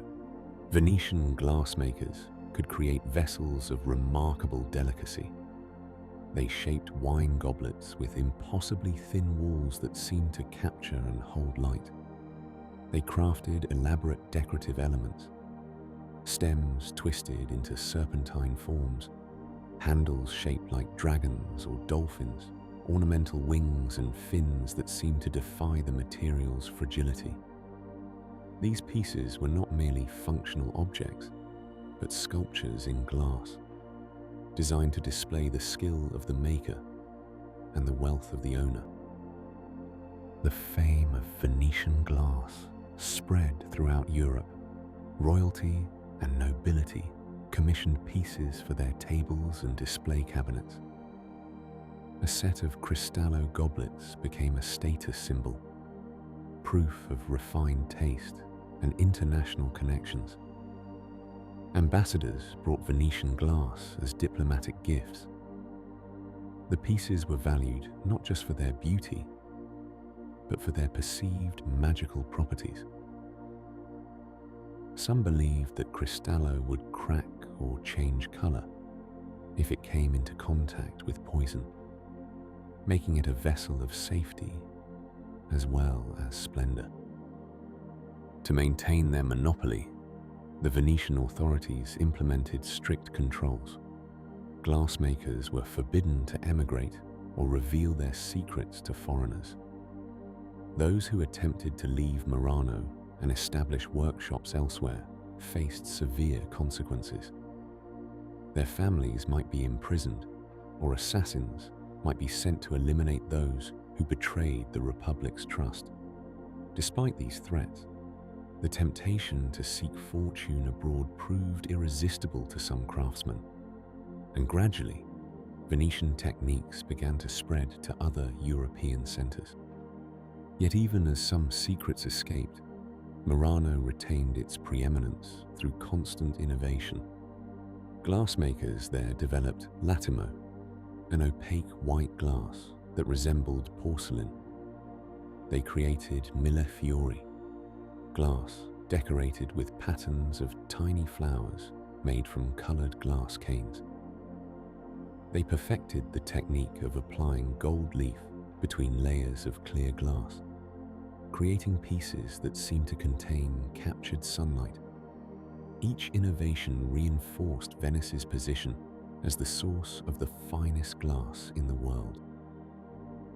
Venetian glassmakers could create vessels of remarkable delicacy. They shaped wine goblets with impossibly thin walls that seemed to capture and hold light. They crafted elaborate decorative elements, stems twisted into serpentine forms, handles shaped like dragons or dolphins, ornamental wings and fins that seemed to defy the material's fragility. These pieces were not merely functional objects, but sculptures in glass, designed to display the skill of the maker and the wealth of the owner. The fame of Venetian glass spread throughout Europe. Royalty and nobility commissioned pieces for their tables and display cabinets. A set of cristallo goblets became a status symbol, proof of refined taste and international connections. Ambassadors brought Venetian glass as diplomatic gifts. The pieces were valued not just for their beauty, but for their perceived magical properties. Some believed that cristallo would crack or change color if it came into contact with poison, making it a vessel of safety as well as splendor. To maintain their monopoly, the Venetian authorities implemented strict controls. Glassmakers were forbidden to emigrate or reveal their secrets to foreigners. Those who attempted to leave Murano and establish workshops elsewhere faced severe consequences. Their families might be imprisoned, or assassins might be sent to eliminate those who betrayed the Republic's trust. Despite these threats, the temptation to seek fortune abroad proved irresistible to some craftsmen, and gradually, Venetian techniques began to spread to other European centers. Yet even as some secrets escaped, Murano retained its preeminence through constant innovation. Glassmakers there developed latimo, an opaque white glass that resembled porcelain. They created millefiori, glass decorated with patterns of tiny flowers made from colored glass canes. They perfected the technique of applying gold leaf between layers of clear glass, creating pieces that seemed to contain captured sunlight. Each innovation reinforced Venice's position as the source of the finest glass in the world.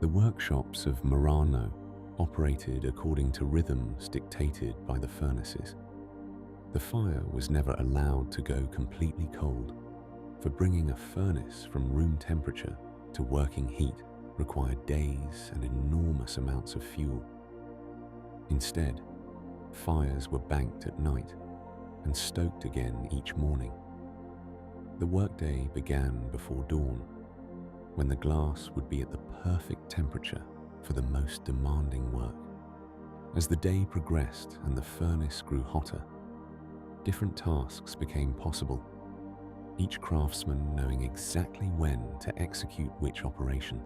The workshops of Murano operated according to rhythms dictated by the furnaces. The fire was never allowed to go completely cold, for bringing a furnace from room temperature to working heat required days and enormous amounts of fuel. Instead, fires were banked at night and stoked again each morning. The workday began before dawn, when the glass would be at the perfect temperature for the most demanding work. As the day progressed and the furnace grew hotter, different tasks became possible, each craftsman knowing exactly when to execute which operation.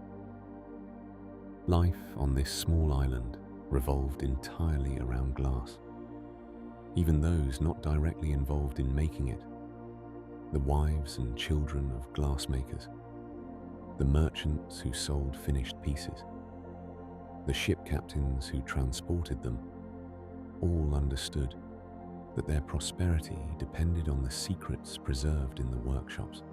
Life on this small island revolved entirely around glass. Even those not directly involved in making it, the wives and children of glassmakers, the merchants who sold finished pieces, the ship captains who transported them, all understood that their prosperity depended on the secrets preserved in the workshops.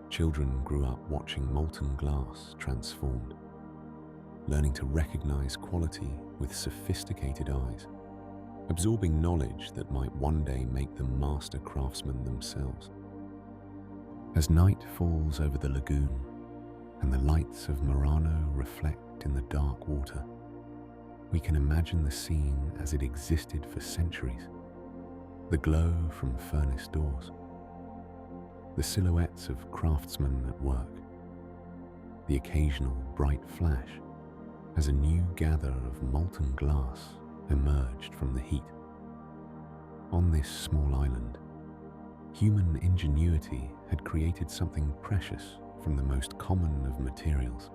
Children grew up watching molten glass transformed, learning to recognize quality with sophisticated eyes, absorbing knowledge that might one day make them master craftsmen themselves. As night falls over the lagoon and the lights of Murano reflect in the dark water, we can imagine the scene as it existed for centuries. The glow from furnace doors, the silhouettes of craftsmen at work, the occasional bright flash as a new gather of molten glass emerged from the heat. On this small island, human ingenuity had created something precious from the most common of materials,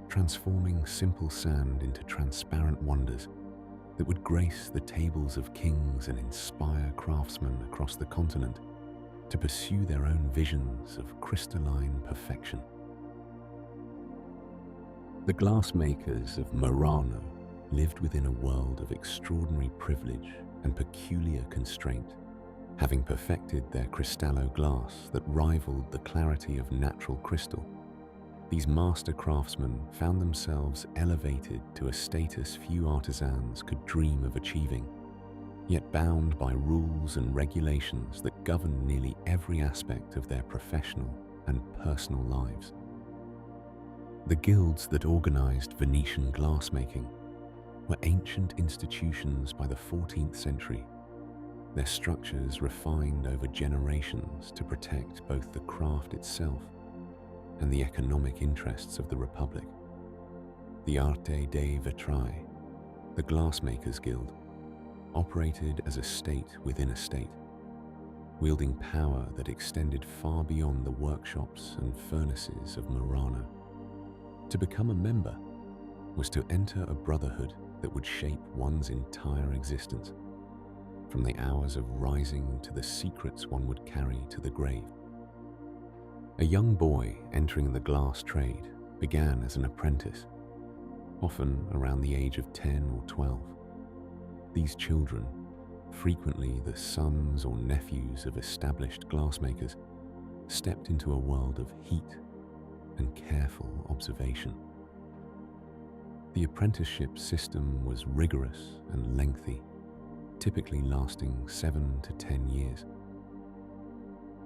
transforming simple sand into transparent wonders that would grace the tables of kings and inspire craftsmen across the continent to pursue their own visions of crystalline perfection. The glassmakers of Murano lived within a world of extraordinary privilege and peculiar constraint, having perfected their cristallo glass that rivaled the clarity of natural crystal. These master craftsmen found themselves elevated to a status few artisans could dream of achieving, yet bound by rules and regulations that govern nearly every aspect of their professional and personal lives. The guilds that organized Venetian glassmaking were ancient institutions by the 14th century, their structures refined over generations to protect both the craft itself and the economic interests of the Republic. The Arte dei Vetrai, the Glassmakers Guild, operated as a state within a state, wielding power that extended far beyond the workshops and furnaces of Murano. To become a member was to enter a brotherhood that would shape one's entire existence, from the hours of rising to the secrets one would carry to the grave. A young boy entering the glass trade began as an apprentice, often around the age of 10 or 12. These children, frequently the sons or nephews of established glassmakers, stepped into a world of heat and careful observation. The apprenticeship system was rigorous and lengthy, typically lasting 7 to 10 years.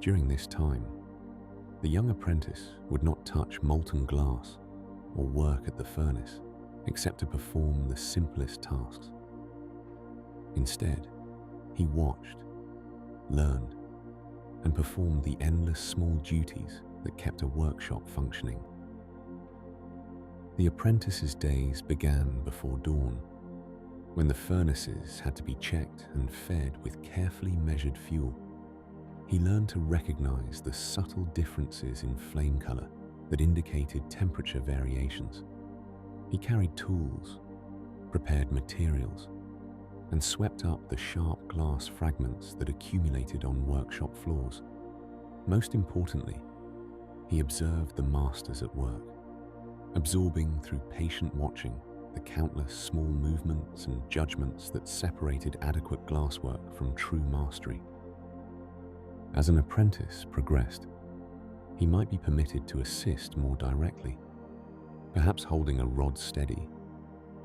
During this time, the young apprentice would not touch molten glass or work at the furnace except to perform the simplest tasks. Instead, he watched, learned, and performed the endless small duties that kept a workshop functioning. The apprentice's days began before dawn, when the furnaces had to be checked and fed with carefully measured fuel. He learned to recognize the subtle differences in flame color that indicated temperature variations. He carried tools, prepared materials, and swept up the sharp glass fragments that accumulated on workshop floors. Most importantly, he observed the masters at work, absorbing through patient watching the countless small movements and judgments that separated adequate glasswork from true mastery. As an apprentice progressed, he might be permitted to assist more directly, perhaps holding a rod steady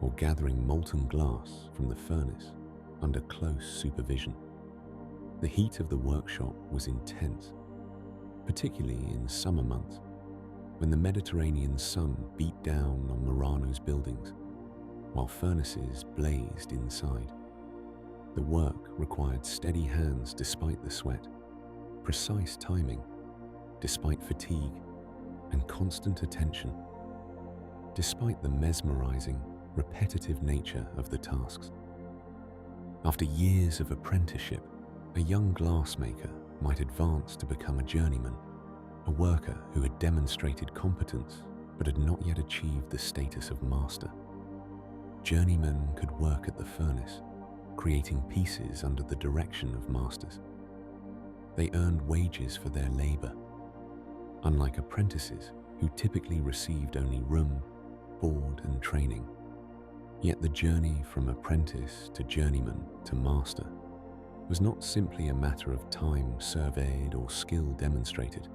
or gathering molten glass from the furnace under close supervision. The heat of the workshop was intense, particularly in summer months, when the Mediterranean sun beat down on Murano's buildings, while furnaces blazed inside. The work required steady hands despite the sweat, precise timing despite fatigue, and constant attention, despite the mesmerizing, repetitive nature of the tasks. After years of apprenticeship, a young glassmaker might advance to become a journeyman, a worker who had demonstrated competence but had not yet achieved the status of master. Journeymen could work at the furnace, creating pieces under the direction of masters. They earned wages for their labor, unlike apprentices who typically received only room, board, and training. Yet the journey from apprentice to journeyman to master was not simply a matter of time surveyed or skill demonstrated.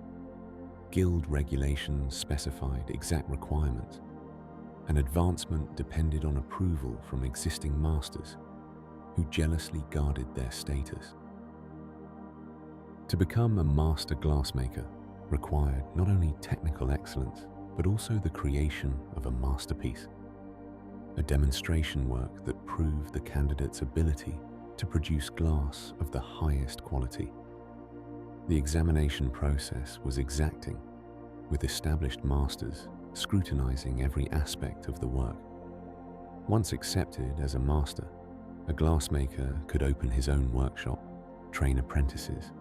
Guild regulations specified exact requirements, and advancement depended on approval from existing masters who jealously guarded their status. To become a master glassmaker required not only technical excellence, but also the creation of a masterpiece, a demonstration work that proved the candidate's ability to produce glass of the highest quality. The examination process was exacting, with established masters scrutinizing every aspect of the work. Once accepted as a master, a glassmaker could open his own workshop, train apprentices,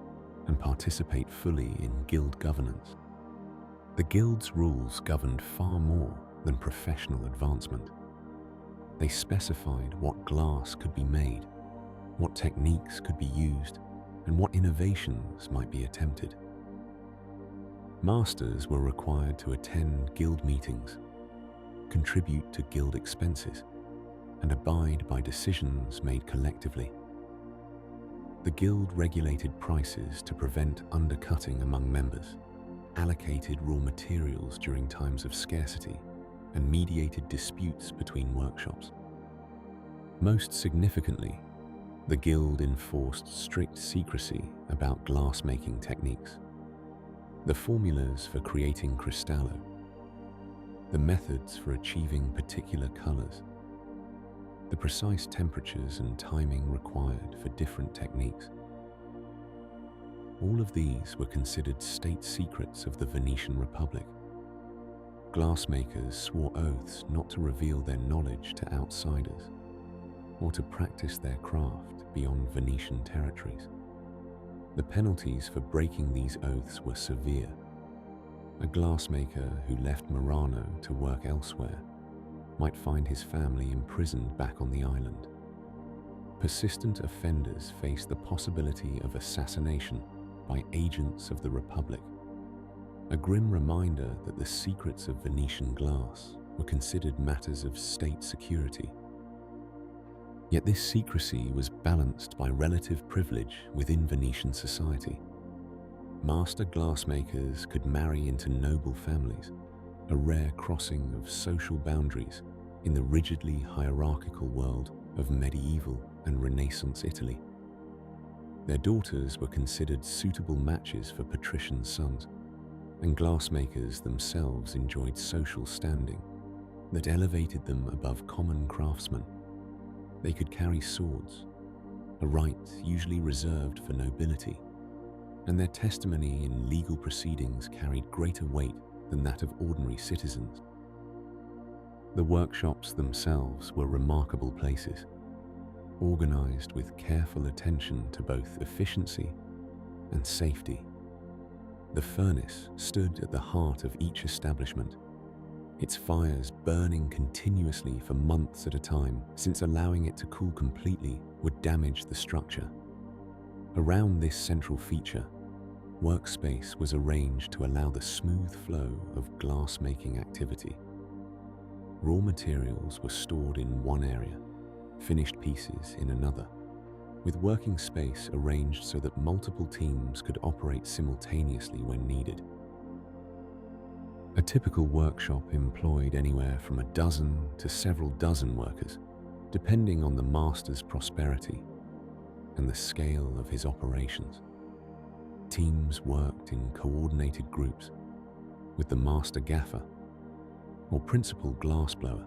and participate fully in guild governance. The guild's rules governed far more than professional advancement. They specified what glass could be made, what techniques could be used, and what innovations might be attempted. Masters were required to attend guild meetings, contribute to guild expenses, and abide by decisions made collectively. The guild regulated prices to prevent undercutting among members, allocated raw materials during times of scarcity, and mediated disputes between workshops. Most significantly, the guild enforced strict secrecy about glassmaking techniques, the formulas for creating cristallo, the methods for achieving particular colors, the precise temperatures and timing required for different techniques. All of these were considered state secrets of the Venetian Republic. Glassmakers swore oaths not to reveal their knowledge to outsiders or to practice their craft beyond Venetian territories. The penalties for breaking these oaths were severe. A glassmaker who left Murano to work elsewhere might find his family imprisoned back on the island. Persistent offenders faced the possibility of assassination by agents of the Republic, a grim reminder that the secrets of Venetian glass were considered matters of state security. Yet this secrecy was balanced by relative privilege within Venetian society. Master glassmakers could marry into noble families, a rare crossing of social boundaries in the rigidly hierarchical world of medieval and Renaissance Italy. Their daughters were considered suitable matches for patrician sons, and glassmakers themselves enjoyed social standing that elevated them above common craftsmen. They could carry swords, a right usually reserved for nobility, and their testimony in legal proceedings carried greater weight than that of ordinary citizens. The workshops themselves were remarkable places, organized with careful attention to both efficiency and safety. The furnace stood at the heart of each establishment, its fires burning continuously for months at a time, since allowing it to cool completely would damage the structure. Around this central feature, workspace was arranged to allow the smooth flow of glass-making activity. Raw materials were stored in one area, finished pieces in another, with working space arranged so that multiple teams could operate simultaneously when needed. A typical workshop employed anywhere from a dozen to several dozen workers, depending on the master's prosperity and the scale of his operations. Teams worked in coordinated groups, with the master gaffer or principal glassblower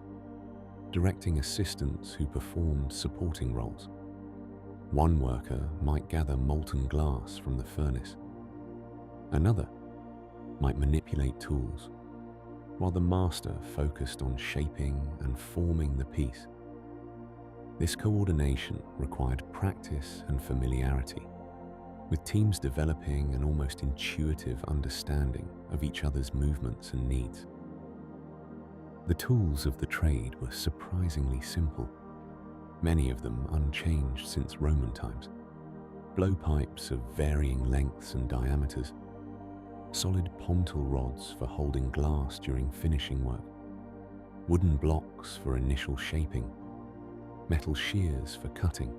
directing assistants who performed supporting roles. One worker might gather molten glass from the furnace. Another might manipulate tools, while the master focused on shaping and forming the piece. This coordination required practice and familiarity, with teams developing an almost intuitive understanding of each other's movements and needs. The tools of the trade were surprisingly simple, many of them unchanged since Roman times. Blowpipes of varying lengths and diameters, solid pontil rods for holding glass during finishing work, wooden blocks for initial shaping, metal shears for cutting,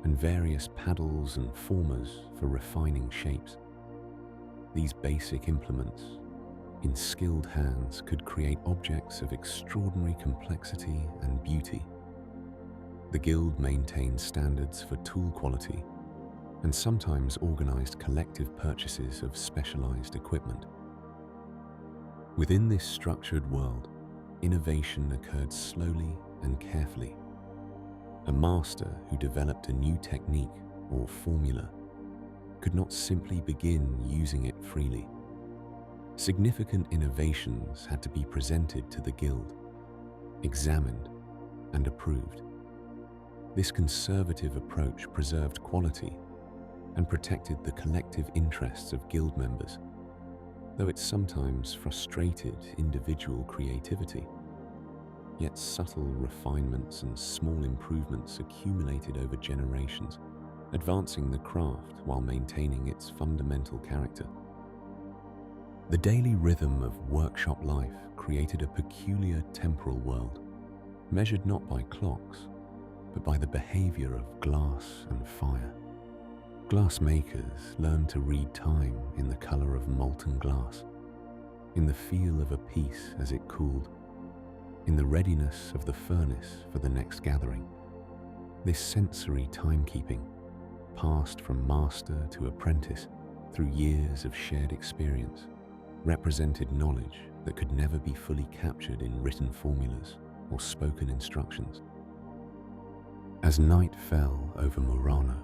and various paddles and formers for refining shapes. These basic implements, in skilled hands, could create objects of extraordinary complexity and beauty. The guild maintained standards for tool quality and sometimes organized collective purchases of specialized equipment. Within this structured world, innovation occurred slowly and carefully. A master who developed a new technique or formula could not simply begin using it freely. Significant innovations had to be presented to the guild, examined, and approved. This conservative approach preserved quality and protected the collective interests of guild members. though it sometimes frustrated individual creativity. Yet subtle refinements and small improvements accumulated over generations, advancing the craft while maintaining its fundamental character. The daily rhythm of workshop life created a peculiar temporal world, measured not by clocks, but by the behavior of glass and fire. Glassmakers learned to read time in the color of molten glass, in the feel of a piece as it cooled, in the readiness of the furnace for the next gathering. This sensory timekeeping, passed from master to apprentice through years of shared experience, represented knowledge that could never be fully captured in written formulas or spoken instructions. As night fell over Murano,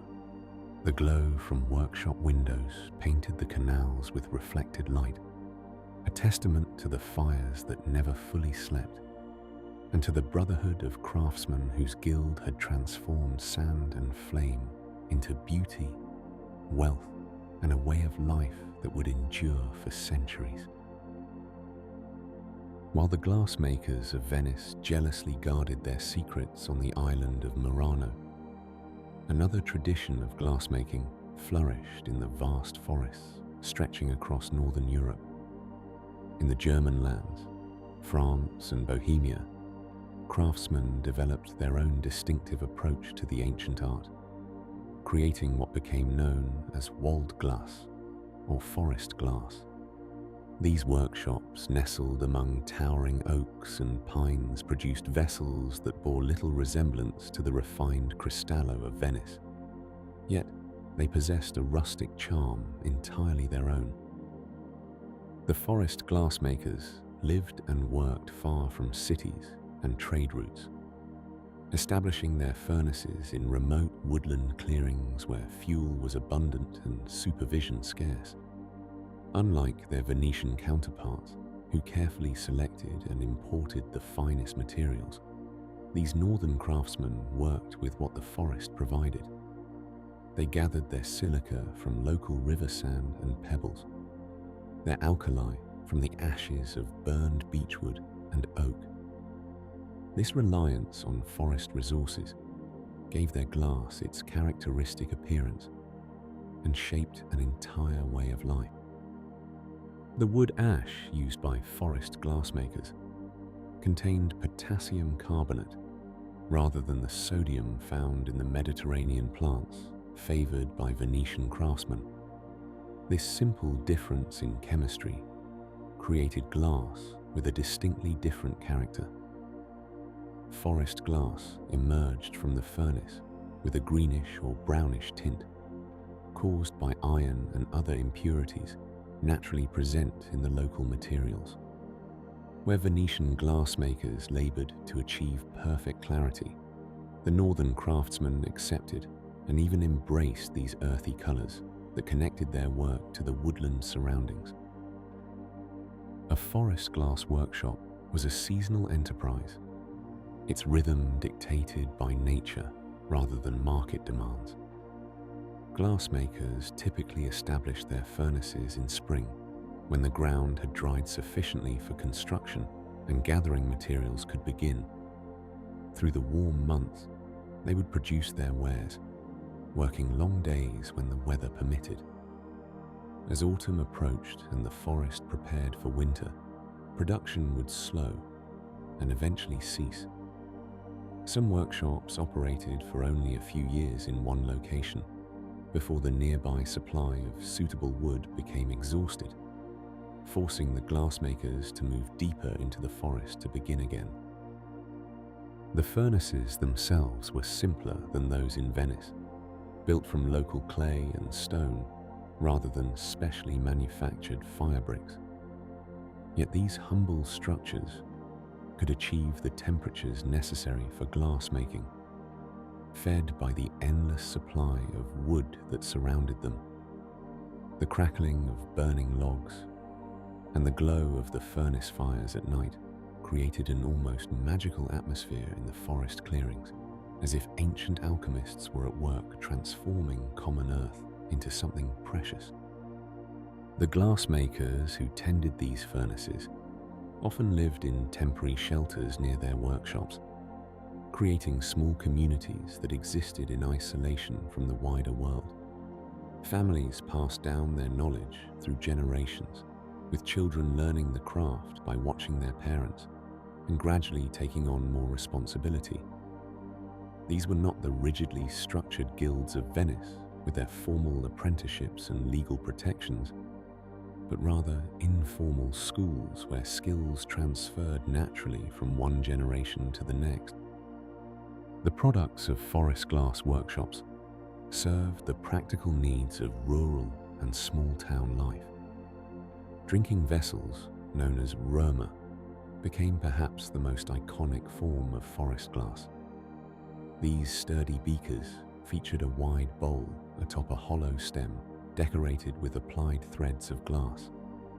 the glow from workshop windows painted the canals with reflected light, a testament to the fires that never fully slept, and to the brotherhood of craftsmen whose guild had transformed sand and flame into beauty, wealth, and a way of life that would endure for centuries. While the glassmakers of Venice jealously guarded their secrets on the island of Murano, another tradition of glassmaking flourished in the vast forests stretching across northern Europe. In the German lands, France and Bohemia, craftsmen developed their own distinctive approach to the ancient art, creating what became known as Waldglas, or forest glass. These workshops, nestled among towering oaks and pines, produced vessels that bore little resemblance to the refined cristallo of Venice. Yet, they possessed a rustic charm entirely their own. The forest glassmakers lived and worked far from cities and trade routes, establishing their furnaces in remote woodland clearings where fuel was abundant and supervision scarce. Unlike their Venetian counterparts, who carefully selected and imported the finest materials, these northern craftsmen worked with what the forest provided. They gathered their silica from local river sand and pebbles, their alkali from the ashes of burned beechwood and oak. This reliance on forest resources gave their glass its characteristic appearance and shaped an entire way of life. The wood ash used by forest glassmakers contained potassium carbonate rather than the sodium found in the Mediterranean plants favored by Venetian craftsmen. This simple difference in chemistry created glass with a distinctly different character. Forest glass emerged from the furnace with a greenish or brownish tint, caused by iron and other impurities naturally present in the local materials. Where Venetian glassmakers labored to achieve perfect clarity, the northern craftsmen accepted and even embraced these earthy colors that connected their work to the woodland surroundings. A forest glass workshop was a seasonal enterprise, its rhythm dictated by nature rather than market demands. Glassmakers typically established their furnaces in spring, when the ground had dried sufficiently for construction and gathering materials could begin. Through the warm months, they would produce their wares, working long days when the weather permitted. As autumn approached and the forest prepared for winter, production would slow and eventually cease. Some workshops operated for only a few years in one location, before the nearby supply of suitable wood became exhausted, forcing the glassmakers to move deeper into the forest to begin again. The furnaces themselves were simpler than those in Venice, built from local clay and stone rather than specially manufactured fire bricks. Yet these humble structures could achieve the temperatures necessary for glass making, fed by the endless supply of wood that surrounded them. The crackling of burning logs and the glow of the furnace fires at night created an almost magical atmosphere in the forest clearings, as if ancient alchemists were at work transforming common earth into something precious. The glassmakers who tended these furnaces often lived in temporary shelters near their workshops, creating small communities that existed in isolation from the wider world. Families passed down their knowledge through generations, with children learning the craft by watching their parents and gradually taking on more responsibility. These were not the rigidly structured guilds of Venice with their formal apprenticeships and legal protections, but rather informal schools where skills transferred naturally from one generation to the next. The products of forest glass workshops served the practical needs of rural and small-town life. Drinking vessels, known as römer, became perhaps the most iconic form of forest glass. These sturdy beakers featured a wide bowl atop a hollow stem decorated with applied threads of glass,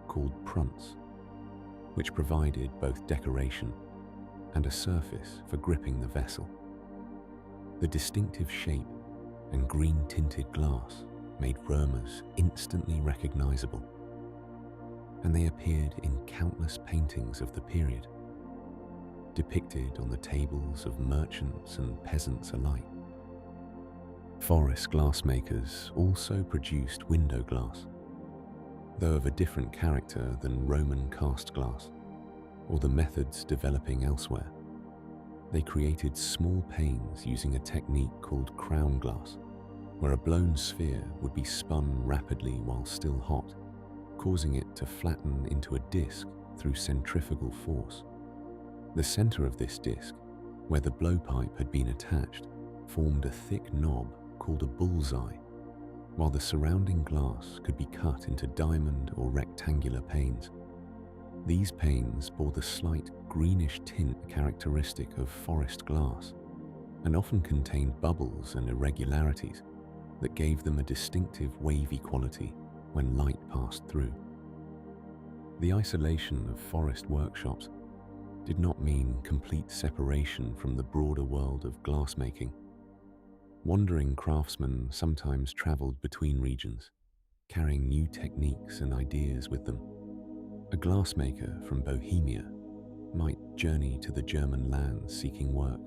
called prunts, which provided both decoration and a surface for gripping the vessel. The distinctive shape and green-tinted glass made römers instantly recognizable, and they appeared in countless paintings of the period, depicted on the tables of merchants and peasants alike. Forest glassmakers also produced window glass, though of a different character than Roman cast glass, or the methods developing elsewhere. They created small panes using a technique called crown glass, where a blown sphere would be spun rapidly while still hot, causing it to flatten into a disc through centrifugal force. The center of this disc, where the blowpipe had been attached, formed a thick knob called a bullseye, while the surrounding glass could be cut into diamond or rectangular panes. These panes bore the slight greenish tint characteristic of forest glass, and often contained bubbles and irregularities that gave them a distinctive wavy quality when light passed through. The isolation of forest workshops did not mean complete separation from the broader world of glassmaking. Wandering craftsmen sometimes traveled between regions, carrying new techniques and ideas with them. A glassmaker from Bohemia might journey to the German lands seeking work,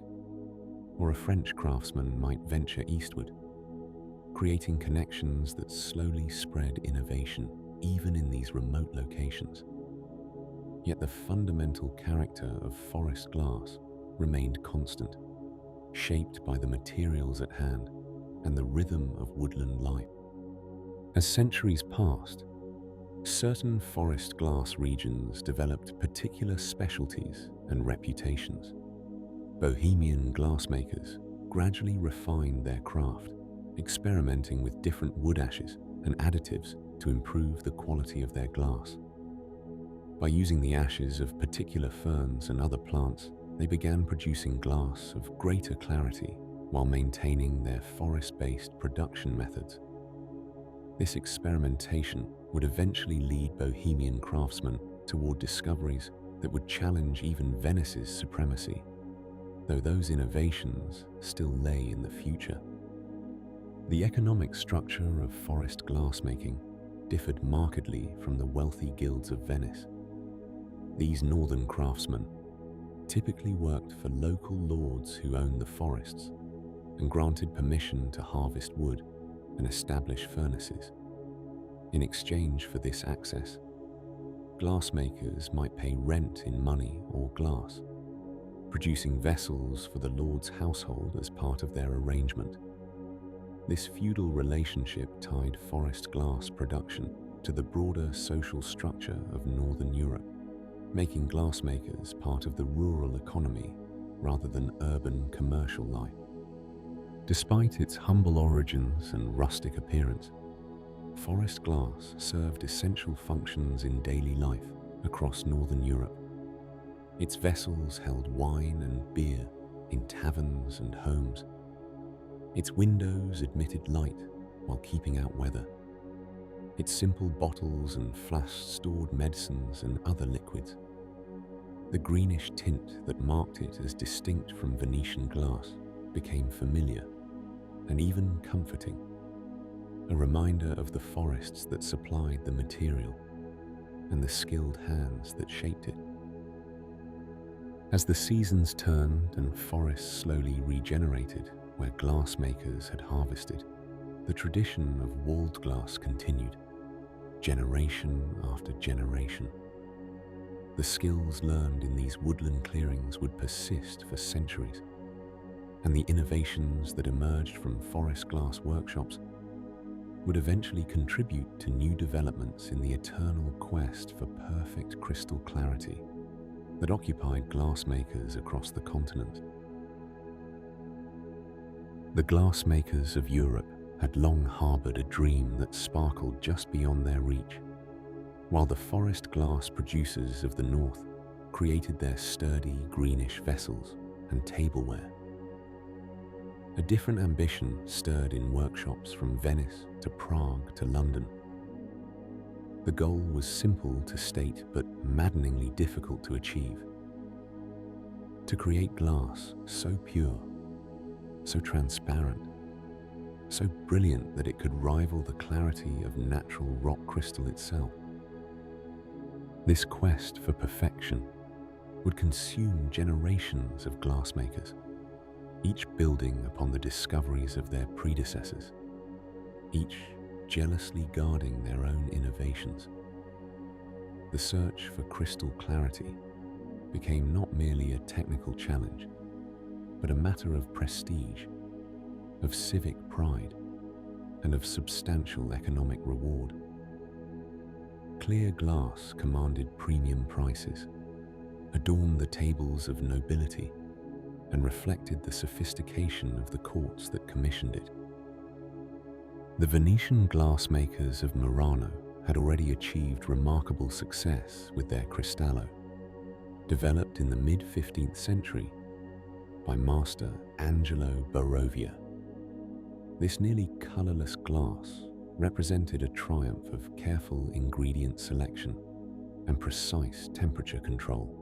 or a French craftsman might venture eastward, creating connections that slowly spread innovation even in these remote locations. Yet the fundamental character of forest glass remained constant, shaped by the materials at hand and the rhythm of woodland life. As centuries passed, certain forest glass regions developed particular specialties and reputations. Bohemian glassmakers gradually refined their craft, experimenting with different wood ashes and additives to improve the quality of their glass. By using the ashes of particular ferns and other plants, they began producing glass of greater clarity while maintaining their forest-based production methods. This experimentation would eventually lead Bohemian craftsmen toward discoveries that would challenge even Venice's supremacy, though those innovations still lay in the future. The economic structure of forest glassmaking differed markedly from the wealthy guilds of Venice. These northern craftsmen typically worked for local lords who owned the forests and granted permission to harvest wood and establish furnaces. In exchange for this access, glassmakers might pay rent in money or glass, producing vessels for the lord's household as part of their arrangement. This feudal relationship tied forest glass production to the broader social structure of Northern Europe, making glassmakers part of the rural economy rather than urban commercial life. Despite its humble origins and rustic appearance, forest glass served essential functions in daily life across Northern Europe. Its vessels held wine and beer in taverns and homes. Its windows admitted light while keeping out weather. Its simple bottles and flasks stored medicines and other liquids. The greenish tint that marked it as distinct from Venetian glass became familiar and even comforting. a reminder of the forests that supplied the material and the skilled hands that shaped it. As the seasons turned and forests slowly regenerated where glassmakers had harvested, the tradition of walled glass continued, generation after generation. The skills learned in these woodland clearings would persist for centuries, and the innovations that emerged from forest glass workshops would eventually contribute to new developments in the eternal quest for perfect crystal clarity that occupied glassmakers across the continent. The glassmakers of Europe had long harbored a dream that sparkled just beyond their reach, while the forest glass producers of the north created their sturdy greenish vessels and tableware. A different ambition stirred in workshops from Venice to Prague to London. The goal was simple to state but maddeningly difficult to achieve: to create glass so pure, so transparent, so brilliant that it could rival the clarity of natural rock crystal itself. This quest for perfection would consume generations of glassmakers, each building upon the discoveries of their predecessors, each jealously guarding their own innovations. The search for crystal clarity became not merely a technical challenge, but a matter of prestige, of civic pride, and of substantial economic reward. Clear glass commanded premium prices, adorned the tables of nobility, and reflected the sophistication of the courts that commissioned it. The Venetian glassmakers of Murano had already achieved remarkable success with their cristallo, developed in the mid-15th century by master Angelo Barovia. This nearly colorless glass represented a triumph of careful ingredient selection and precise temperature control.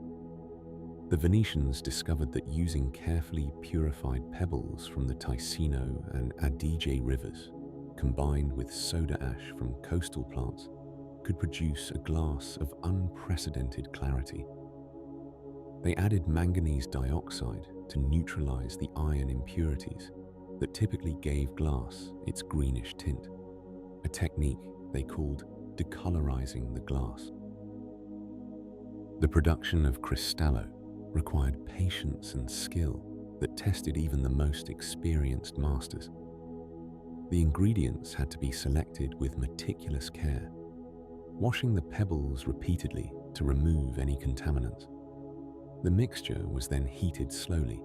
The Venetians discovered that using carefully purified pebbles from the Ticino and Adige rivers, combined with soda ash from coastal plants, could produce a glass of unprecedented clarity. They added manganese dioxide to neutralize the iron impurities that typically gave glass its greenish tint, a technique they called decolorizing the glass. The production of cristallo required patience and skill that tested even the most experienced masters. The ingredients had to be selected with meticulous care, washing the pebbles repeatedly to remove any contaminants. The mixture was then heated slowly,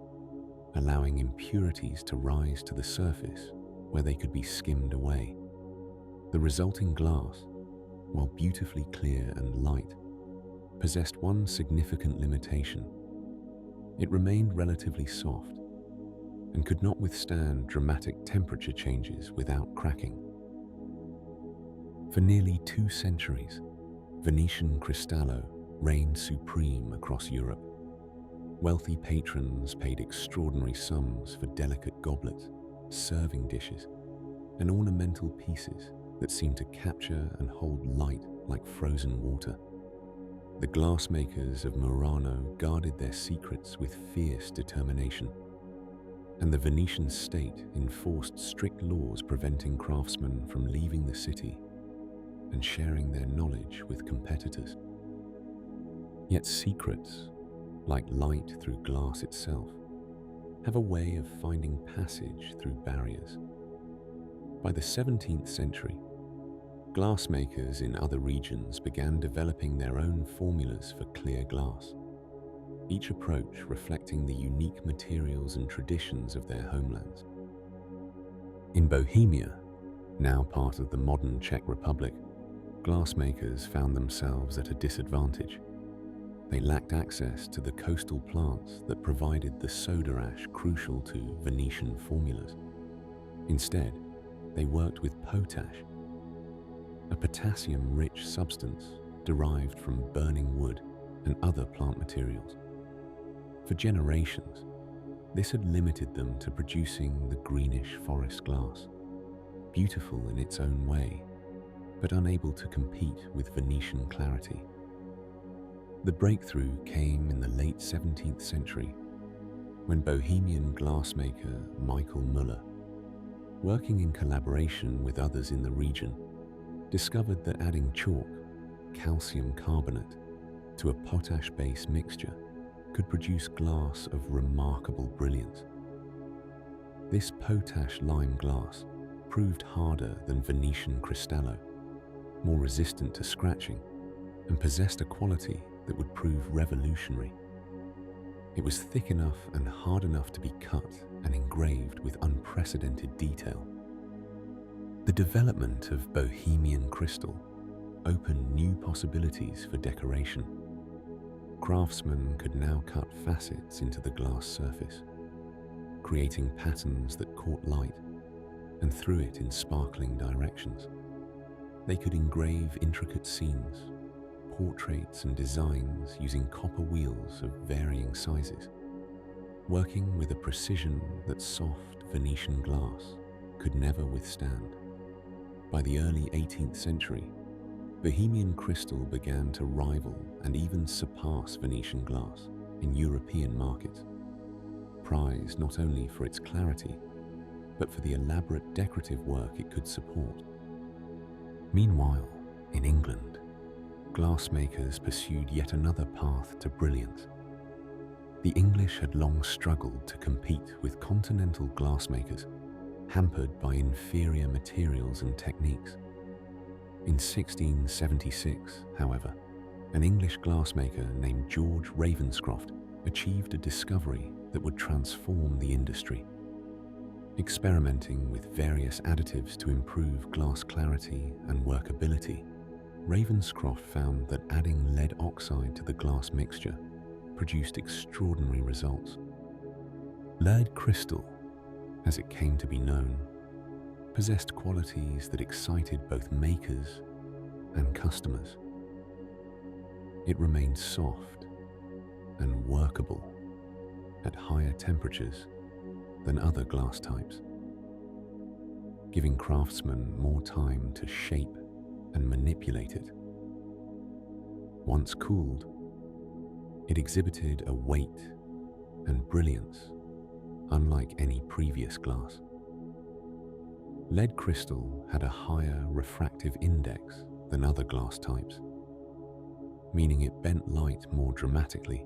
allowing impurities to rise to the surface where they could be skimmed away. The resulting glass, while beautifully clear and light, possessed one significant limitation. It remained relatively soft and could not withstand dramatic temperature changes without cracking. For nearly 2 centuries, Venetian cristallo reigned supreme across Europe. Wealthy patrons paid extraordinary sums for delicate goblets, serving dishes, and ornamental pieces that seemed to capture and hold light like frozen water. The glassmakers of Murano guarded their secrets with fierce determination, and the Venetian state enforced strict laws preventing craftsmen from leaving the city and sharing their knowledge with competitors. Yet secrets, like light through glass itself, have a way of finding passage through barriers. By the 17th century, glassmakers in other regions began developing their own formulas for clear glass, each approach reflecting the unique materials and traditions of their homelands. In Bohemia, now part of the modern Czech Republic, glassmakers found themselves at a disadvantage. They lacked access to the coastal plants that provided the soda ash crucial to Venetian formulas. Instead, they worked with potash, a potassium-rich substance derived from burning wood and other plant materials. For generations, this had limited them to producing the greenish forest glass, beautiful in its own way, but unable to compete with Venetian clarity. The breakthrough came in the late 17th century when Bohemian glassmaker Michael Müller, working in collaboration with others in the region, discovered that adding chalk, calcium carbonate, to a potash-based mixture could produce glass of remarkable brilliance. This potash-lime glass proved harder than Venetian cristallo, more resistant to scratching, and possessed a quality that would prove revolutionary. It was thick enough and hard enough to be cut and engraved with unprecedented detail. The development of Bohemian crystal opened new possibilities for decoration. Craftsmen could now cut facets into the glass surface, creating patterns that caught light and threw it in sparkling directions. They could engrave intricate scenes, portraits and designs using copper wheels of varying sizes, working with a precision that soft Venetian glass could never withstand. By the early 18th century, Bohemian crystal began to rival and even surpass Venetian glass in European markets, prized not only for its clarity, but for the elaborate decorative work it could support. Meanwhile, in England, glassmakers pursued yet another path to brilliance. The English had long struggled to compete with continental glassmakers, hampered by inferior materials and techniques. In 1676, however, an English glassmaker named George Ravenscroft achieved a discovery that would transform the industry. Experimenting with various additives to improve glass clarity and workability, Ravenscroft found that adding lead oxide to the glass mixture produced extraordinary results. Lead crystal, as it came to be known, possessed qualities that excited both makers and customers. It remained soft and workable at higher temperatures than other glass types, giving craftsmen more time to shape and manipulate it. Once cooled, it exhibited a weight and brilliance unlike any previous glass. Lead crystal had a higher refractive index than other glass types, meaning it bent light more dramatically,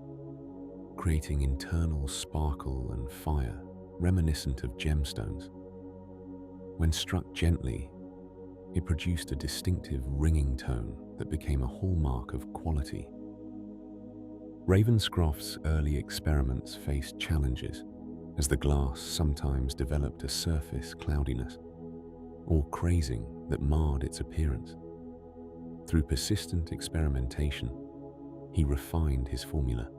creating internal sparkle and fire reminiscent of gemstones. When struck gently, it produced a distinctive ringing tone that became a hallmark of quality. Ravenscroft's early experiments faced challenges, as the glass sometimes developed a surface cloudiness or crazing that marred its appearance. Through persistent experimentation, he refined his formula,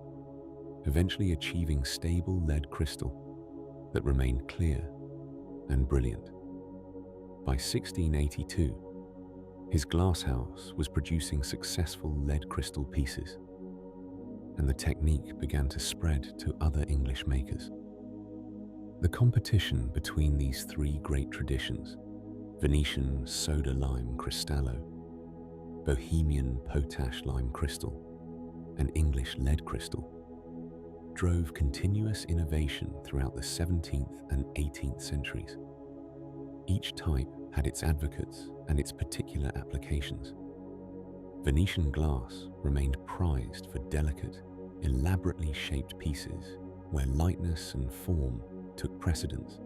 eventually achieving stable lead crystal that remained clear and brilliant. By 1682, his glasshouse was producing successful lead crystal pieces, and the technique began to spread to other English makers. The competition between these three great traditions, Venetian soda lime cristallo, Bohemian potash lime crystal, and English lead crystal, drove continuous innovation throughout the 17th and 18th centuries. Each type had its advocates and its particular applications. Venetian glass remained prized for delicate, elaborately shaped pieces where lightness and form took precedence.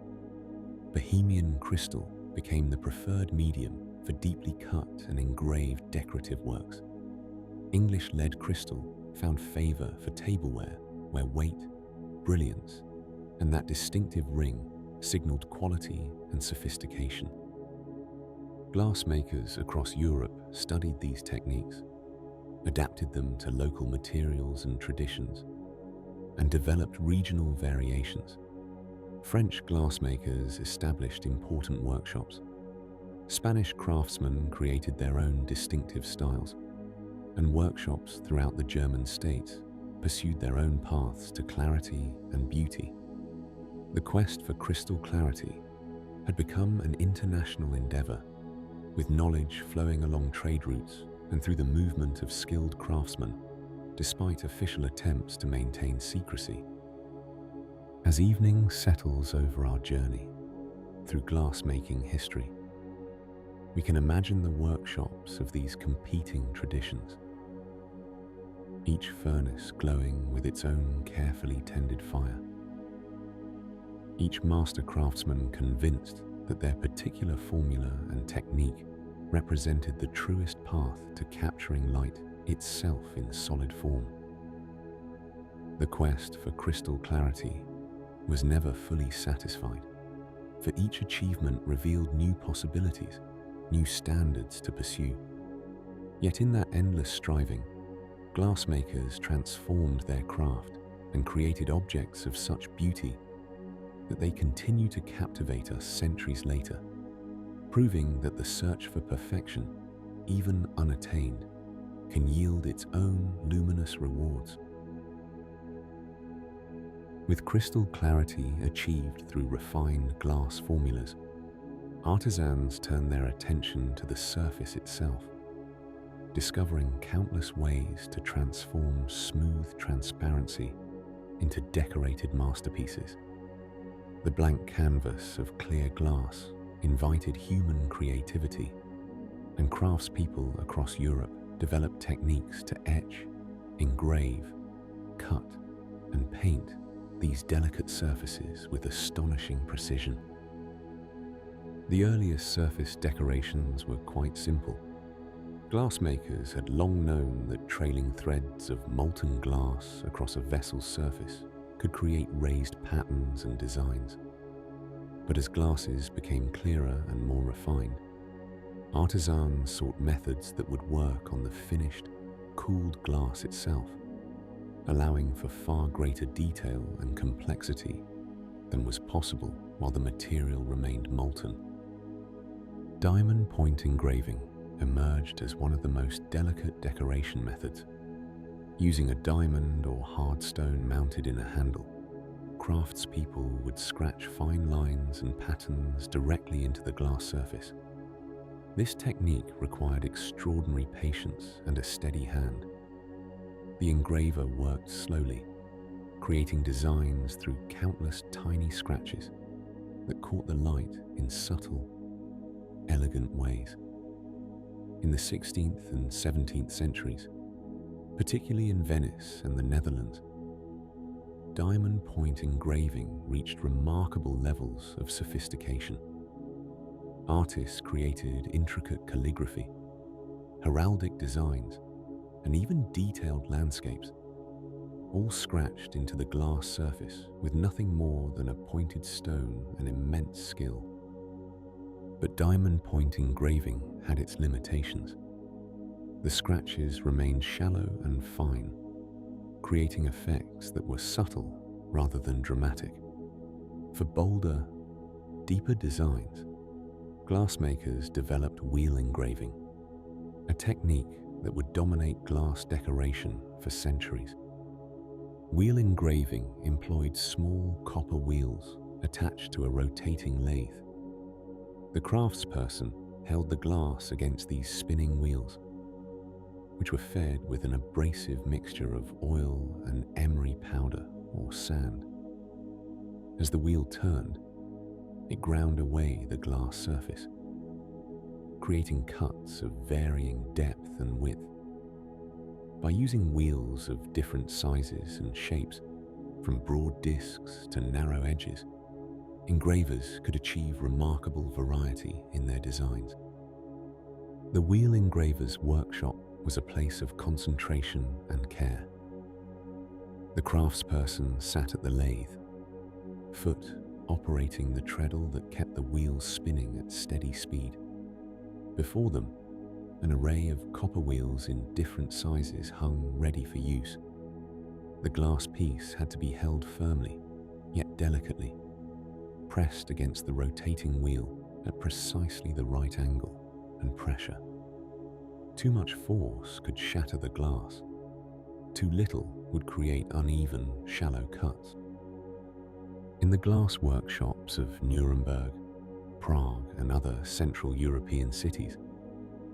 Bohemian crystal became the preferred medium for deeply cut and engraved decorative works. English lead crystal found favor for tableware where weight, brilliance, and that distinctive ring signaled quality and sophistication. Glassmakers across Europe studied these techniques, adapted them to local materials and traditions, and developed regional variations. French glassmakers established important workshops. Spanish craftsmen created their own distinctive styles, and workshops throughout the German states pursued their own paths to clarity and beauty. The quest for crystal clarity had become an international endeavor, with knowledge flowing along trade routes and through the movement of skilled craftsmen, despite official attempts to maintain secrecy. As evening settles over our journey through glassmaking history, we can imagine the workshops of these competing traditions, each furnace glowing with its own carefully tended fire, each master craftsman convinced that their particular formula and technique represented the truest path to capturing light itself in solid form. The quest for crystal clarity was never fully satisfied, for each achievement revealed new possibilities, new standards to pursue. Yet in that endless striving, glassmakers transformed their craft and created objects of such beauty that they continue to captivate us centuries later, proving that the search for perfection, even unattained, can yield its own luminous rewards. With crystal clarity achieved through refined glass formulas, artisans turn their attention to the surface itself, discovering countless ways to transform smooth transparency into decorated masterpieces. The blank canvas of clear glass invited human creativity, and craftspeople across Europe developed techniques to etch, engrave, cut, and paint these delicate surfaces with astonishing precision. The earliest surface decorations were quite simple. Glassmakers had long known that trailing threads of molten glass across a vessel's surface could create raised patterns and designs. But as glasses became clearer and more refined, artisans sought methods that would work on the finished, cooled glass itself, allowing for far greater detail and complexity than was possible while the material remained molten. Diamond point engraving emerged as one of the most delicate decoration methods. Using a diamond or hard stone mounted in a handle, craftspeople would scratch fine lines and patterns directly into the glass surface. This technique required extraordinary patience and a steady hand. The engraver worked slowly, creating designs through countless tiny scratches that caught the light in subtle, elegant ways. In the 16th and 17th centuries, particularly in Venice and the Netherlands, diamond point engraving reached remarkable levels of sophistication. Artists created intricate calligraphy, heraldic designs, and even detailed landscapes, all scratched into the glass surface with nothing more than a pointed stone and immense skill. But diamond point engraving had its limitations. The scratches remained shallow and fine, creating effects that were subtle rather than dramatic. For bolder, deeper designs, glassmakers developed wheel engraving, a technique that would dominate glass decoration for centuries. Wheel engraving employed small copper wheels attached to a rotating lathe. The craftsperson held the glass against these spinning wheels, which were fed with an abrasive mixture of oil and emery powder or sand. As the wheel turned, it ground away the glass surface, creating cuts of varying depth and width. By using wheels of different sizes and shapes, from broad discs to narrow edges, engravers could achieve remarkable variety in their designs. The wheel engraver's workshop was a place of concentration and care. The craftsperson sat at the lathe, foot operating the treadle that kept the wheels spinning at steady speed. Before them, an array of copper wheels in different sizes hung ready for use. The glass piece had to be held firmly, yet delicately, pressed against the rotating wheel at precisely the right angle and pressure. Too much force could shatter the glass. Too little would create uneven, shallow cuts. In the glass workshops of Nuremberg, Prague and other Central European cities,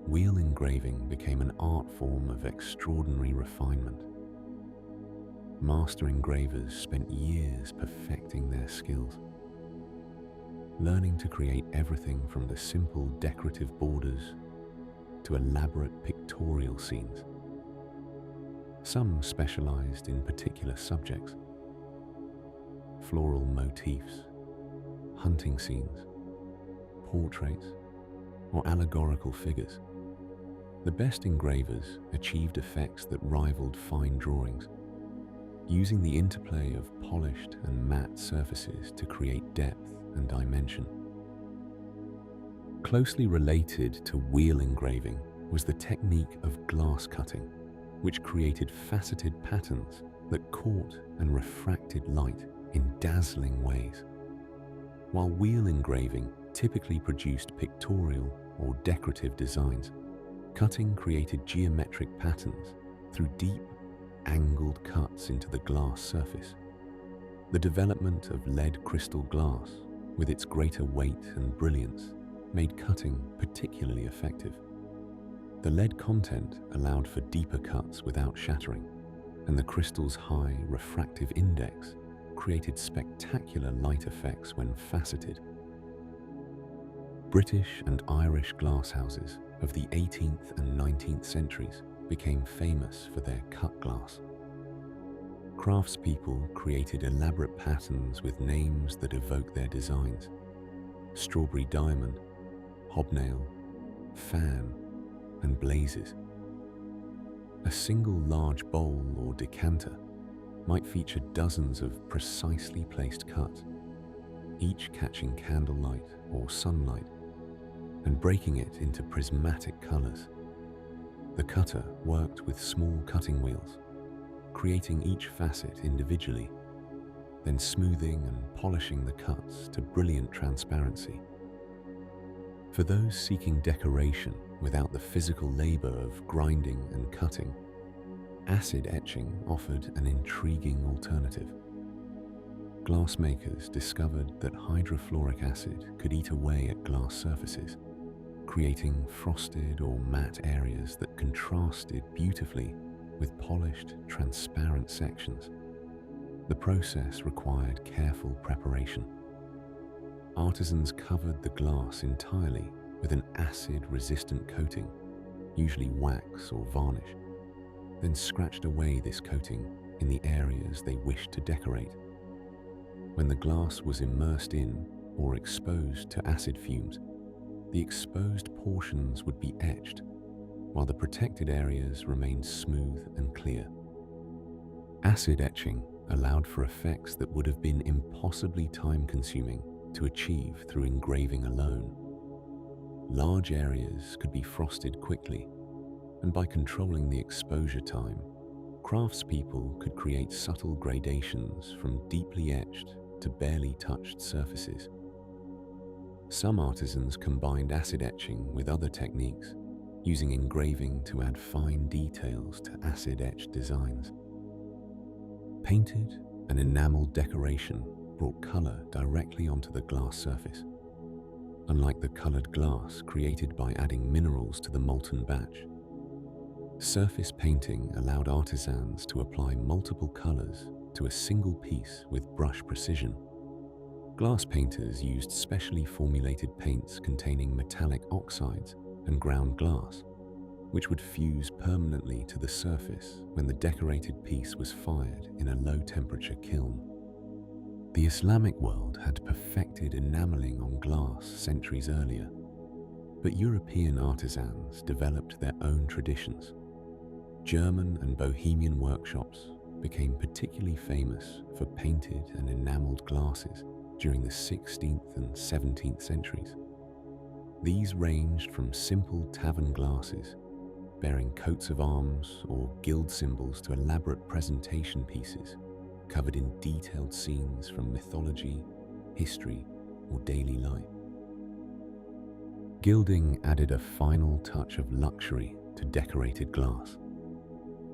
wheel engraving became an art form of extraordinary refinement. Master engravers spent years perfecting their skills, learning to create everything from the simple decorative borders to elaborate pictorial scenes. Some specialized in particular subjects: floral motifs, hunting scenes, portraits, or allegorical figures. The best engravers achieved effects that rivaled fine drawings, using the interplay of polished and matte surfaces to create depth and dimension. Closely related to wheel engraving was the technique of glass cutting, which created faceted patterns that caught and refracted light in dazzling ways. While wheel engraving typically produced pictorial or decorative designs, cutting created geometric patterns through deep, angled cuts into the glass surface. The development of lead crystal glass, with its greater weight and brilliance, made cutting particularly effective. The lead content allowed for deeper cuts without shattering, and the crystal's high refractive index created spectacular light effects when faceted. British and Irish glasshouses of the 18th and 19th centuries became famous for their cut glass. Craftspeople created elaborate patterns with names that evoke their designs: strawberry diamond, hobnail, fan, and blazes. A single large bowl or decanter might feature dozens of precisely placed cuts, each catching candlelight or sunlight and breaking it into prismatic colors. The cutter worked with small cutting wheels, creating each facet individually, then smoothing and polishing the cuts to brilliant transparency. For those seeking decoration without the physical labor of grinding and cutting, acid etching offered an intriguing alternative. Glassmakers discovered that hydrofluoric acid could eat away at glass surfaces, creating frosted or matte areas that contrasted beautifully with polished, transparent sections. The process required careful preparation. Artisans covered the glass entirely with an acid-resistant coating, usually wax or varnish, then scratched away this coating in the areas they wished to decorate. When the glass was immersed in or exposed to acid fumes, the exposed portions would be etched, while the protected areas remained smooth and clear. Acid etching allowed for effects that would have been impossibly time-consuming to achieve through engraving alone. Large areas could be frosted quickly, and by controlling the exposure time, craftspeople could create subtle gradations from deeply etched to barely touched surfaces. Some artisans combined acid etching with other techniques, using engraving to add fine details to acid-etched designs. Painted and enameled decoration brought color directly onto the glass surface. Unlike the colored glass created by adding minerals to the molten batch, surface painting allowed artisans to apply multiple colors to a single piece with brush precision. Glass painters used specially formulated paints containing metallic oxides and ground glass, which would fuse permanently to the surface when the decorated piece was fired in a low-temperature kiln. The Islamic world had perfected enameling on glass centuries earlier, but European artisans developed their own traditions. German and Bohemian workshops became particularly famous for painted and enameled glasses during the 16th and 17th centuries. These ranged from simple tavern glasses, bearing coats of arms or guild symbols, to elaborate presentation pieces covered in detailed scenes from mythology, history, or daily life. Gilding added a final touch of luxury to decorated glass.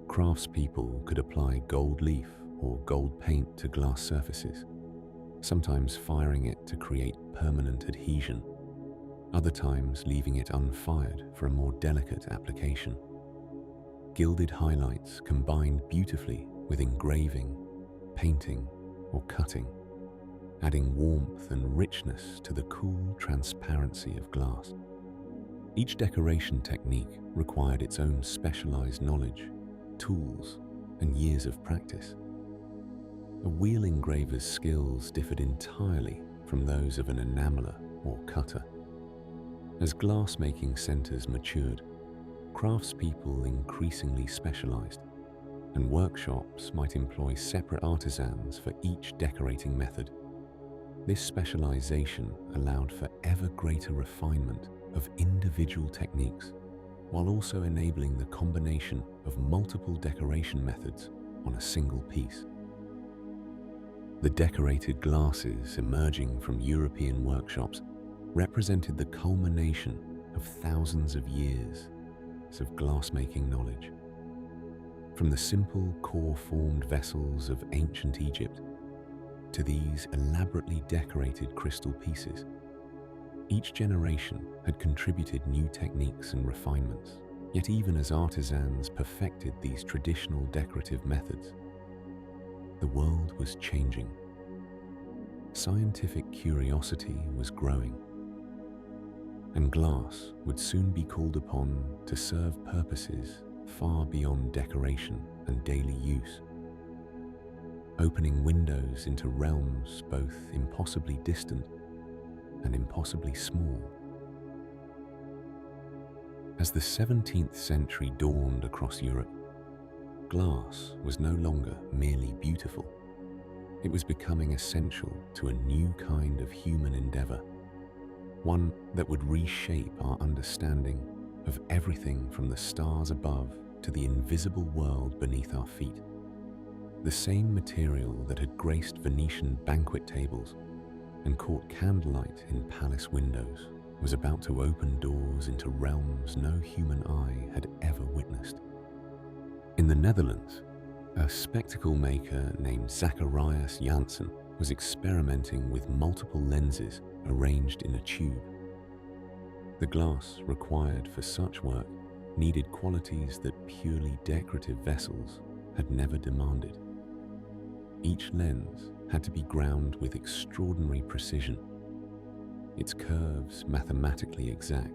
Craftspeople could apply gold leaf or gold paint to glass surfaces, sometimes firing it to create permanent adhesion. other times leaving it unfired for a more delicate application. Gilded highlights combined beautifully with engraving, painting, or cutting, adding warmth and richness to the cool transparency of glass. Each decoration technique required its own specialized knowledge, tools, and years of practice. A wheel engraver's skills differed entirely from those of an enameler or cutter. As glassmaking centers matured, craftspeople increasingly specialized, and workshops might employ separate artisans for each decorating method. This specialization allowed for ever greater refinement of individual techniques, while also enabling the combination of multiple decoration methods on a single piece. The decorated glasses emerging from European workshops represented the culmination of thousands of years of glassmaking knowledge. From the simple core-formed vessels of ancient Egypt to these elaborately decorated crystal pieces, each generation had contributed new techniques and refinements. Yet even as artisans perfected these traditional decorative methods, the world was changing. Scientific curiosity was growing, and glass would soon be called upon to serve purposes far beyond decoration and daily use, opening windows into realms both impossibly distant and impossibly small. As the 17th century dawned across Europe, glass was no longer merely beautiful. It was becoming essential to a new kind of human endeavor, one that would reshape our understanding of everything from the stars above to the invisible world beneath our feet. The same material that had graced Venetian banquet tables and caught candlelight in palace windows was about to open doors into realms no human eye had ever witnessed. In the Netherlands, a spectacle maker named Zacharias Janssen was experimenting with multiple lenses arranged in a tube. The glass required for such work needed qualities that purely decorative vessels had never demanded. Each lens had to be ground with extraordinary precision, its curves mathematically exact,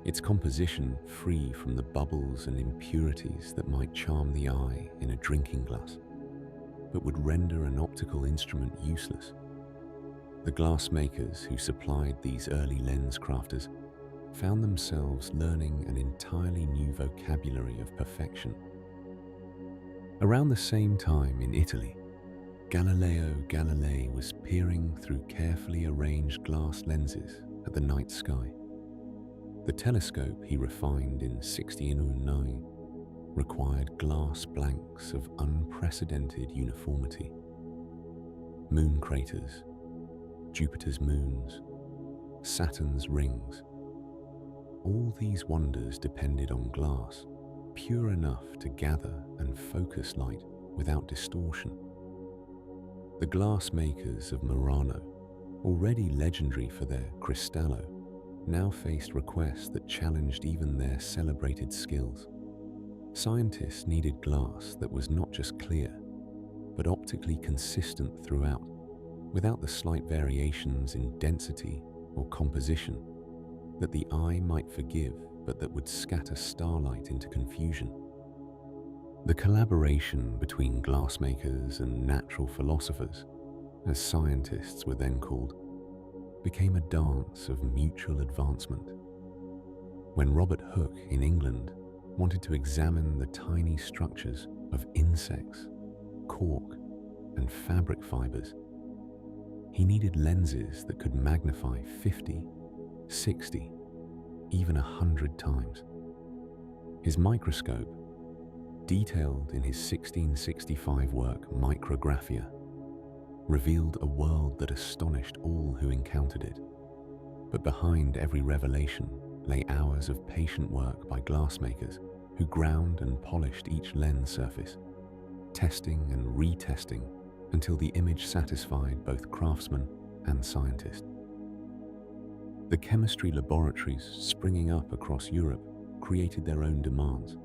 its composition free from the bubbles and impurities that might charm the eye in a drinking glass, but would render an optical instrument useless. The glassmakers who supplied these early lens crafters found themselves learning an entirely new vocabulary of perfection. Around the same time in Italy, Galileo Galilei was peering through carefully arranged glass lenses at the night sky. The telescope he refined in 1609 required glass blanks of unprecedented uniformity. Moon craters, Jupiter's moons, Saturn's rings. All these wonders depended on glass, pure enough to gather and focus light without distortion. The glass makers of Murano, already legendary for their cristallo, now faced requests that challenged even their celebrated skills. Scientists needed glass that was not just clear, but optically consistent throughout, without the slight variations in density or composition that the eye might forgive, but that would scatter starlight into confusion. The collaboration between glassmakers and natural philosophers, as scientists were then called, became a dance of mutual advancement. When Robert Hooke in England wanted to examine the tiny structures of insects, cork, and fabric fibers, he needed lenses that could magnify 50, 60, even 100 times. His microscope, detailed in his 1665 work Micrographia, revealed a world that astonished all who encountered it. But behind every revelation lay hours of patient work by glassmakers who ground and polished each lens surface, testing and retesting until the image satisfied both craftsman and scientist. The chemistry laboratories springing up across Europe created their own demands.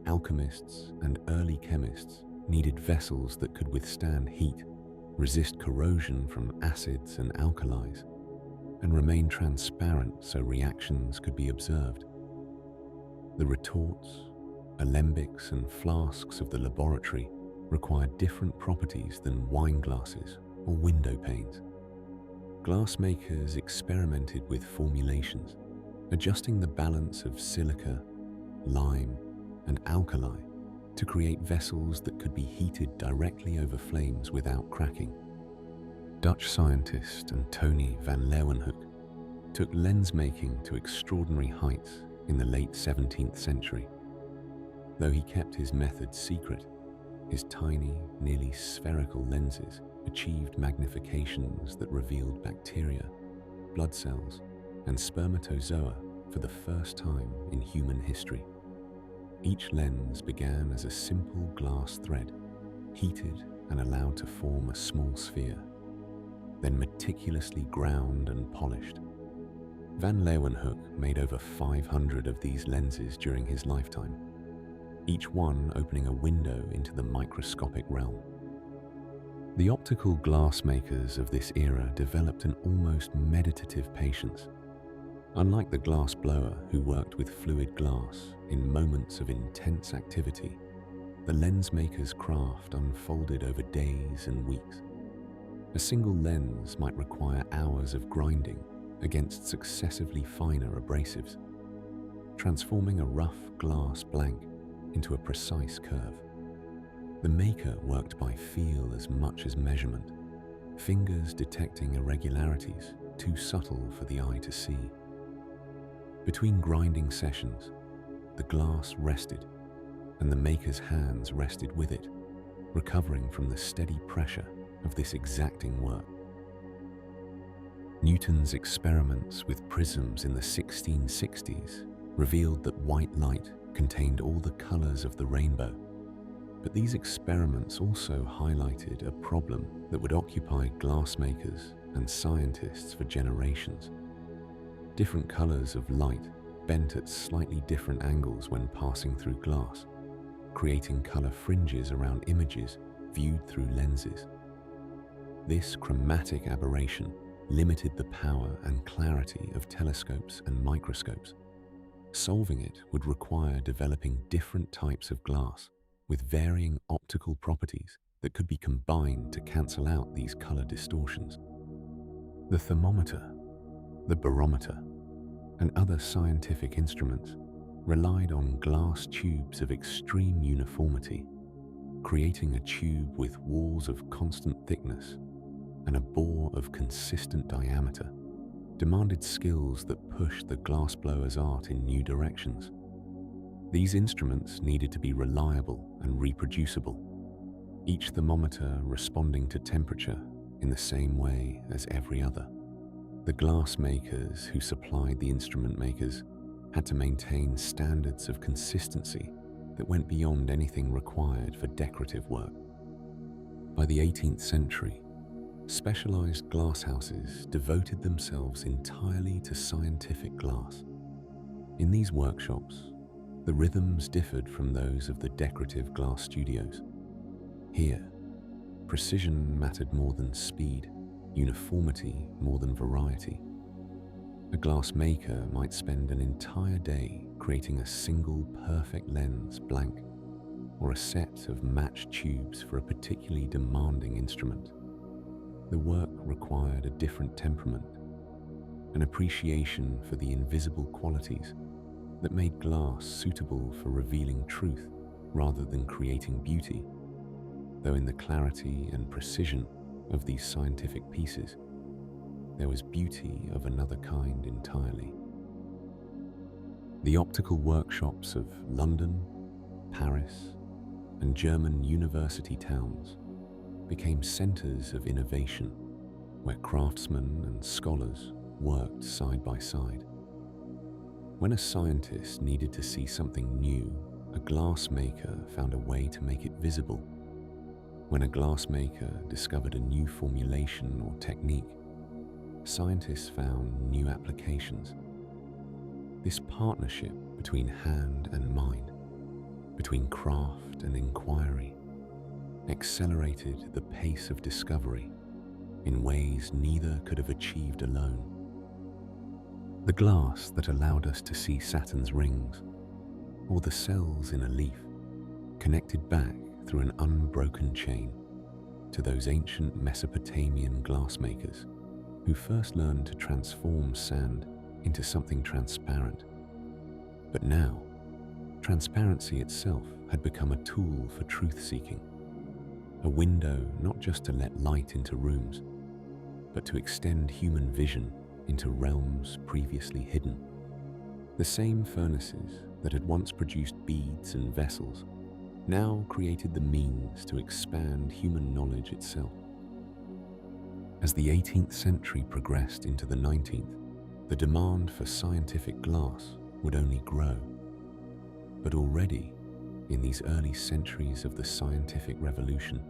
Alchemists and early chemists needed vessels that could withstand heat, resist corrosion from acids and alkalis, and remain transparent so reactions could be observed. The retorts, alembics, and flasks of the laboratory required different properties than wine glasses or window panes. Glassmakers experimented with formulations, adjusting the balance of silica, lime, and alkali to create vessels that could be heated directly over flames without cracking. Dutch scientist Antonie van Leeuwenhoek took lens making to extraordinary heights in the late 17th century. Though he kept his methods secret, his tiny, nearly spherical lenses achieved magnifications that revealed bacteria, blood cells, and spermatozoa for the first time in human history. Each lens began as a simple glass thread, heated and allowed to form a small sphere, then meticulously ground and polished. Van Leeuwenhoek made over 500 of these lenses during his lifetime, each one opening a window into the microscopic realm. The optical glassmakers of this era developed an almost meditative patience. Unlike the glass blower who worked with fluid glass in moments of intense activity, the lens maker's craft unfolded over days and weeks. A single lens might require hours of grinding against successively finer abrasives, transforming a rough glass blank into a precise curve. The maker worked by feel as much as measurement, fingers detecting irregularities too subtle for the eye to see. Between grinding sessions, the glass rested, and the maker's hands rested with it, recovering from the steady pressure of this exacting work. Newton's experiments with prisms in the 1660s revealed that white light contained all the colors of the rainbow. But these experiments also highlighted a problem that would occupy glassmakers and scientists for generations. Different colors of light bent at slightly different angles when passing through glass, creating color fringes around images viewed through lenses. This chromatic aberration limited the power and clarity of telescopes and microscopes. Solving it would require developing different types of glass with varying optical properties that could be combined to cancel out these color distortions. The thermometer, the barometer, and other scientific instruments relied on glass tubes of extreme uniformity, creating a tube with walls of constant thickness and a bore of consistent diameter demanded skills that pushed the glassblower's art in new directions. These instruments needed to be reliable and reproducible, each thermometer responding to temperature in the same way as every other. The glassmakers who supplied the instrument makers had to maintain standards of consistency that went beyond anything required for decorative work. By the 18th century, specialized glasshouses devoted themselves entirely to scientific glass. In these workshops, the rhythms differed from those of the decorative glass studios. Here, precision mattered more than speed, uniformity more than variety. A glass maker might spend an entire day creating a single perfect lens blank, or a set of matched tubes for a particularly demanding instrument. The work required a different temperament, an appreciation for the invisible qualities that made glass suitable for revealing truth rather than creating beauty, though in the clarity and precision of these scientific pieces, there was beauty of another kind entirely. The optical workshops of London, Paris, and German university towns became centers of innovation where craftsmen and scholars worked side by side. When a scientist needed to see something new, a glassmaker found a way to make it visible. When a glassmaker discovered a new formulation or technique, scientists found new applications. This partnership between hand and mind, between craft and inquiry, accelerated the pace of discovery in ways neither could have achieved alone. The glass that allowed us to see Saturn's rings, or the cells in a leaf, connected back through an unbroken chain to those ancient Mesopotamian glassmakers who first learned to transform sand into something transparent. But now, transparency itself had become a tool for truth-seeking, a window not just to let light into rooms, but to extend human vision into realms previously hidden. The same furnaces that had once produced beads and vessels now created the means to expand human knowledge itself. As the 18th century progressed into the 19th, the demand for scientific glass would only grow. But already, in these early centuries of the scientific revolution,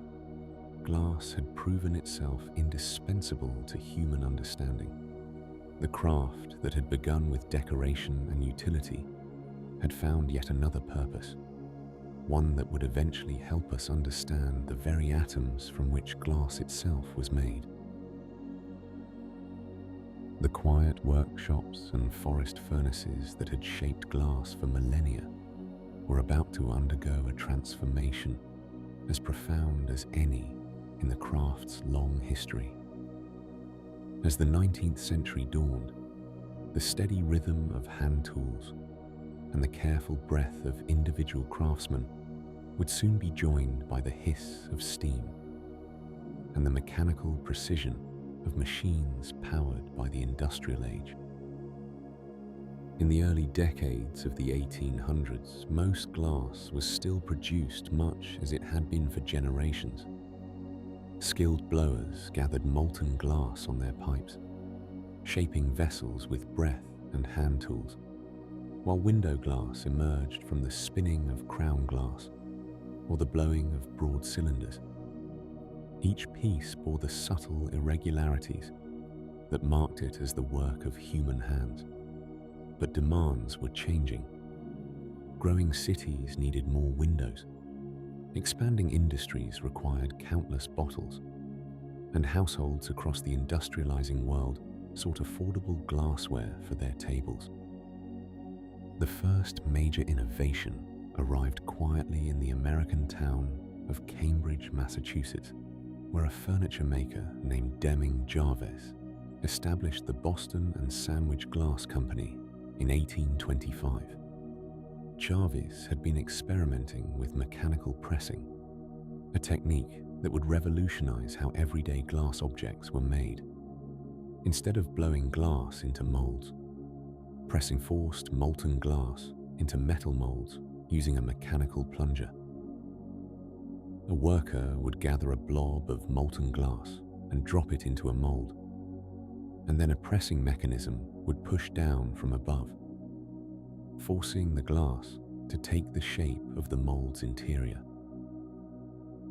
glass had proven itself indispensable to human understanding. The craft that had begun with decoration and utility had found yet another purpose, one that would eventually help us understand the very atoms from which glass itself was made. The quiet workshops and forest furnaces that had shaped glass for millennia were about to undergo a transformation as profound as any in the craft's long history. As the 19th century dawned, the steady rhythm of hand tools and the careful breath of individual craftsmen would soon be joined by the hiss of steam and the mechanical precision of machines powered by the industrial age. In the early decades of the 1800s, most glass was still produced much as it had been for generations. Skilled blowers gathered molten glass on their pipes, shaping vessels with breath and hand tools, while window glass emerged from the spinning of crown glass or the blowing of broad cylinders. Each piece bore the subtle irregularities that marked it as the work of human hands. But demands were changing. Growing cities needed more windows. Expanding industries required countless bottles, and households across the industrializing world sought affordable glassware for their tables. The first major innovation arrived quietly in the American town of Cambridge, Massachusetts, where a furniture maker named Deming Jarvis established the Boston and Sandwich Glass Company in 1825. Jarvis had been experimenting with mechanical pressing, a technique that would revolutionize how everyday glass objects were made. Instead of blowing glass into molds, pressing forced molten glass into metal molds using a mechanical plunger. A worker would gather a blob of molten glass and drop it into a mold, and then a pressing mechanism would push down from above, forcing the glass to take the shape of the mold's interior.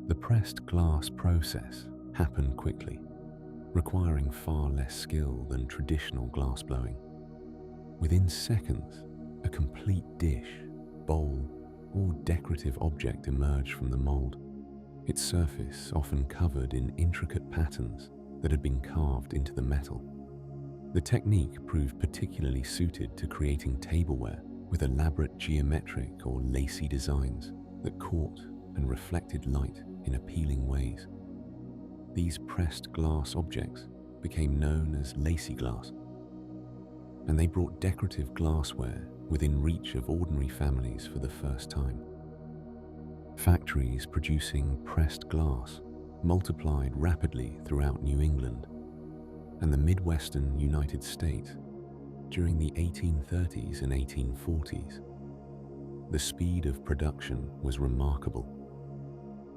The pressed glass process happened quickly, requiring far less skill than traditional glass blowing. Within seconds, a complete dish, bowl, or decorative object emerged from the mold, its surface often covered in intricate patterns that had been carved into the metal. The technique proved particularly suited to creating tableware with elaborate geometric or lacy designs that caught and reflected light in appealing ways. These pressed glass objects became known as lacy glass, and they brought decorative glassware within reach of ordinary families for the first time. Factories producing pressed glass multiplied rapidly throughout New England and the Midwestern United States during the 1830s and 1840s. The speed of production was remarkable.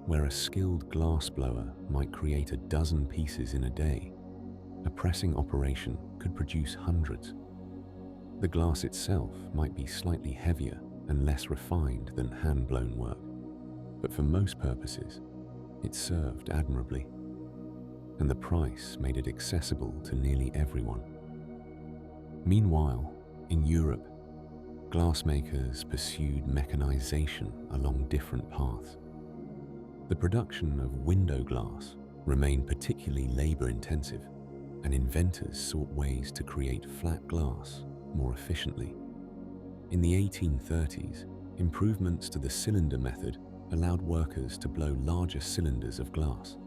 Where a skilled glassblower might create a dozen pieces in a day, a pressing operation could produce hundreds. The glass itself might be slightly heavier and less refined than hand-blown work, but for most purposes, it served admirably. and the price made it accessible to nearly everyone. Meanwhile, in Europe, glassmakers pursued mechanization along different paths. The production of window glass remained particularly labor-intensive, and inventors sought ways to create flat glass more efficiently. In the 1830s, improvements to the cylinder method allowed workers to blow larger cylinders of glass,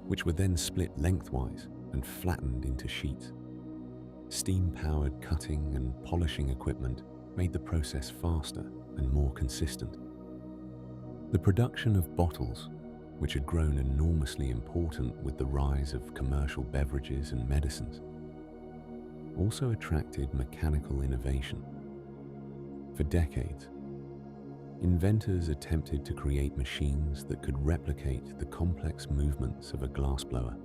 which were then split lengthwise and flattened into sheets. Steam-powered cutting and polishing equipment made the process faster and more consistent. The production of bottles, which had grown enormously important with the rise of commercial beverages and medicines, also attracted mechanical innovation. For decades, inventors attempted to create machines that could replicate the complex movements of a glassblower.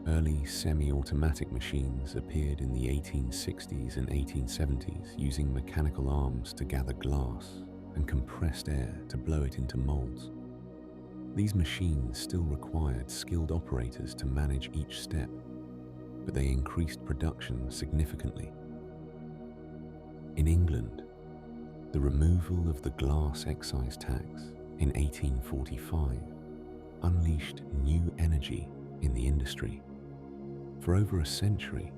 Early semi-automatic machines appeared in the 1860s and 1870s using mechanical arms to gather glass and compressed air to blow it into molds. These machines still required skilled operators to manage each step, but they increased production significantly. In England, the removal of the glass excise tax in 1845 unleashed new energy in the industry. For over a century,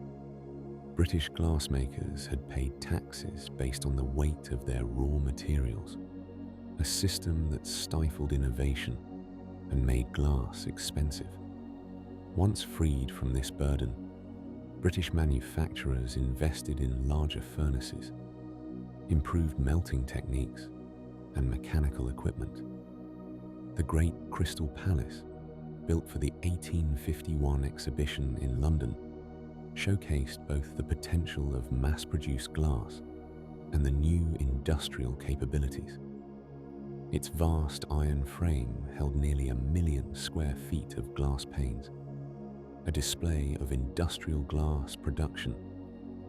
British glassmakers had paid taxes based on the weight of their raw materials, a system that stifled innovation and made glass expensive. Once freed from this burden, British manufacturers invested in larger furnaces, improved melting techniques, and mechanical equipment. The Great Crystal Palace, built for the 1851 exhibition in London, showcased both the potential of mass-produced glass and the new industrial capabilities. Its vast iron frame held nearly 1 million square feet of glass panes, a display of industrial glass production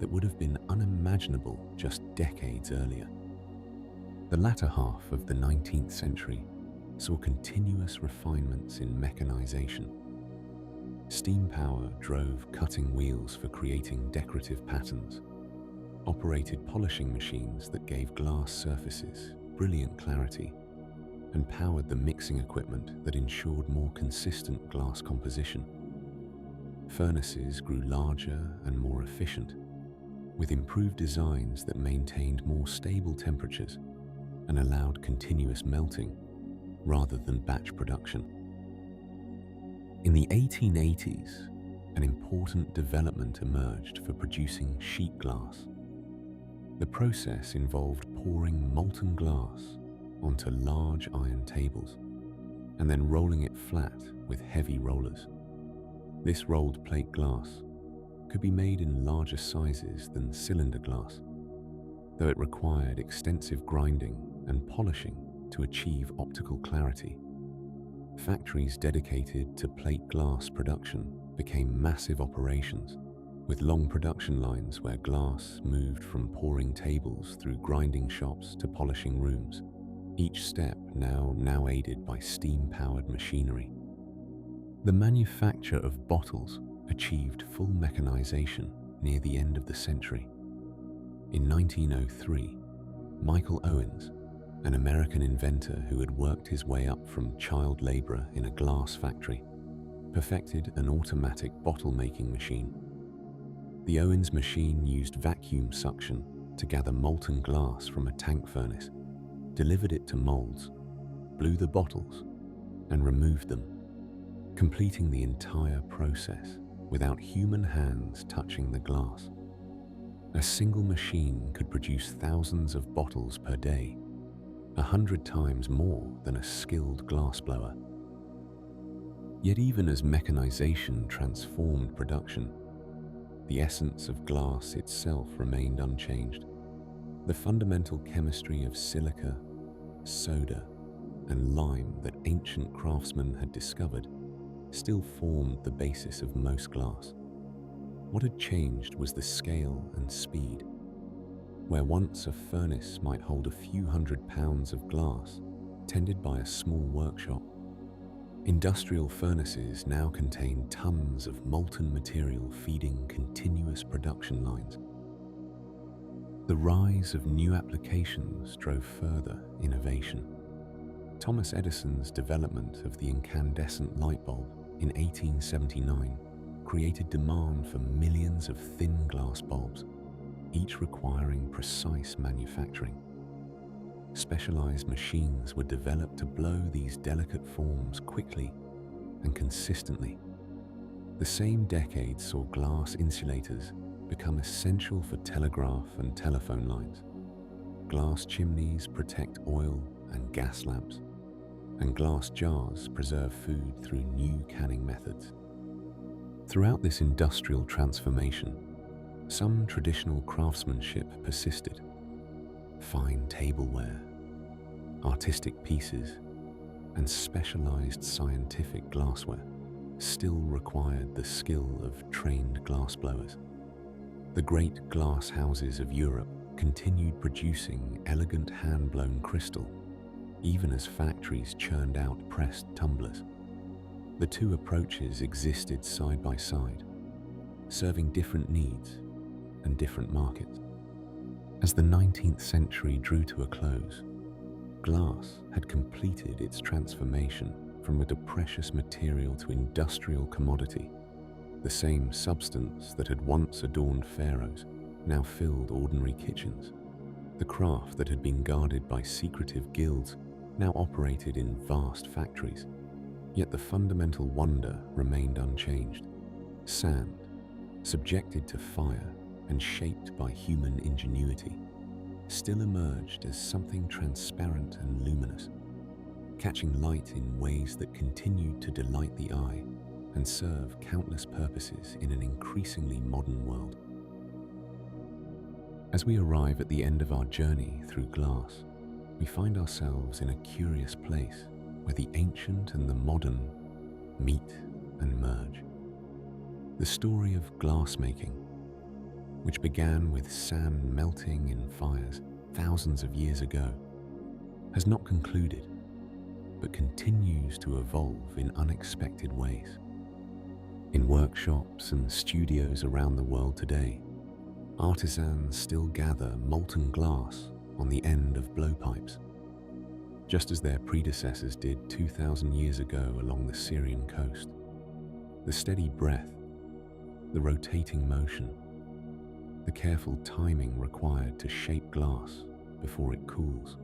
that would have been unimaginable just decades earlier. The latter half of the 19th century saw continuous refinements in mechanization. Steam power drove cutting wheels for creating decorative patterns, operated polishing machines that gave glass surfaces brilliant clarity, and powered the mixing equipment that ensured more consistent glass composition. Furnaces grew larger and more efficient, with improved designs that maintained more stable temperatures and allowed continuous melting rather than batch production. In the 1880s, an important development emerged for producing sheet glass. The process involved pouring molten glass onto large iron tables and then rolling it flat with heavy rollers. This rolled plate glass could be made in larger sizes than cylinder glass, though it required extensive grinding and polishing to achieve optical clarity. Factories dedicated to plate glass production became massive operations, with long production lines where glass moved from pouring tables through grinding shops to polishing rooms, each step now aided by steam-powered machinery. The manufacture of bottles achieved full mechanization near the end of the century. In 1903, Michael Owens, an American inventor who had worked his way up from child laborer in a glass factory, perfected an automatic bottle-making machine. The Owens machine used vacuum suction to gather molten glass from a tank furnace, delivered it to molds, blew the bottles, and removed them, completing the entire process without human hands touching the glass. A single machine could produce thousands of bottles per day, 100 times more than a skilled glassblower. Yet even as mechanization transformed production, the essence of glass itself remained unchanged. The fundamental chemistry of silica, soda, and lime that ancient craftsmen had discovered still formed the basis of most glass. What had changed was the scale and speed. Where once a furnace might hold a few hundred pounds of glass, tended by a small workshop, Industrial furnaces now contain tons of molten material feeding continuous production lines. The rise of new applications drove further innovation. Thomas Edison's development of the incandescent light bulb in 1879 created demand for millions of thin glass bulbs, each requiring precise manufacturing. Specialized machines were developed to blow these delicate forms quickly and consistently. The same decade saw glass insulators become essential for telegraph and telephone lines. Glass chimneys protect oil and gas lamps, and glass jars preserve food through new canning methods. Throughout this industrial transformation, some traditional craftsmanship persisted. Fine tableware, artistic pieces, and specialized scientific glassware still required the skill of trained glassblowers. The great glass houses of Europe continued producing elegant hand-blown crystal, even as factories churned out pressed tumblers. The two approaches existed side by side, serving different needs and different markets. As the 19th century drew to a close, glass had completed its transformation from a precious material to industrial commodity. The same substance that had once adorned pharaohs now filled ordinary kitchens. The craft that had been guarded by secretive guilds now operated in vast factories. Yet the fundamental wonder remained unchanged. Sand, subjected to fire and shaped by human ingenuity, still emerged as something transparent and luminous, catching light in ways that continued to delight the eye and serve countless purposes in an increasingly modern world. As we arrive at the end of our journey through glass, we find ourselves in a curious place where the ancient and the modern meet and merge. The story of glassmaking, which began with sand melting in fires thousands of years ago, has not concluded, but continues to evolve in unexpected ways. In workshops and studios around the world today, artisans still gather molten glass on the end of blowpipes, just as their predecessors did 2,000 years ago along the Syrian coast. The steady breath, the rotating motion, the careful timing required to shape glass before it cools.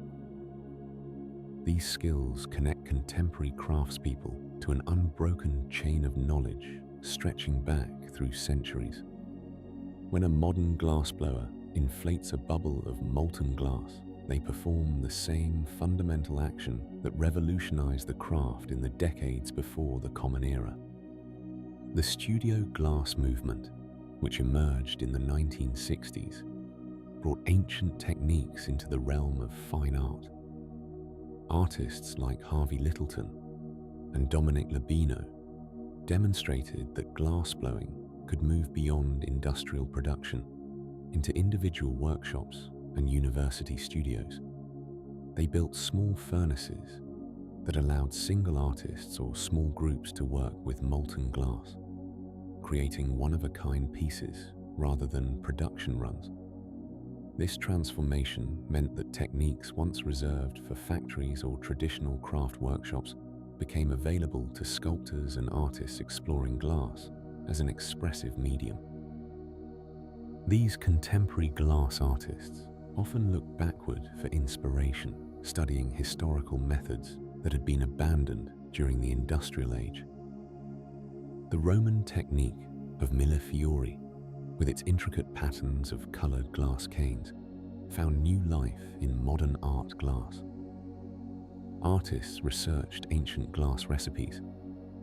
These skills connect contemporary craftspeople to an unbroken chain of knowledge stretching back through centuries. When a modern glassblower inflates a bubble of molten glass, they perform the same fundamental action that revolutionized the craft in the decades before the Common Era. The studio glass movement, which emerged in the 1960s, brought ancient techniques into the realm of fine art. Artists like Harvey Littleton and Dominic Labino demonstrated that glassblowing could move beyond industrial production into individual workshops and university studios. They built small furnaces that allowed single artists or small groups to work with molten glass, creating one-of-a-kind pieces rather than production runs. This transformation meant that techniques once reserved for factories or traditional craft workshops became available to sculptors and artists exploring glass as an expressive medium. These contemporary glass artists often look backward for inspiration, studying historical methods that had been abandoned during the Industrial Age. The Roman technique of millefiori, with its intricate patterns of colored glass canes, found new life in modern art glass. Artists researched ancient glass recipes,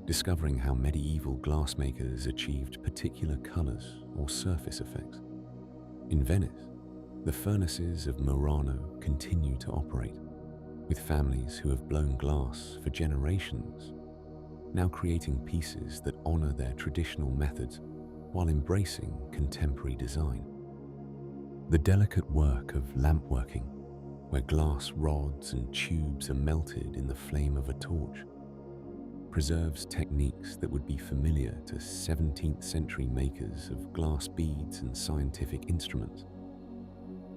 discovering how medieval glassmakers achieved particular colors or surface effects. In Venice, the furnaces of Murano continue to operate, with families who have blown glass for generations now creating pieces that honor their traditional methods while embracing contemporary design. The delicate work of lampworking, where glass rods and tubes are melted in the flame of a torch, preserves techniques that would be familiar to 17th century makers of glass beads and scientific instruments.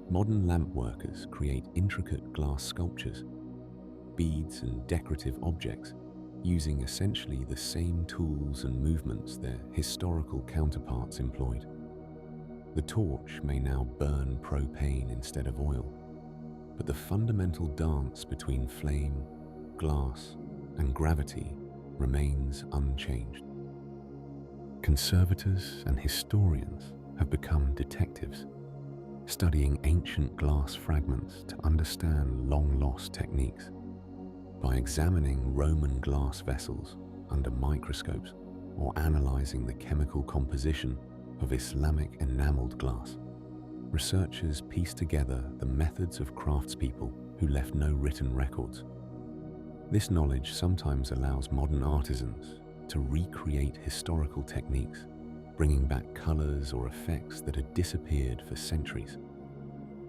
Modern lamp workers create intricate glass sculptures, beads and decorative objects using essentially the same tools and movements their historical counterparts employed. The torch may now burn propane instead of oil, but the fundamental dance between flame, glass, and gravity remains unchanged. Conservators and historians have become detectives, studying ancient glass fragments to understand long-lost techniques. By examining Roman glass vessels under microscopes or analyzing the chemical composition of Islamic enameled glass, researchers piece together the methods of craftspeople who left no written records. This knowledge sometimes allows modern artisans to recreate historical techniques, bringing back colors or effects that had disappeared for centuries.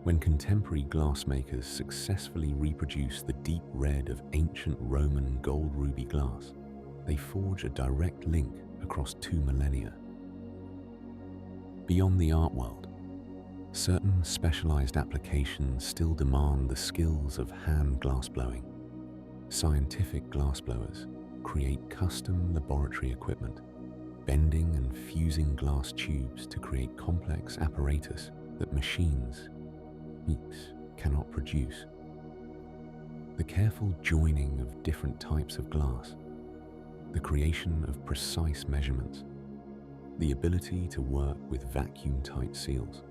When contemporary glassmakers successfully reproduce the deep red of ancient Roman gold ruby glass, they forge a direct link across 2 millennia. Beyond the art world, certain specialized applications still demand the skills of hand glassblowing. Scientific glassblowers create custom laboratory equipment, bending and fusing glass tubes to create complex apparatus that machines cannot produce. The careful joining of different types of glass, the creation of precise measurements, the ability to work with vacuum-tight seals.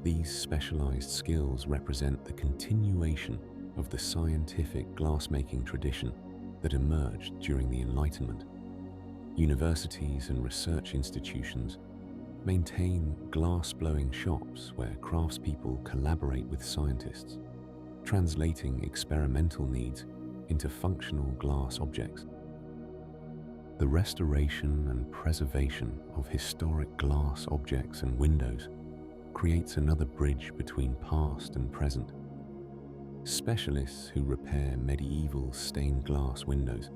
These specialized skills represent the continuation of the scientific glassmaking tradition that emerged during the Enlightenment. Universities and research institutions maintain glass-blowing shops where craftspeople collaborate with scientists, translating experimental needs into functional glass objects. The restoration and preservation of historic glass objects and windows creates another bridge between past and present. Specialists who repair medieval stained glass windows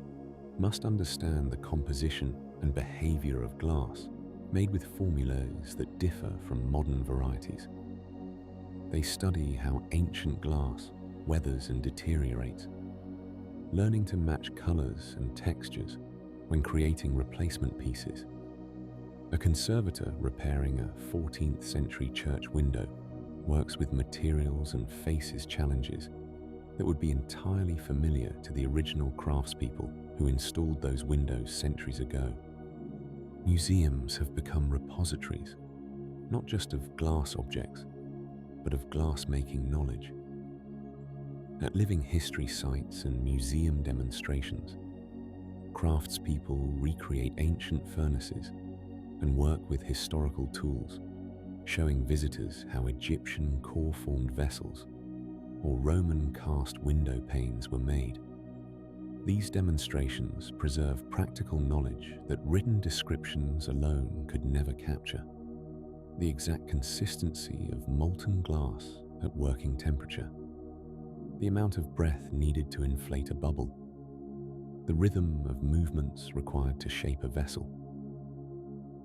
must understand the composition and behavior of glass made with formulas that differ from modern varieties. They study how ancient glass weathers and deteriorates, learning to match colors and textures when creating replacement pieces. A conservator repairing a 14th century church window works with materials and faces challenges that would be entirely familiar to the original craftspeople who installed those windows centuries ago. Museums have become repositories, not just of glass objects, but of glass-making knowledge. At living history sites and museum demonstrations, craftspeople recreate ancient furnaces and work with historical tools, showing visitors how Egyptian core-formed vessels or Roman cast window panes were made. These demonstrations preserve practical knowledge that written descriptions alone could never capture. The exact consistency of molten glass at working temperature, the amount of breath needed to inflate a bubble, the rhythm of movements required to shape a vessel.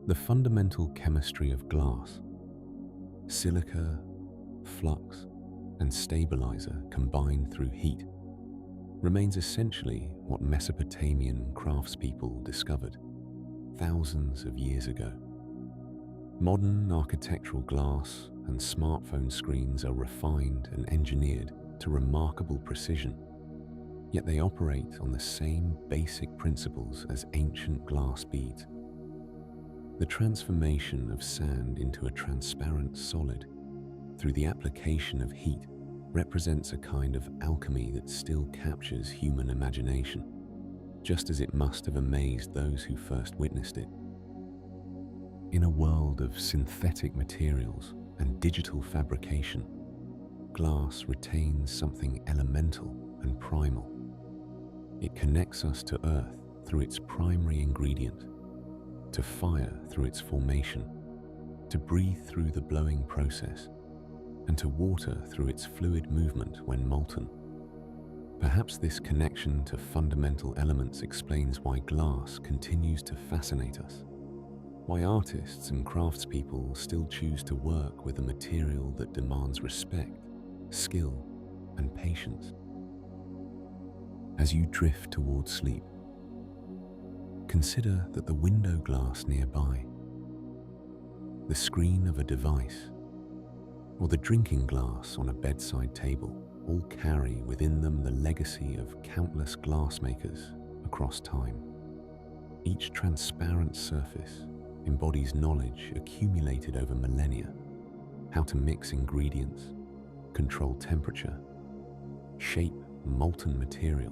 The fundamental chemistry of glass, silica, flux, and stabilizer combined through heat, remains essentially what Mesopotamian craftspeople discovered thousands of years ago. Modern architectural glass and smartphone screens are refined and engineered to remarkable precision, yet they operate on the same basic principles as ancient glass beads. The transformation of sand into a transparent solid through the application of heat represents a kind of alchemy that still captures human imagination, just as it must have amazed those who first witnessed it. In a world of synthetic materials and digital fabrication, glass retains something elemental and primal. It connects us to earth through its primary ingredient, to fire through its formation, to breathe through the blowing process, and to water through its fluid movement when molten. Perhaps this connection to fundamental elements explains why glass continues to fascinate us, why artists and craftspeople still choose to work with a material that demands respect, skill, and patience. As you drift towards sleep, consider that the window glass nearby, the screen of a device, or the drinking glass on a bedside table all carry within them the legacy of countless glassmakers across time. Each transparent surface embodies knowledge accumulated over millennia, how to mix ingredients, control temperature, shape molten material,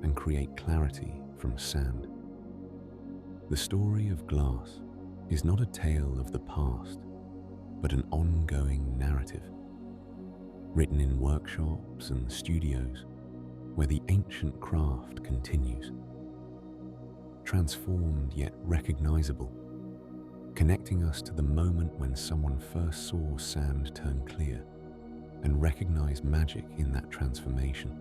and create clarity from sand. The story of glass is not a tale of the past, but an ongoing narrative, written in workshops and studios where the ancient craft continues, transformed yet recognizable, connecting us to the moment when someone first saw sand turn clear and recognized magic in that transformation.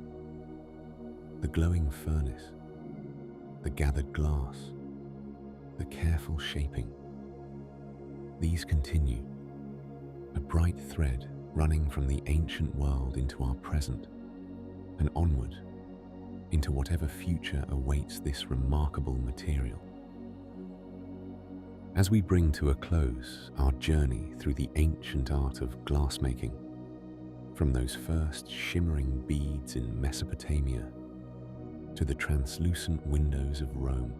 The glowing furnace, the gathered glass, the careful shaping. These continue, a bright thread running from the ancient world into our present and onward into whatever future awaits this remarkable material. As we bring to a close our journey through the ancient art of glassmaking, from those first shimmering beads in Mesopotamia to the translucent windows of Rome,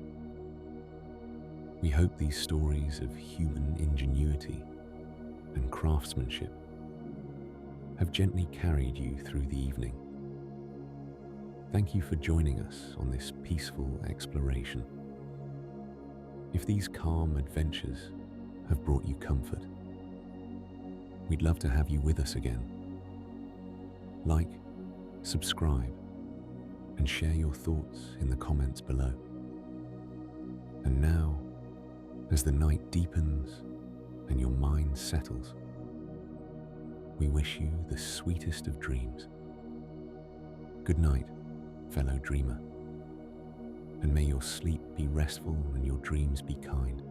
we hope these stories of human ingenuity and craftsmanship have gently carried you through the evening. Thank you for joining us on this peaceful exploration. If these calm adventures have brought you comfort, we'd love to have you with us again. Like, subscribe, and share your thoughts in the comments below. And now, as the night deepens and your mind settles, we wish you the sweetest of dreams. Good night, fellow dreamer, and may your sleep be restful and your dreams be kind.